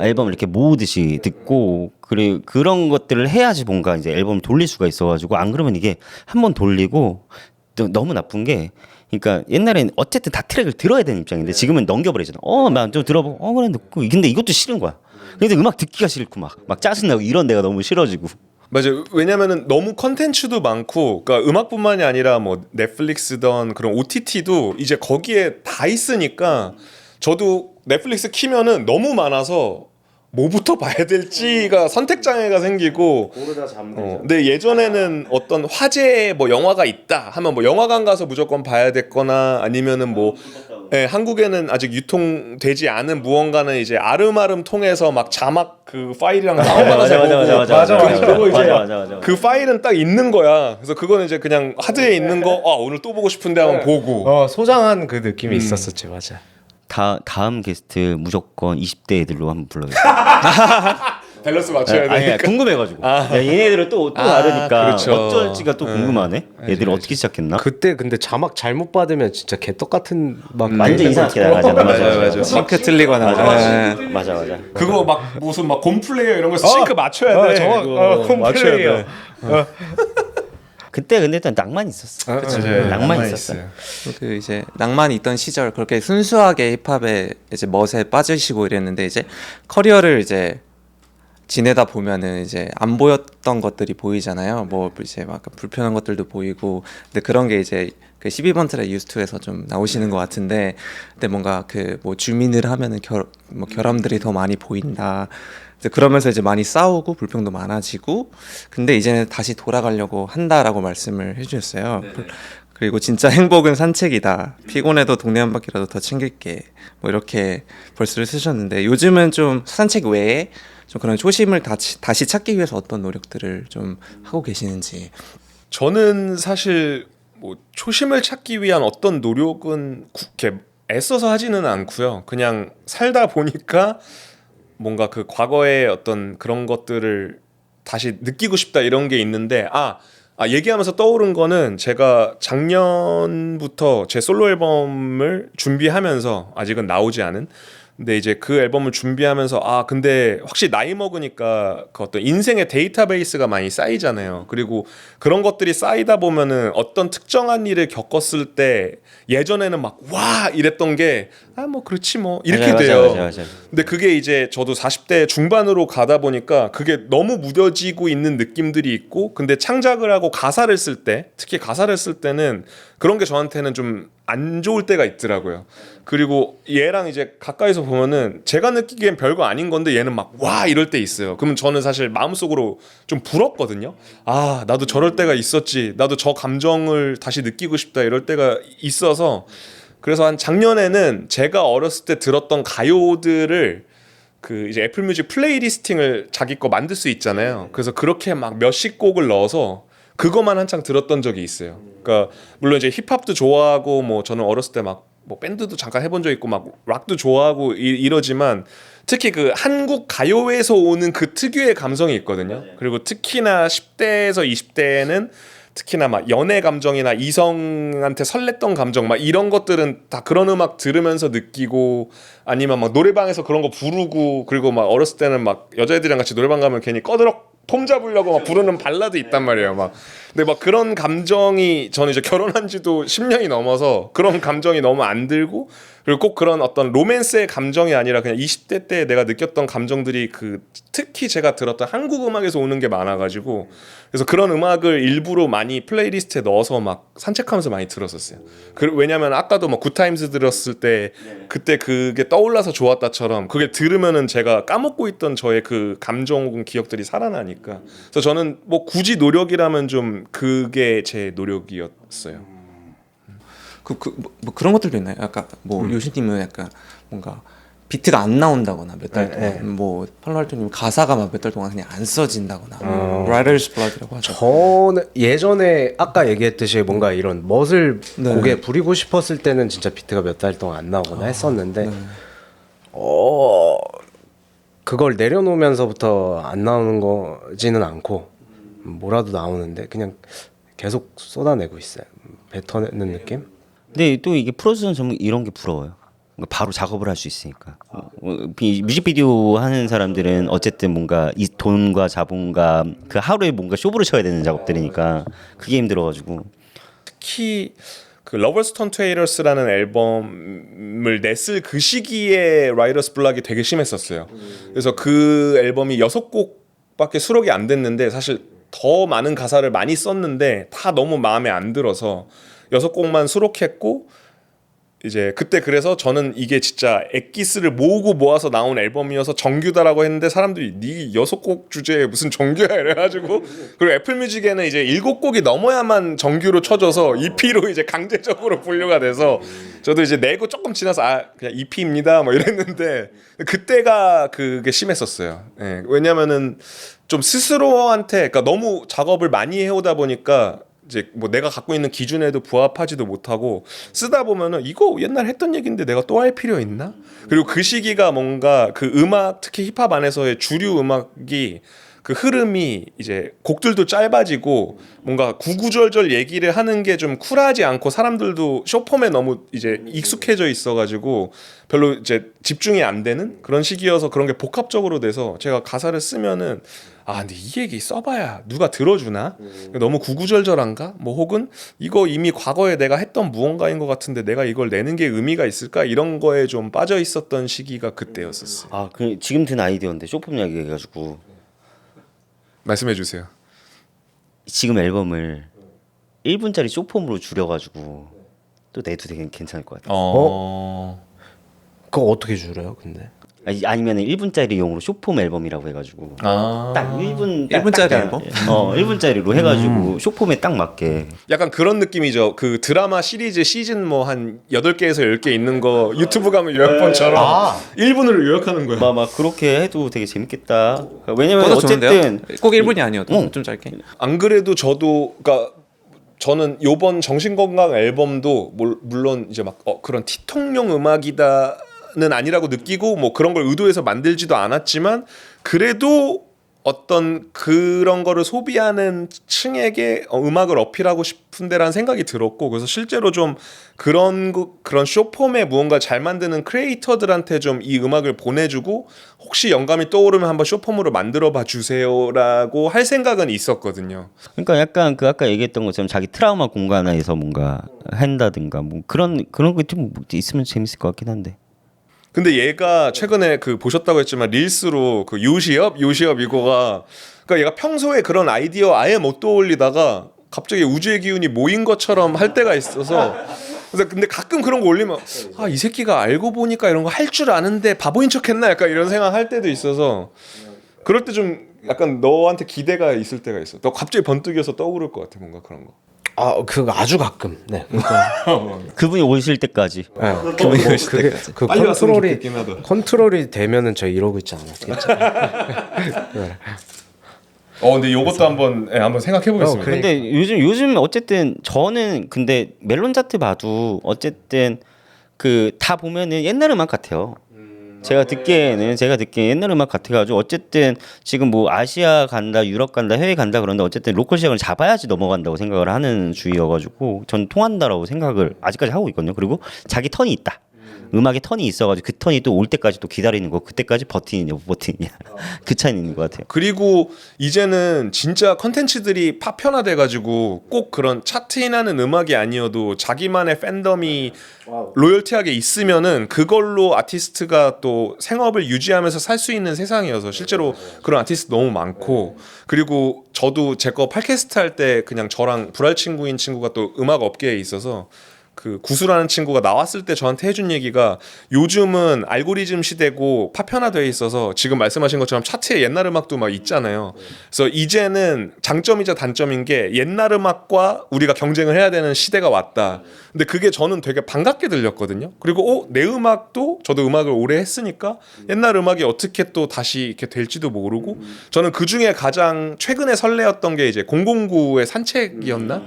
Speaker 2: 앨범을 이렇게 모으듯이 듣고 그래 그런 것들을 해야지 뭔가 이제 앨범 돌릴 수가 있어가지고 안 그러면 이게 한번 돌리고 또 너무 나쁜 게 그러니까 옛날엔 어쨌든 다 트랙을 들어야 되는 입장인데 지금은 넘겨버리잖아. 난 좀 들어보고 그래 듣고 근데 이것도 싫은 거야. 근데 음악 듣기가 싫고 막 짜증나고 이런 데가 너무 싫어지고.
Speaker 1: 맞아요. 왜냐면은 너무 컨텐츠도 많고, 그러니까 음악뿐만이 아니라 뭐 넷플릭스든 그런 OTT도 이제 거기에 다 있으니까 저도 넷플릭스 키면은 너무 많아서 뭐부터 봐야 될지가 선택 장애가 생기고. 근데 예전에는 어떤 화제의 뭐 영화가 있다 하면 뭐 영화관 가서 무조건 봐야 됐거나 아니면은 뭐 한국에는 아직 유통되지 않은 무언가는 이제 아름아름 통해서 막 자막 그 파일이랑 다운받아서 보고
Speaker 2: 맞아.
Speaker 1: 그 파일은 딱 있는 거야. 그래서 그거는 이제 그냥 하드에 있는 거 오늘 또 보고 싶은데 하면 보고.
Speaker 3: 소장한 그 느낌이 있었었지. 맞아.
Speaker 2: 다음 게스트 무조건 20대 애들로 한번 불러요.
Speaker 1: 밸런스 맞춰야
Speaker 2: 아니,
Speaker 1: 되니까.
Speaker 2: 궁금해가지고. 얘네들은 또 다르니까
Speaker 1: 그렇죠.
Speaker 2: 어쩔지가 또 궁금하네. 애들 어떻게 시작했나?
Speaker 3: 그때 근데 자막 잘못 받으면 진짜 개떡 같은 막
Speaker 2: 완전 이상하게 나가잖아.
Speaker 1: 맞아.
Speaker 4: 싱크 틀리거나.
Speaker 2: 맞아.
Speaker 1: 그거 막 무슨 막 곰플레이어 이런 거 싱크 맞춰야 돼.
Speaker 3: 정확
Speaker 1: 맞춰야 돼.
Speaker 2: 그때 근데 또 낭만 있었어. 낭만 있었어.
Speaker 4: 그 이제 낭만이 있던 시절 그렇게 순수하게 힙합에 이제 멋에 빠지시고 이랬는데 이제 커리어를 이제 지내다 보면은 이제 안 보였던 것들이 보이잖아요. 뭐 이제 막 불편한 것들도 보이고, 근데 그런 게 이제 그 12번틀의 유스투에서 좀 나오시는 것 같은데, 근데 뭔가 그 뭐 주민을 하면은 결함들이 더 많이 보인다. 이제 그러면서 이제 많이 싸우고 불평도 많아지고, 근데 이제는 다시 돌아가려고 한다라고 말씀을 해주셨어요. 그리고 진짜 행복은 산책이다. 피곤해도 동네 한 바퀴라도 더 챙길게. 뭐 이렇게 벌스를 쓰셨는데 요즘은 좀 산책 외에 좀 그런 초심을 다시 찾기 위해서 어떤 노력들을 좀 하고 계시는지.
Speaker 1: 저는 사실 뭐 초심을 찾기 위한 어떤 노력은 이렇게 애써서 하지는 않고요. 그냥 살다 보니까 뭔가 그 과거의 어떤 그런 것들을 다시 느끼고 싶다 이런 게 있는데 얘기하면서 떠오른 거는 제가 작년부터 제 솔로 앨범을 준비하면서 아직은 나오지 않은 근데 이제 그 앨범을 준비하면서 근데 확실히 나이 먹으니까 그 어떤 인생의 데이터베이스가 많이 쌓이잖아요. 그리고 그런 것들이 쌓이다 보면은 어떤 특정한 일을 겪었을 때 예전에는 막 와 이랬던 게 뭐 그렇지 뭐 이렇게 돼요.
Speaker 2: 맞아.
Speaker 1: 근데 그게 이제 저도 40대 중반으로 가다 보니까 그게 너무 무뎌지고 있는 느낌들이 있고, 근데 창작을 하고 가사를 쓸 때, 특히 가사를 쓸 때는 그런 게 저한테는 좀 안 좋을 때가 있더라고요. 그리고 얘랑 이제 가까이서 보면은 제가 느끼기엔 별거 아닌 건데 얘는 막 와 이럴 때 있어요. 그러면 저는 사실 마음속으로 좀 부럽거든요. 나도 저럴 때가 있었지. 나도 저 감정을 다시 느끼고 싶다 이럴 때가 있어서, 그래서 한 작년에는 제가 어렸을 때 들었던 가요들을 그 이제 애플뮤직 플레이리스팅을 자기 거 만들 수 있잖아요. 그래서 그렇게 막 몇십 곡을 넣어서 그것만 한창 들었던 적이 있어요. 그러니까 물론 이제 힙합도 좋아하고 뭐 저는 어렸을 때 막 뭐 밴드도 잠깐 해본 적 있고 막 락도 좋아하고 이러지만 특히 그 한국 가요에서 오는 그 특유의 감성이 있거든요. 그리고 특히나 10대에서 20대에는 특히나 막 연애 감정이나 이성한테 설렜던 감정 막 이런 것들은 다 그런 음악 들으면서 느끼고, 아니면 막 노래방에서 그런 거 부르고, 그리고 막 어렸을 때는 막 여자애들이랑 같이 노래방 가면 괜히 꺼드럭 폼 잡으려고 막 부르는 발라드 있단 말이에요. 막 근데 막 그런 감정이 저는 이제 결혼한 지도 10년이 넘어서 그런 감정이 너무 안 들고, 그리고 꼭 그런 어떤 로맨스의 감정이 아니라 그냥 20대 때 내가 느꼈던 감정들이 그 특히 제가 들었던 한국 음악에서 오는 게 많아가지고, 그래서 그런 음악을 일부러 많이 플레이리스트에 넣어서 막 산책하면서 많이 들었었어요. 왜냐면 아까도 뭐 굿타임즈 들었을 때 그때 그게 떠올라서 좋았다처럼 그게 들으면은 제가 까먹고 있던 저의 그 감정 혹은 기억들이 살아나니까. 그래서 저는 뭐 굳이 노력이라면 좀 그게 제 노력이었어요.
Speaker 4: 뭐 그런 것들도 있나요? 아까 뭐 요시님은 약간 뭔가 비트가 안 나온다거나 몇 달 동안
Speaker 3: 네.
Speaker 4: 뭐 팔로알토님 가사가 막 몇 달 동안 그냥 안 써진다거나 Writer's Blood라고 하죠.
Speaker 3: 저는 예전에 아까 얘기했듯이 뭔가 이런 멋을
Speaker 4: 네.
Speaker 3: 곡에 부리고 싶었을 때는 진짜 비트가 몇 달 동안 안 나오거나 했었는데
Speaker 4: 네.
Speaker 3: 그걸 내려놓으면서부터 안 나오는 거지는 않고 뭐라도 나오는데 그냥 계속 쏟아내고 있어요. 뱉어내는 느낌?
Speaker 2: 근데 또 이게 프로듀서는 전부 이런 게 부러워요. 그러니까 바로 작업을 할 수 있으니까. 뮤직비디오 하는 사람들은 어쨌든 뭔가 이 돈과 자본과 그 하루에 뭔가 쇼부를 쳐야 되는 작업들이니까 그게 힘들어가지고.
Speaker 1: 특히 그 러버스 턴투에이터스라는 앨범을 냈을 그 시기에 라이더스 블락이 되게 심했었어요. 그래서 그 앨범이 6곡밖에 수록이 안 됐는데 사실 더 많은 가사를 많이 썼는데 다 너무 마음에 안 들어서 6곡만 수록했고 이제 그때 그래서 저는 이게 진짜 엑기스를 모으고 모아서 나온 앨범이어서 정규다라고 했는데 사람들이 네 6곡 주제에 무슨 정규야 이래가지고 그리고 애플뮤직에는 이제 7곡이 넘어야만 정규로 쳐져서 EP로 이제 강제적으로 분류가 돼서 저도 이제 내고 조금 지나서 그냥 EP입니다 뭐 이랬는데 그때가 그게 심했었어요. 예, 왜냐면은 좀 스스로한테 그러니까 너무 작업을 많이 해오다 보니까 이제 뭐 내가 갖고 있는 기준에도 부합하지도 못하고 쓰다 보면은 이거 옛날 했던 얘기인데 내가 또 할 필요 있나? 그리고 그 시기가 뭔가 그 음악 특히 힙합 안에서의 주류 음악이 그 흐름이 이제 곡들도 짧아지고 뭔가 구구절절 얘기를 하는 게 좀 쿨하지 않고 사람들도 숏폼에 너무 이제 익숙해져 있어가지고 별로 이제 집중이 안 되는 그런 시기여서 그런 게 복합적으로 돼서 제가 가사를 쓰면은 근데 이 얘기 써봐야 누가 들어주나? 너무 구구절절한가? 뭐 혹은 이거 이미 과거에 내가 했던 무언가인 것 같은데 내가 이걸 내는 게 의미가 있을까? 이런 거에 좀 빠져 있었던 시기가 그때였었어요.
Speaker 2: 그 지금 든 아이디어인데 쇼폼 이야기 해가지고
Speaker 1: 말씀해 주세요.
Speaker 2: 지금 앨범을 1분짜리 쇼폼으로 줄여가지고 또 내도 되게 괜찮을 것 같아요.
Speaker 3: 그거 어떻게 줄여요 근데?
Speaker 2: 아니면 1분짜리용으로 쇼폼 앨범이라고 해가지고 딱 1분
Speaker 4: 1분짜리 앨범?
Speaker 2: 1분짜리로 해가지고 쇼폼에 딱 맞게.
Speaker 1: 약간 그런 느낌이죠. 그 드라마 시리즈 시즌 뭐 한 8개에서 10개 있는 거 유튜브 가면 요약본처럼 1분으로 요약하는 거야.
Speaker 2: 막 그렇게 해도 되게 재밌겠다. 왜냐면
Speaker 4: 그것도
Speaker 2: 어쨌든
Speaker 4: 좋은데요? 꼭 1분이 아니어도 좀 짧게.
Speaker 1: 안 그래도 저도 그러니까 저는 요번 정신건강 앨범도 물론 이제 막 그런 티통용 음악이다는 아니라고 느끼고 뭐 그런 걸 의도해서 만들지도 않았지만 그래도 어떤 그런 거를 소비하는 층에게 음악을 어필하고 싶은데라는 생각이 들었고 그래서 실제로 좀 그런 쇼폼에 무언가 잘 만드는 크리에이터들한테 좀 이 음악을 보내주고 혹시 영감이 떠오르면 한번 쇼폼으로 만들어봐 주세요라고 할 생각은 있었거든요.
Speaker 2: 그러니까 약간 그 아까 얘기했던 것처럼 자기 트라우마 공간에서 뭔가 한다든가 뭐 그런 거 좀 있으면 재밌을 것 같긴 한데.
Speaker 1: 근데 얘가 최근에 그 보셨다고 했지만 릴스로 그 요시업 이거가 그러니까 얘가 평소에 그런 아이디어 아예 못 떠올리다가 갑자기 우주의 기운이 모인 것처럼 할 때가 있어서 그래서 근데 가끔 그런 거 올리면 이 새끼가 알고 보니까 이런 거 할 줄 아는데 바보인 척했나 약간 이런 생각 할 때도 있어서 그럴 때 좀 약간 너한테 기대가 있을 때가 있어. 너 갑자기 번뜩여서 떠오를 것 같아 뭔가 그런 거.
Speaker 3: 그거 아주 가끔. 네.
Speaker 2: 그분이 오실 때까지.
Speaker 3: 그
Speaker 1: 빨리 왔으면
Speaker 3: 컨트롤이
Speaker 1: 좋겠긴 하다.
Speaker 3: 컨트롤이 되면은 저 이러고 있지 않았겠죠?
Speaker 1: 근데 요것도 한번 생각해 보겠습니다.
Speaker 2: 근데 요즘 어쨌든 저는 근데 멜론 차트 봐도 어쨌든 그 다 보면은 옛날 음악 같아요. 제가 듣기에는 옛날 음악 같아가지고 어쨌든 지금 뭐 아시아 간다, 유럽 간다, 해외 간다 그런데 어쨌든 로컬 시장을 잡아야지 넘어간다고 생각을 하는 주의여가지고 전 통한다라고 생각을 아직까지 하고 있거든요. 그리고 자기 턴이 있다. 음악의 턴이 있어가지고 그 턴이 또 올 때까지 또 기다리는 거 그때까지 버티느냐 못 버티느냐 그 차이는 있는 것 같아요.
Speaker 1: 그리고 이제는 진짜 컨텐츠들이 파편화돼가지고 꼭 그런 차트인하는 음악이 아니어도 자기만의 팬덤이 로열티하게 있으면은 그걸로 아티스트가 또 생업을 유지하면서 살 수 있는 세상이어서 실제로 그런 아티스트 너무 많고 그리고 저도 제 거 팟캐스트 할 때 그냥 저랑 불알 친구인 친구가 또 음악 업계에 있어서 그 구수라는 친구가 나왔을 때 저한테 해준 얘기가 요즘은 알고리즘 시대고 파편화되어 있어서 지금 말씀하신 것처럼 차트에 옛날 음악도 막 있잖아요. 그래서 이제는 장점이자 단점인 게 옛날 음악과 우리가 경쟁을 해야 되는 시대가 왔다. 근데 그게 저는 되게 반갑게 들렸거든요. 그리고 내 음악도 저도 음악을 오래 했으니까 옛날 음악이 어떻게 또 다시 이렇게 될지도 모르고 저는 그 중에 가장 최근에 설레었던 게 이제 009의 산책이었나?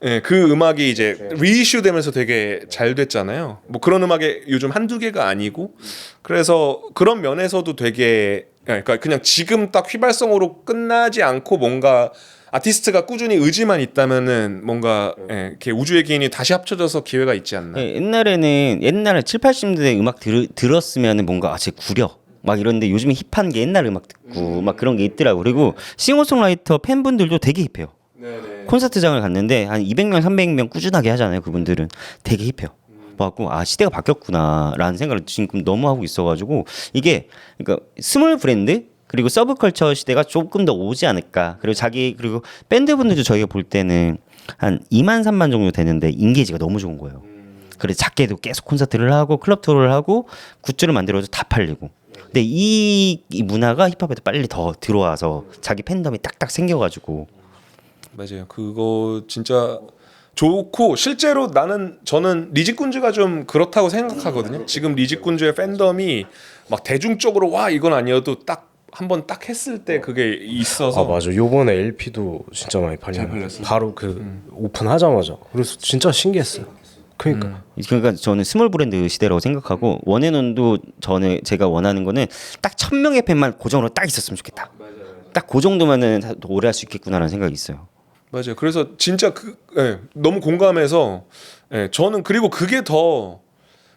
Speaker 1: 예, 그 음악이 이제 리이슈 되면서 되게 잘 됐잖아요. 뭐 그런 음악이 요즘 한두 개가 아니고 그래서 그런 면에서도 되게 그러니까 그냥 지금 딱 휘발성으로 끝나지 않고 뭔가 아티스트가 꾸준히 의지만 있다면은 뭔가 이렇게 우주의 기인이 다시 합쳐져서 기회가 있지 않나.
Speaker 2: 옛날에 7, 80년대 음악 들었으면 뭔가 쟤 구려 막 이런데 요즘에 힙한 게 옛날 음악 듣고 막 그런 게 있더라고. 그리고 싱어송라이터 팬분들도 되게 힙해요. 콘서트장을 갔는데 한 200명, 300명 꾸준하게 하잖아요. 그분들은 되게 힙해요. 봐갖고 시대가 바뀌었구나라는 생각을 지금 너무 하고 있어가지고 이게 그러니까 스몰 브랜드 그리고 서브컬처 시대가 조금 더 오지 않을까. 그리고 밴드분들도 저희가 볼 때는 한 2만 3만 정도 되는데 인게이지가 너무 좋은 거예요. 그래서 작게도 계속 콘서트를 하고 클럽 투어를 하고 굿즈를 만들어도 다 팔리고. 근데 이 문화가 힙합에도 빨리 더 들어와서 자기 팬덤이 딱딱 생겨가지고.
Speaker 1: 맞아요. 그거 진짜 좋고 실제로 저는 리직군즈가 좀 그렇다고 생각하거든요. 지금 리직군즈의 팬덤이 막 대중적으로 와 이건 아니어도 딱 한번 딱 했을 때 그게 있어서.
Speaker 3: 맞아. 요번에 LP도 진짜 많이 팔렸어요. 바로 오픈하자마자. 그래서 진짜 신기했어요. 그러니까
Speaker 2: 저는 스몰 브랜드 시대라고 생각하고 원앤온도 제가 원하는 거는 딱 1000명의 팬만 고정으로 딱 있었으면 좋겠다. 딱 그 정도면은 오래 할 수 있겠구나라는 생각이 있어요.
Speaker 1: 맞아요. 그래서 진짜 너무 공감해서 저는 그리고 그게 더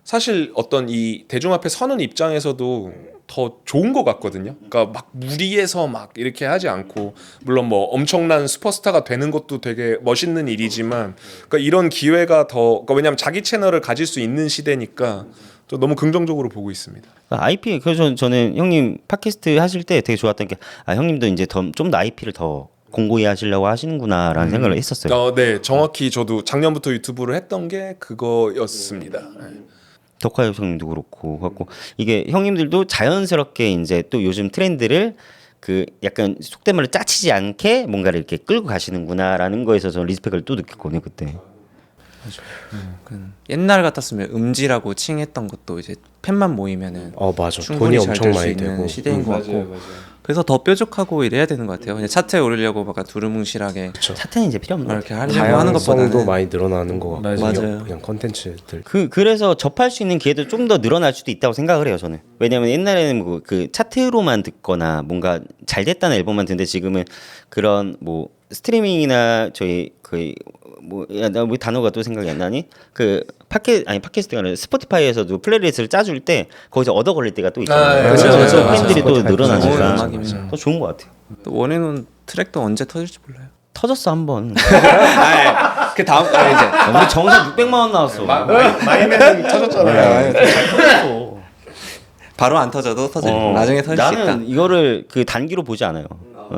Speaker 1: 사실 어떤 이 대중 앞에 서는 입장에서도 더 좋은 것 같거든요. 그러니까 막 무리해서 막 이렇게 하지 않고 물론 뭐 엄청난 슈퍼스타가 되는 것도 되게 멋있는 일이지만 그러니까 이런 기회가 그러니까 왜냐하면 자기 채널을 가질 수 있는 시대니까 또 너무 긍정적으로 보고 있습니다.
Speaker 2: IP 그래서 저는 형님 팟캐스트 하실 때 되게 좋았던 게 형님도 이제 좀 더 IP를 더 공고히 하시려고 하시는구나라는 생각을 했었어요.
Speaker 1: 네, 정확히 저도 작년부터 유튜브를 했던 게 그거였습니다.
Speaker 2: 덕화엽 형님도 그렇고 갖고 이게 형님들도 자연스럽게 이제 또 요즘 트렌드를 그 약간 속된 말로 짜치지 않게 뭔가를 이렇게 끌고 가시는구나라는 거에서 저는 리스펙을 또 느꼈거든요 그때.
Speaker 4: 옛날 같았으면 음지라고 칭했던 것도 이제 팬만 모이면은
Speaker 3: 맞아.
Speaker 4: 충분히
Speaker 3: 돈이
Speaker 4: 잘
Speaker 3: 엄청
Speaker 4: 될 수
Speaker 3: 많이
Speaker 4: 있는
Speaker 3: 되고.
Speaker 4: 시대인 것 같고 그래서 더 뾰족하고 이래야 되는 것 같아요. 그냥 차트에 오르려고 막 두루뭉실하게
Speaker 2: 차트는 이제 필요 없는
Speaker 4: 이렇게 하려고 하는
Speaker 3: 다양성도
Speaker 4: 것보다는
Speaker 3: 많이 늘어나는 것 같고
Speaker 4: 맞아요.
Speaker 3: 그냥 컨텐츠들.
Speaker 2: 그래서 접할 수 있는 기회도 좀 더 늘어날 수도 있다고 생각을 해요 저는. 왜냐하면 옛날에는 뭐 그 차트로만 듣거나 뭔가 잘 됐다는 앨범만 듣는데 지금은 그런 뭐 스트리밍이나 저희 나 뭐 단어가 또 생각이 안 나니? 팟캐스트가 아니라 스포티파이에서도 플레이리스트를 짜줄 때 거기서 얻어 걸릴 때가 또 있잖아요.
Speaker 1: 그렇죠,
Speaker 2: 그래서
Speaker 1: 그렇죠.
Speaker 2: 팬들이 또
Speaker 4: 좋은
Speaker 2: 늘어나니까
Speaker 4: 음악이면.
Speaker 2: 더 좋은 것 같아요.
Speaker 4: 또 원해놓은 트랙도 언제 터질지 몰라요.
Speaker 2: 터졌어 한번.
Speaker 4: 그 다음 이제
Speaker 2: 우리 정상 600만 원 나왔어.
Speaker 1: 마이맨은 터졌잖아요.
Speaker 2: 터졌어.
Speaker 4: 바로 안 터져도 나중에 터질 수 있다.
Speaker 2: 나는 이거를 그 단기로 보지 않아요.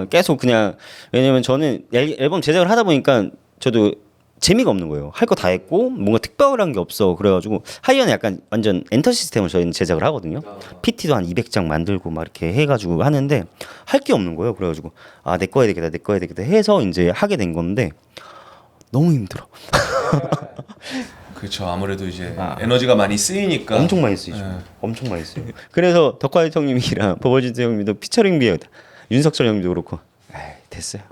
Speaker 2: 계속 그냥 왜냐면 저는 앨범 제작을 하다 보니까 저도 재미가 없는 거예요. 할 거 다 했고 뭔가 특별한 게 없어. 그래가지고 하이언은 약간 완전 엔터 시스템을 저희는 제작을 하거든요. PT도 한 200장 만들고 막 이렇게 해가지고 하는데 할 게 없는 거예요. 그래가지고 내 거 해야 되겠다 해서 이제 하게 된 건데 너무 힘들어.
Speaker 1: 그렇죠. 아무래도 이제 에너지가 많이 쓰이니까
Speaker 2: 엄청 많이 쓰이죠. 엄청 많이 쓰요. 그래서 덕화의 형님이랑 버버진스 형님도 피처링 비에 윤석철 형님도 그렇고 됐어요.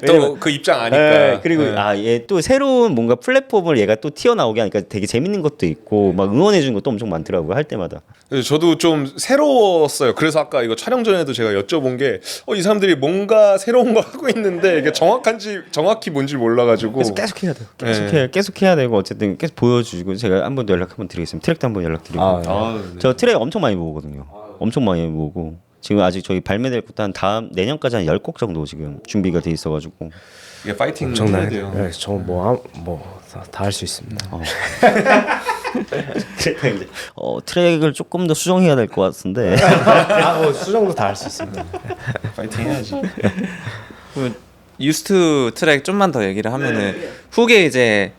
Speaker 1: 또 그 입장 아니까.
Speaker 2: 그리고 얘 또 새로운 뭔가 플랫폼을 얘가 또 튀어나오게 하니까 되게 재밌는 것도 있고 막 응원해 주는 것도 엄청 많더라고요 할 때마다.
Speaker 1: 저도 좀 새로웠어요. 그래서 아까 이거 촬영 전에도 제가 여쭤본 게 이 사람들이 뭔가 새로운 거 하고 있는데 이게 정확히 뭔지 몰라가지고
Speaker 2: 계속 해야 돼. 계속 해야 되고 어쨌든 계속 보여주고 제가 한 번 더 연락 한번 드리겠습니다. 트랙도 한번 연락드리고. 저 트랙 엄청 많이 모으거든요. 엄청 많이 모으고 지금 아직 저희 발매될 것도 한 내년까지 한 10곡 정도 지금 준비가 돼 있어가지고.
Speaker 1: 이게 파이팅
Speaker 3: 엄청나요.
Speaker 1: 해야 돼요.
Speaker 3: 네, 저뭐다 할 수 있습니다.
Speaker 2: 그러니까 이제 트랙을 조금 더 수정해야 될 것 같은데.
Speaker 3: 수정도 다 할 수 있습니다.
Speaker 1: 파이팅 해야지.
Speaker 4: 유스트 트랙 좀만 더 얘기를 하면은 훅에 이제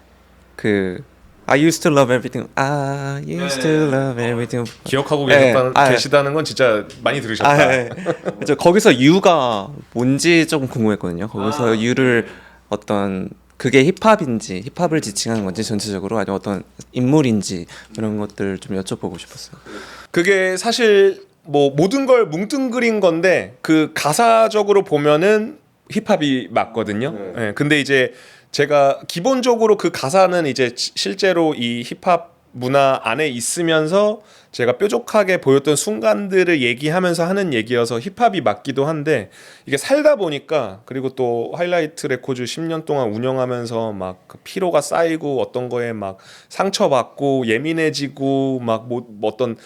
Speaker 4: 그 I used to love everything. I used to love everything.
Speaker 1: 기억하고
Speaker 4: 네.
Speaker 1: 계시다는 건 진짜 많이 들으셨다.
Speaker 4: 아, 예. 그래서 거기서 유가 뭔지 조금 궁금했거든요. 거기서 유를 어떤 그게 힙합인지 힙합을 지칭하는 건지 전체적으로 아니면 어떤 인물인지 이런 것들 좀 여쭤보고 싶었어요.
Speaker 1: 그게 사실 뭐 모든 걸 뭉뚱그린 건데 그 가사적으로 보면은 힙합이 맞거든요. 예, 근데 이제 제가 기본적으로 그 가사는 이제 실제로 이 힙합 문화 안에 있으면서 제가 뾰족하게 보였던 순간들을 얘기하면서 하는 얘기여서 힙합이 맞기도 한데 이게 살다 보니까 그리고 또 하이라이트 레코드 10년 동안 운영하면서 막그 피로가 쌓이고 어떤 거에 막 상처받고 예민해지고 막 뭐 어떤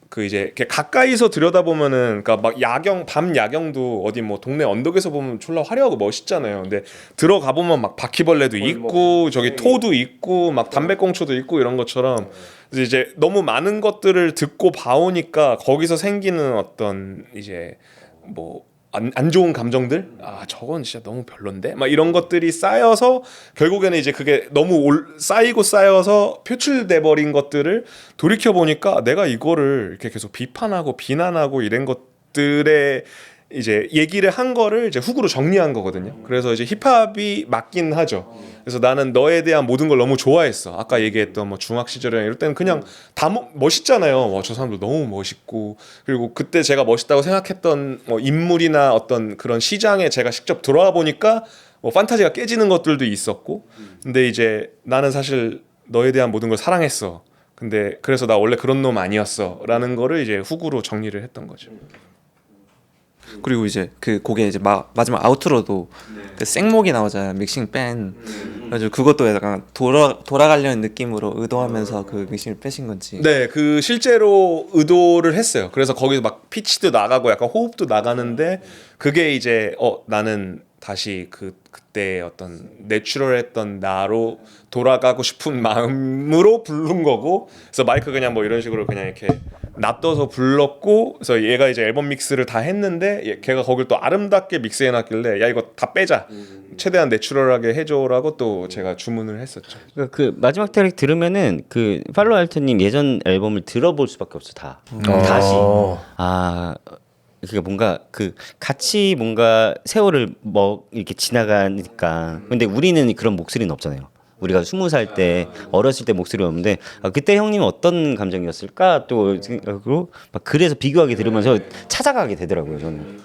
Speaker 1: 그 이제 이렇게 가까이서 들여다보면은 그러니까 막 야경 밤 야경도 어디 뭐 동네 언덕에서 보면 졸라 화려하고 멋있잖아요. 근데 들어가 보면 막 바퀴벌레도 있고 저기 토도 있고 막 담배꽁초도 있고 이런 것처럼 그래서 이제 너무 많은 것들을 듣고 봐오니까 거기서 생기는 어떤 이제 뭐 안 좋은 감정들 아 저건 진짜 너무 별론데 막 이런 것들이 쌓여서 결국에는 이제 그게 너무 쌓이고 쌓여서 표출돼 버린 것들을 돌이켜 보니까 내가 이거를 이렇게 계속 비판하고 비난하고 이런 것들에 이제 얘기를 한 거를 이제 훅으로 정리한 거거든요. 그래서 이제 힙합이 맞긴 하죠. 그래서 나는 너에 대한 모든 걸 너무 좋아했어. 아까 얘기했던 뭐 중학 시절이나 이럴 때는 그냥 다 멋있잖아요. 와, 저 사람들 너무 멋있고 그리고 그때 제가 멋있다고 생각했던 뭐 인물이나 어떤 그런 시장에 제가 직접 들어와 보니까 뭐 판타지가 깨지는 것들도 있었고 근데 이제 나는 사실 너에 대한 모든 걸 사랑했어. 근데 그래서 나 원래 그런 놈 아니었어라는 거를 이제 훅으로 정리를 했던 거죠.
Speaker 4: 그리고 이제 그 곡에 이제 마지막 아우트로도 그 생목이 나오잖아요. 믹싱 밴. 그래서 그것도 약간 돌아가려는 느낌으로 의도하면서 그 믹싱을 빼신 건지.
Speaker 1: 네, 그 실제로 의도를 했어요. 그래서 거기서 막 피치도 나가고 약간 호흡도 나가는데 그게 이제 나는 다시 그때 어떤 내추럴했던 나로 돌아가고 싶은 마음으로 부른 거고 그래서 마이크 그냥 뭐 이런 식으로 그냥 이렇게 놔둬서 불렀고 그래서 얘가 이제 앨범 믹스를 다 했는데 걔가 거길 또 아름답게 믹스해놨길래 야 이거 다 빼자 최대한 내추럴하게 해줘라고 또 제가 주문을 했었죠.
Speaker 2: 그러니까 그 마지막 트랙 들으면은 그 팔로 알트님 예전 앨범을 들어볼 수밖에 없어 다. 다시. 아 그게 뭔가 그 같이 뭔가 세월을 뭐 이렇게 지나가니까 근데 우리는 그런 목소리는 없잖아요. 우리가 20살 때 어렸을 때 목소리가 없는데 그때 형님은 어떤 감정이었을까 또 생각으로 막 그래서 비교하게 들으면서 찾아가게 되더라고요. 저는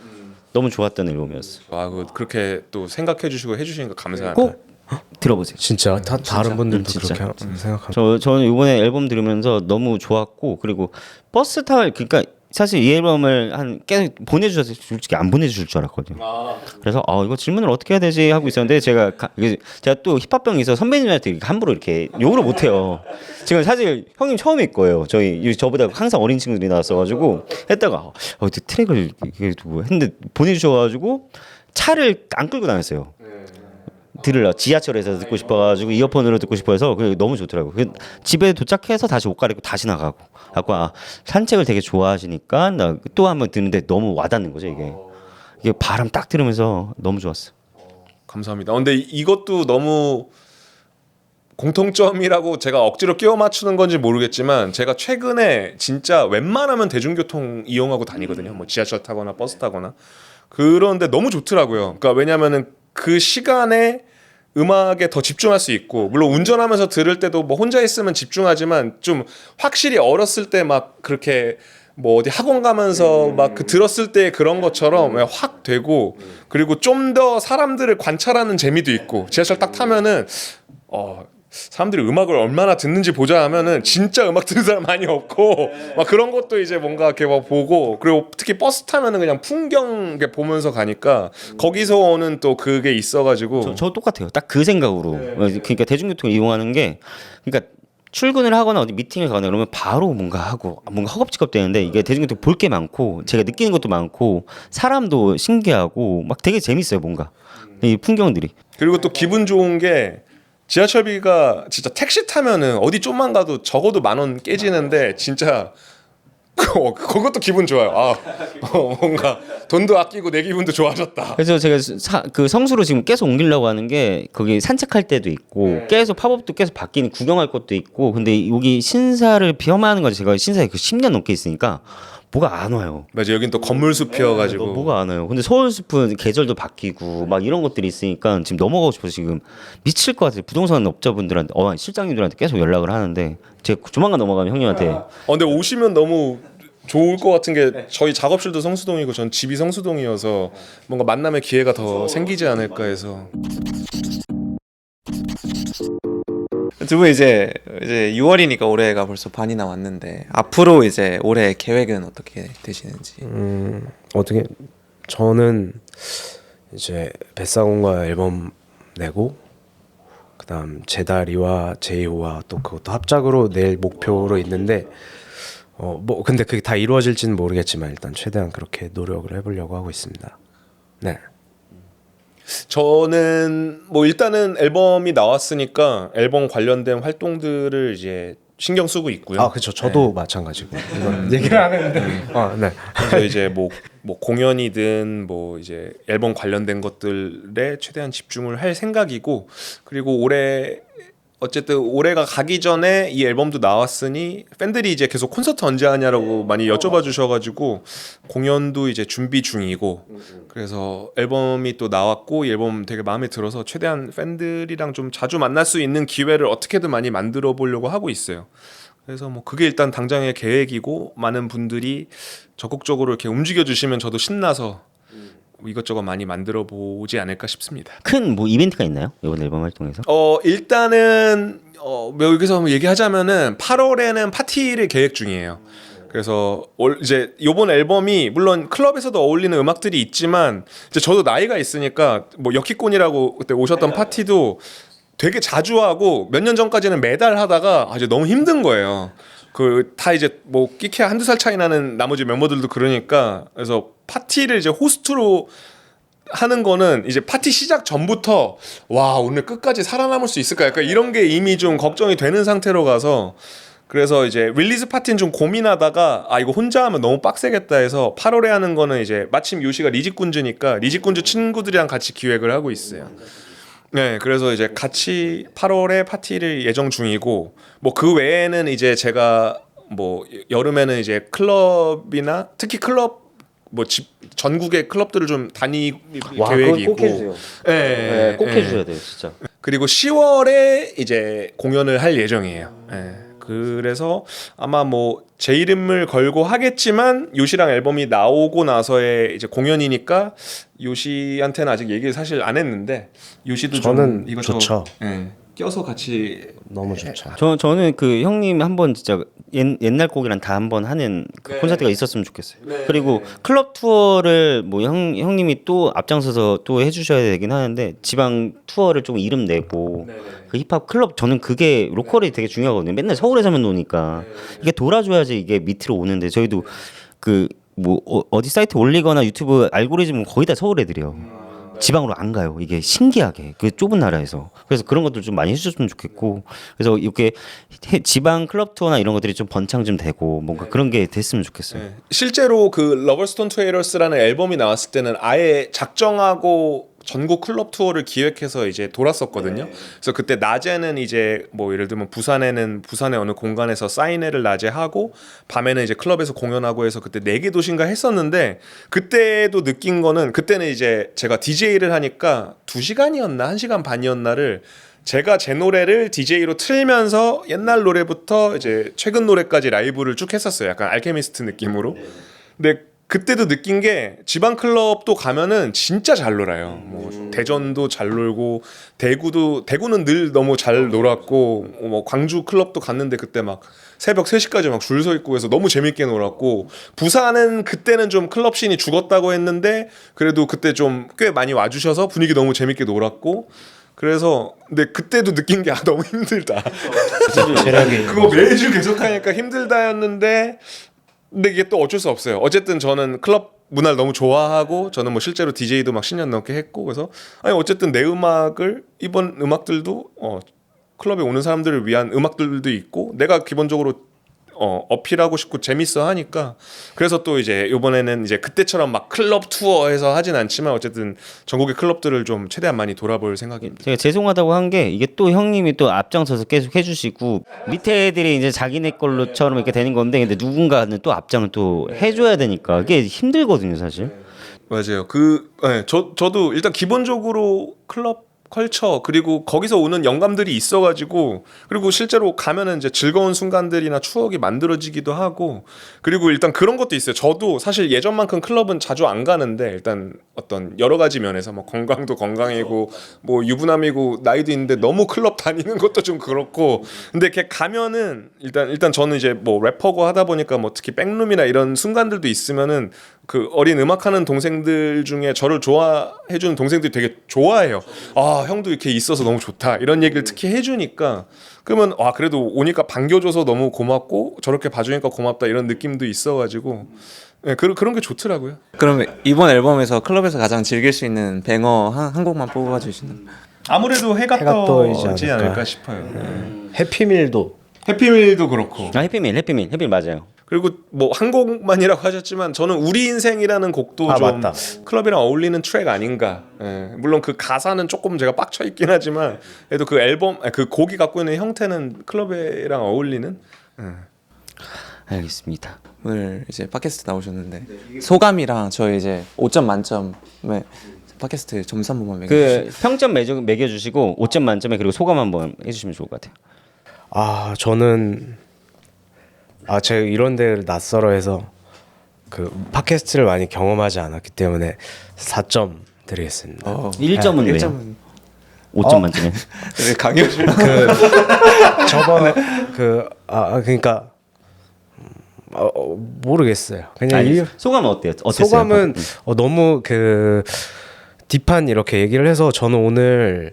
Speaker 2: 너무 좋았던 앨범이었어.
Speaker 1: 아, 그렇게 또 생각해 주시고 해주시니까 감사합니다.
Speaker 2: 꼭 들어보세요.
Speaker 3: 진짜 다른 분들도
Speaker 2: 진짜.
Speaker 3: 그렇게 생각합니다.
Speaker 2: 저는 이번에 앨범 들으면서 너무 좋았고 그리고 버스 타고 그러니까 사실 이 앨범을 한 계속 보내주셔서 솔직히 안 보내주실 줄 알았거든요. 그래서 이거 질문을 어떻게 해야 되지 하고 있었는데 제가 또 힙합병이 있어 선배님한테 함부로 이렇게 욕을 못해요. 지금 사실 형님 처음일 거예요. 저보다 항상 어린 친구들이 나왔어가지고 했다가 트랙을 이렇게 두고 했는데 보내주셔가지고 차를 안 끌고 다녔어요. 들으려 지하철에서 듣고 싶어가지고 이어폰으로 듣고 싶어서 너무 좋더라고. 집에 도착해서 다시 옷 갈아입고 다시 나가고. 아까 산책을 되게 좋아하시니까 나 또 한번 듣는데 너무 와닿는 거죠 이게 바람 딱 들으면서 너무 좋았어.
Speaker 1: 감사합니다. 근데 이것도 너무 공통점이라고 제가 억지로 끼워 맞추는 건지 모르겠지만 제가 최근에 진짜 웬만하면 대중교통 이용하고 다니거든요. 뭐 지하철 타거나 버스 타거나 그런데 너무 좋더라고요. 그러니까 왜냐면은 그 시간에 음악에 더 집중할 수 있고 물론 운전하면서 들을 때도 뭐 혼자 있으면 집중하지만 좀 확실히 어렸을 때 막 그렇게 뭐 어디 학원 가면서 막 그 들었을 때 그런 것처럼 확 되고 그리고 좀 더 사람들을 관찰하는 재미도 있고 지하철 딱 타면은 사람들이 음악을 얼마나 듣는지 보자 하면은 진짜 음악 듣는 사람 많이 없고 막 그런 것도 이제 뭔가 이렇게 막 보고 그리고 특히 버스 타면은 그냥 풍경 이렇게 보면서 가니까 거기서 오는 또 그게 있어가지고
Speaker 2: 저 똑같아요. 딱 그 생각으로 그러니까 대중교통 이용하는 게 그러니까 출근을 하거나 어디 미팅을 가거나 그러면 바로 뭔가 하고 뭔가 허겁지겁 되는데 이게 대중교통 볼 게 많고 제가 느끼는 것도 많고 사람도 신기하고 막 되게 재밌어요 뭔가 이 풍경들이.
Speaker 1: 그리고 또 기분 좋은 게 지하철비가 진짜 택시 타면은 어디 좀만 가도 적어도 10,000원 깨지는데 진짜 그것도 기분 좋아요. 뭔가 돈도 아끼고 내 기분도 좋아졌다.
Speaker 2: 그래서 제가 그 성수로 지금 계속 옮기려고 하는 게 거기 산책할 때도 있고 계속 팝업도 계속 바뀌는 구경할 것도 있고 근데 여기 신사를 비험하는 거지 제가 신사에 그 10년 넘게 있으니까 뭐가 안 와요.
Speaker 1: 맞아, 여긴 또 건물 숲이어가지고
Speaker 2: 뭐가 안 와요. 근데 서울숲은 계절도 바뀌고 막 이런 것들이 있으니까 지금 넘어가고 싶어서 지금 미칠 것 같아요. 부동산 업자분들한테 실장님들한테 계속 연락을 하는데 제가 조만간 넘어가면 형님한테
Speaker 1: 근데 오시면 너무 좋을 것 같은 게 저희 작업실도 성수동이고 전 집이 성수동이어서 뭔가 만남의 기회가 더 생기지 않을까 해서.
Speaker 4: 두 분 이제 6월이니까 올해가 벌써 반이 남았는데 앞으로 이제 올해 계획은 어떻게 되시는지.
Speaker 3: 어떻게 저는 이제 뱃사공과 앨범 내고 그다음 제다리와 제이호와 또 그것도 합작으로 낼 목표로 있는데 뭐 근데 그게 다 이루어질지는 모르겠지만 일단 최대한 그렇게 노력을 해보려고 하고 있습니다. 네.
Speaker 1: 저는 뭐 일단은 앨범이 나왔으니까 앨범 관련된 활동들을 이제 신경 쓰고 있고요.
Speaker 3: 그렇죠. 저도 마찬가지고 이건 얘기를 안 했는데. 네.
Speaker 1: 그래서 이제 뭐 공연이든 뭐 이제 앨범 관련된 것들에 최대한 집중을 할 생각이고 그리고 어쨌든 올해가 가기 전에 이 앨범도 나왔으니 팬들이 이제 계속 콘서트 언제 하냐라고 많이 여쭤봐 주셔가지고 공연도 이제 준비 중이고 그래서 앨범이 또 나왔고 이 앨범 되게 마음에 들어서 최대한 팬들이랑 좀 자주 만날 수 있는 기회를 어떻게든 많이 만들어 보려고 하고 있어요. 그래서 뭐 그게 일단 당장의 계획이고 많은 분들이 적극적으로 이렇게 움직여 주시면 저도 신나서 이것저것 많이 만들어 보지 않을까 싶습니다.
Speaker 2: 큰 뭐 이벤트가 있나요? 이번 앨범 활동에서?
Speaker 1: 일단은 뭐 여기서 한번 얘기하자면은 8월에는 파티를 계획 중이에요. 그래서 이제 요번 앨범이 물론 클럽에서도 어울리는 음악들이 있지만 이제 저도 나이가 있으니까 뭐 여키콘이라고 그때 오셨던 파티도 되게 자주 하고 몇 년 전까지는 매달 하다가 이제 너무 힘든 거예요. 그 다 이제 뭐 끼케 한두 살 차이 나는 나머지 멤버들도 그러니까 그래서 파티를 이제 호스트로 하는 거는 이제 파티 시작 전부터 와 오늘 끝까지 살아남을 수 있을까 약간 이런 게 이미 좀 걱정이 되는 상태로 가서 그래서 이제 릴리즈 파티는 좀 고민하다가 이거 혼자 하면 너무 빡세겠다 해서 8월에 하는 거는 이제 마침 요시가 리직군주니까 리직군주 친구들이랑 같이 기획을 하고 있어요. 네, 그래서 이제 같이 8월에 파티를 예정 중이고 뭐 그 외에는 이제 제가 뭐 여름에는 이제 클럽이나 특히 클럽 뭐 전국의 클럽들을 좀 다닐 계획이고.
Speaker 2: 꼭 해주세요.
Speaker 1: 네,
Speaker 2: 꼭 해주셔야 돼요, 진짜.
Speaker 1: 그리고 10월에 이제 공연을 할 예정이에요. 그래서 아마 뭐 제 이름을 걸고 하겠지만 요시랑 앨범이 나오고 나서의 이제 공연이니까 요시한테는 아직 얘기를 사실 안 했는데 요시도
Speaker 3: 저는
Speaker 1: 좀 이것도
Speaker 3: 좋죠.
Speaker 1: 껴서 같이
Speaker 3: 너무 좋죠.
Speaker 2: 저는 그 형님 한번 진짜 옛날 곡이랑 다 한번 하는 그 콘서트가 있었으면 좋겠어요. 그리고 클럽 투어를 뭐 형님이 또 앞장서서 또 해주셔야 되긴 하는데 지방 투어를 좀 이름 내고 그 힙합 클럽 저는 그게 로컬이 되게 중요하거든요. 맨날 서울에서만 노니까 이게 돌아줘야지 이게 밑으로 오는데 저희도 그 뭐 어디 사이트 올리거나 유튜브 알고리즘은 거의 다 서울 애들이요. 지방으로 안 가요. 이게 신기하게 그 좁은 나라에서 그래서 그런 것들 좀 많이 해주셨으면 좋겠고 그래서 이렇게 지방 클럽 투어나 이런 것들이 좀 번창 좀 되고 뭔가 그런 게 됐으면 좋겠어요.
Speaker 1: 실제로 그 러버스톤 트레이더스라는 앨범이 나왔을 때는 아예 작정하고 전국 클럽 투어를 기획해서 이제 돌았었거든요. 그래서 그때 낮에는 이제 뭐 예를 들면 부산에는 부산의 어느 공간에서 사인회를 낮에 하고 밤에는 이제 클럽에서 공연하고 해서 그때 4개 도시인가 했었는데 그때도 느낀 거는 그때는 이제 제가 DJ를 하니까 2시간이었나 1시간 반이었나를 제가 제 노래를 DJ로 틀면서 옛날 노래부터 이제 최근 노래까지 라이브를 쭉 했었어요. 약간 알케미스트 느낌으로. 근데 그때도 느낀 게 지방 클럽도 가면은 진짜 잘 놀아요. 뭐 대전도 잘 놀고 대구는 늘 너무 잘 놀았고 뭐 광주 클럽도 갔는데 그때 막 새벽 3시까지 막 줄 서 있고 해서 너무 재밌게 놀았고 부산은 그때는 좀 클럽 씬이 죽었다고 했는데 그래도 그때 좀 꽤 많이 와주셔서 분위기 너무 재밌게 놀았고 그래서 근데 그때도 느낀 게 너무 힘들다. 그거 매주 계속하니까 힘들다였는데 근데 이게 또 어쩔 수 없어요. 어쨌든 저는 클럽 문화를 너무 좋아하고 저는 뭐 실제로 DJ도 막 10년 넘게 했고 그래서 아니 어쨌든 내 음악을 이번 음악들도 클럽에 오는 사람들을 위한 음악들도 있고 내가 기본적으로 어필하고 싶고 재밌어 하니까 그래서 또 이제 이번에는 이제 그때처럼 막 클럽 투어해서 하진 않지만 어쨌든 전국의 클럽들을 좀 최대한 많이 돌아볼 생각입니다.
Speaker 2: 제가 죄송하다고 한 게 이게 또 형님이 또 앞장서서 계속 해주시고 밑에 애들이 이제 자기네 걸로처럼 이렇게 되는 건데 근데 누군가는 또 앞장을 또 해줘야 되니까 그게 힘들거든요 사실.
Speaker 1: 맞아요. 저도 일단 기본적으로 클럽 컬처 그리고 거기서 오는 영감들이 있어가지고 그리고 실제로 가면은 이제 즐거운 순간들이나 추억이 만들어지기도 하고 그리고 일단 그런 것도 있어요. 저도 사실 예전만큼 클럽은 자주 안 가는데 일단 어떤 여러 가지 면에서 뭐 건강도 건강이고 뭐 유부남이고 나이도 있는데 너무 클럽 다니는 것도 좀 그렇고 근데 이렇게 가면은 일단 저는 이제 뭐 래퍼고 하다 보니까 뭐 특히 백룸이나 이런 순간들도 있으면은 그 어린 음악하는 동생들 중에 저를 좋아해주는 동생들이 되게 좋아해요. 아 형도 이렇게 있어서 너무 좋다 이런 얘기를 특히 해주니까 그러면 와 그래도 오니까 반겨줘서 너무 고맙고 저렇게 봐주니까 고맙다 이런 느낌도 있어가지고 네, 그런 게 좋더라고요.
Speaker 4: 그럼 이번 앨범에서 클럽에서 가장 즐길 수 있는 뱅어 한 곡만 뽑아주시는.
Speaker 1: 아무래도 해가
Speaker 3: 해가
Speaker 1: 떠지
Speaker 3: 떠지
Speaker 1: 않을까
Speaker 3: 않을까
Speaker 1: 싶어요.
Speaker 3: 해피밀도
Speaker 1: 해피밀도 그렇고
Speaker 2: 해피밀 맞아요.
Speaker 1: 그리고 뭐 한 곡만이라고 하셨지만 저는 우리 인생이라는 곡도 좀
Speaker 3: 맞다.
Speaker 1: 클럽이랑 어울리는 트랙 아닌가. 예, 물론 그 가사는 조금 제가 빡쳐 있긴 하지만 그래도 그 앨범 그 곡이 갖고 있는 형태는 클럽이랑 어울리는.
Speaker 2: 알겠습니다.
Speaker 4: 오늘 이제 팟캐스트 나오셨는데 소감이랑 저희 이제 5점 만점에 팟캐스트 점수 한 번만 매겨주시죠.
Speaker 2: 그 평점 매겨주시고 5점 만점에 그리고 소감 한번 해주시면 좋을 것 같아요.
Speaker 3: 저는 제가 이런 데를 낯설어 해서 그 팟캐스트를 많이 경험하지 않았기 때문에 4점 드리겠습니다.
Speaker 2: 1점은 왜요?
Speaker 4: 1점은
Speaker 2: 5점 만점에.
Speaker 4: 강요를
Speaker 3: 저번에 그러니까 모르겠어요. 그냥
Speaker 2: 소감은 어땠어요?
Speaker 3: 소감은 너무 그 딥한 이렇게 얘기를 해서 저는 오늘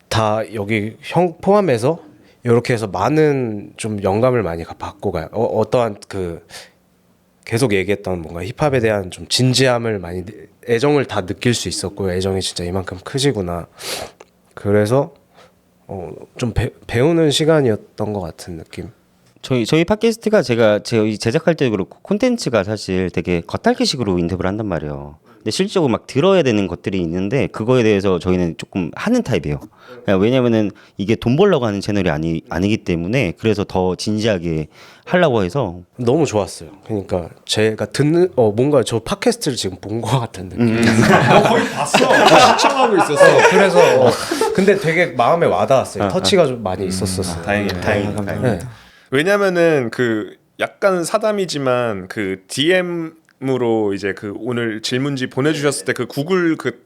Speaker 3: 다 여기 형 포함해서 이렇게 해서 많은 좀 영감을 많이 받고 가요. 어떠한 그 계속 얘기했던 뭔가 힙합에 대한 좀 진지함을 많이 애정을 다 느낄 수 있었고 애정이 진짜 이만큼 크시구나. 그래서 좀 배우는 시간이었던 것 같은 느낌.
Speaker 2: 저희 팟캐스트가 저희 제작할 때도 그렇고 콘텐츠가 사실 되게 겉핥기식으로 인터뷰를 한단 말이에요. 근데 실질적으로 막 들어야 되는 것들이 있는데 그거에 대해서 저희는 조금 하는 타입이에요. 왜냐면은 이게 돈 벌려고 하는 채널이 아니기 때문에 그래서 더 진지하게 하려고 해서
Speaker 3: 너무 좋았어요. 그러니까 제가 듣는 뭔가 저 팟캐스트를 지금 본 것 같은 느낌.
Speaker 1: 거의 봤어. 시청하고 있어서.
Speaker 3: 그래서 근데 되게 마음에 와닿았어요. 터치가 좀 많이 있었었어요.
Speaker 1: 다행이네.
Speaker 3: 네.
Speaker 1: 왜냐면은 그 약간 사담이지만 그 DM으로 이제 그 오늘 질문지 보내주셨을 때 그 구글 그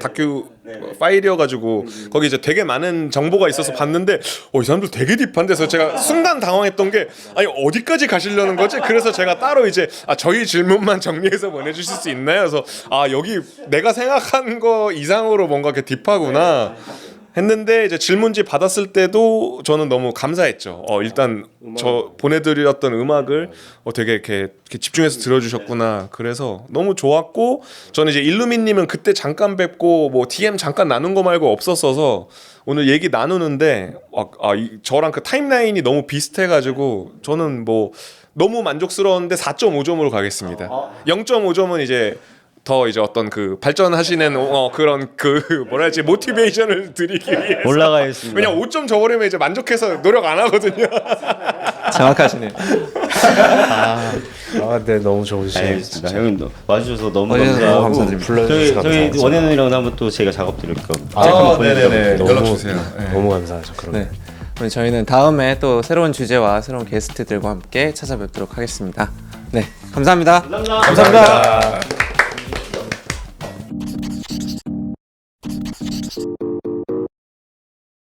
Speaker 1: 다큐 파일이어가지고 거기 이제 되게 많은 정보가 있어서 봤는데 이 사람들 되게 딥한데서 제가 순간 당황했던 게 아니 어디까지 가시려는 거지? 그래서 제가 따로 이제 저희 질문만 정리해서 보내주실 수 있나요? 그래서 여기 내가 생각한 거 이상으로 뭔가 이렇게 딥하구나 했는데 이제 질문지 받았을 때도 저는 너무 감사했죠. 일단 저 보내드렸던 음악을 되게 이렇게 집중해서 들어주셨구나. 그래서 너무 좋았고 저는 이제 일루미님은 그때 잠깐 뵙고 뭐 DM 잠깐 나눈 거 말고 없었어서 오늘 얘기 나누는데 저랑 그 타임라인이 너무 비슷해가지고 저는 뭐 너무 만족스러웠는데 4.5점으로 가겠습니다. 0.5점은 이제 더 이제 어떤 그 발전하시는 그런 그 뭐라 할지 모티베이션을 드리기 위해서
Speaker 2: 올라가겠습니다.
Speaker 1: 왜냐 5점 줘버리면 이제 만족해서 노력 안 하거든요.
Speaker 4: 정확하시네요.
Speaker 3: 네 너무 좋은 시간.
Speaker 2: 알겠습니다. 형님 와주셔서 너무
Speaker 4: 와주셔서
Speaker 2: 감사하고
Speaker 4: 감사드립니다.
Speaker 3: 불러주셔서
Speaker 2: 저희
Speaker 3: 감사합니다.
Speaker 2: 원해는이랑 하면 또 제가 작업 드릴 거.
Speaker 1: 네네네.
Speaker 3: 너무,
Speaker 1: 연락 주세요.
Speaker 3: 너무 감사하죠. 그럼.
Speaker 4: 네. 그럼 저희는 다음에 또 새로운 주제와 새로운 게스트들과 함께 찾아뵙도록 하겠습니다. 네, 감사합니다.
Speaker 2: 감사합니다.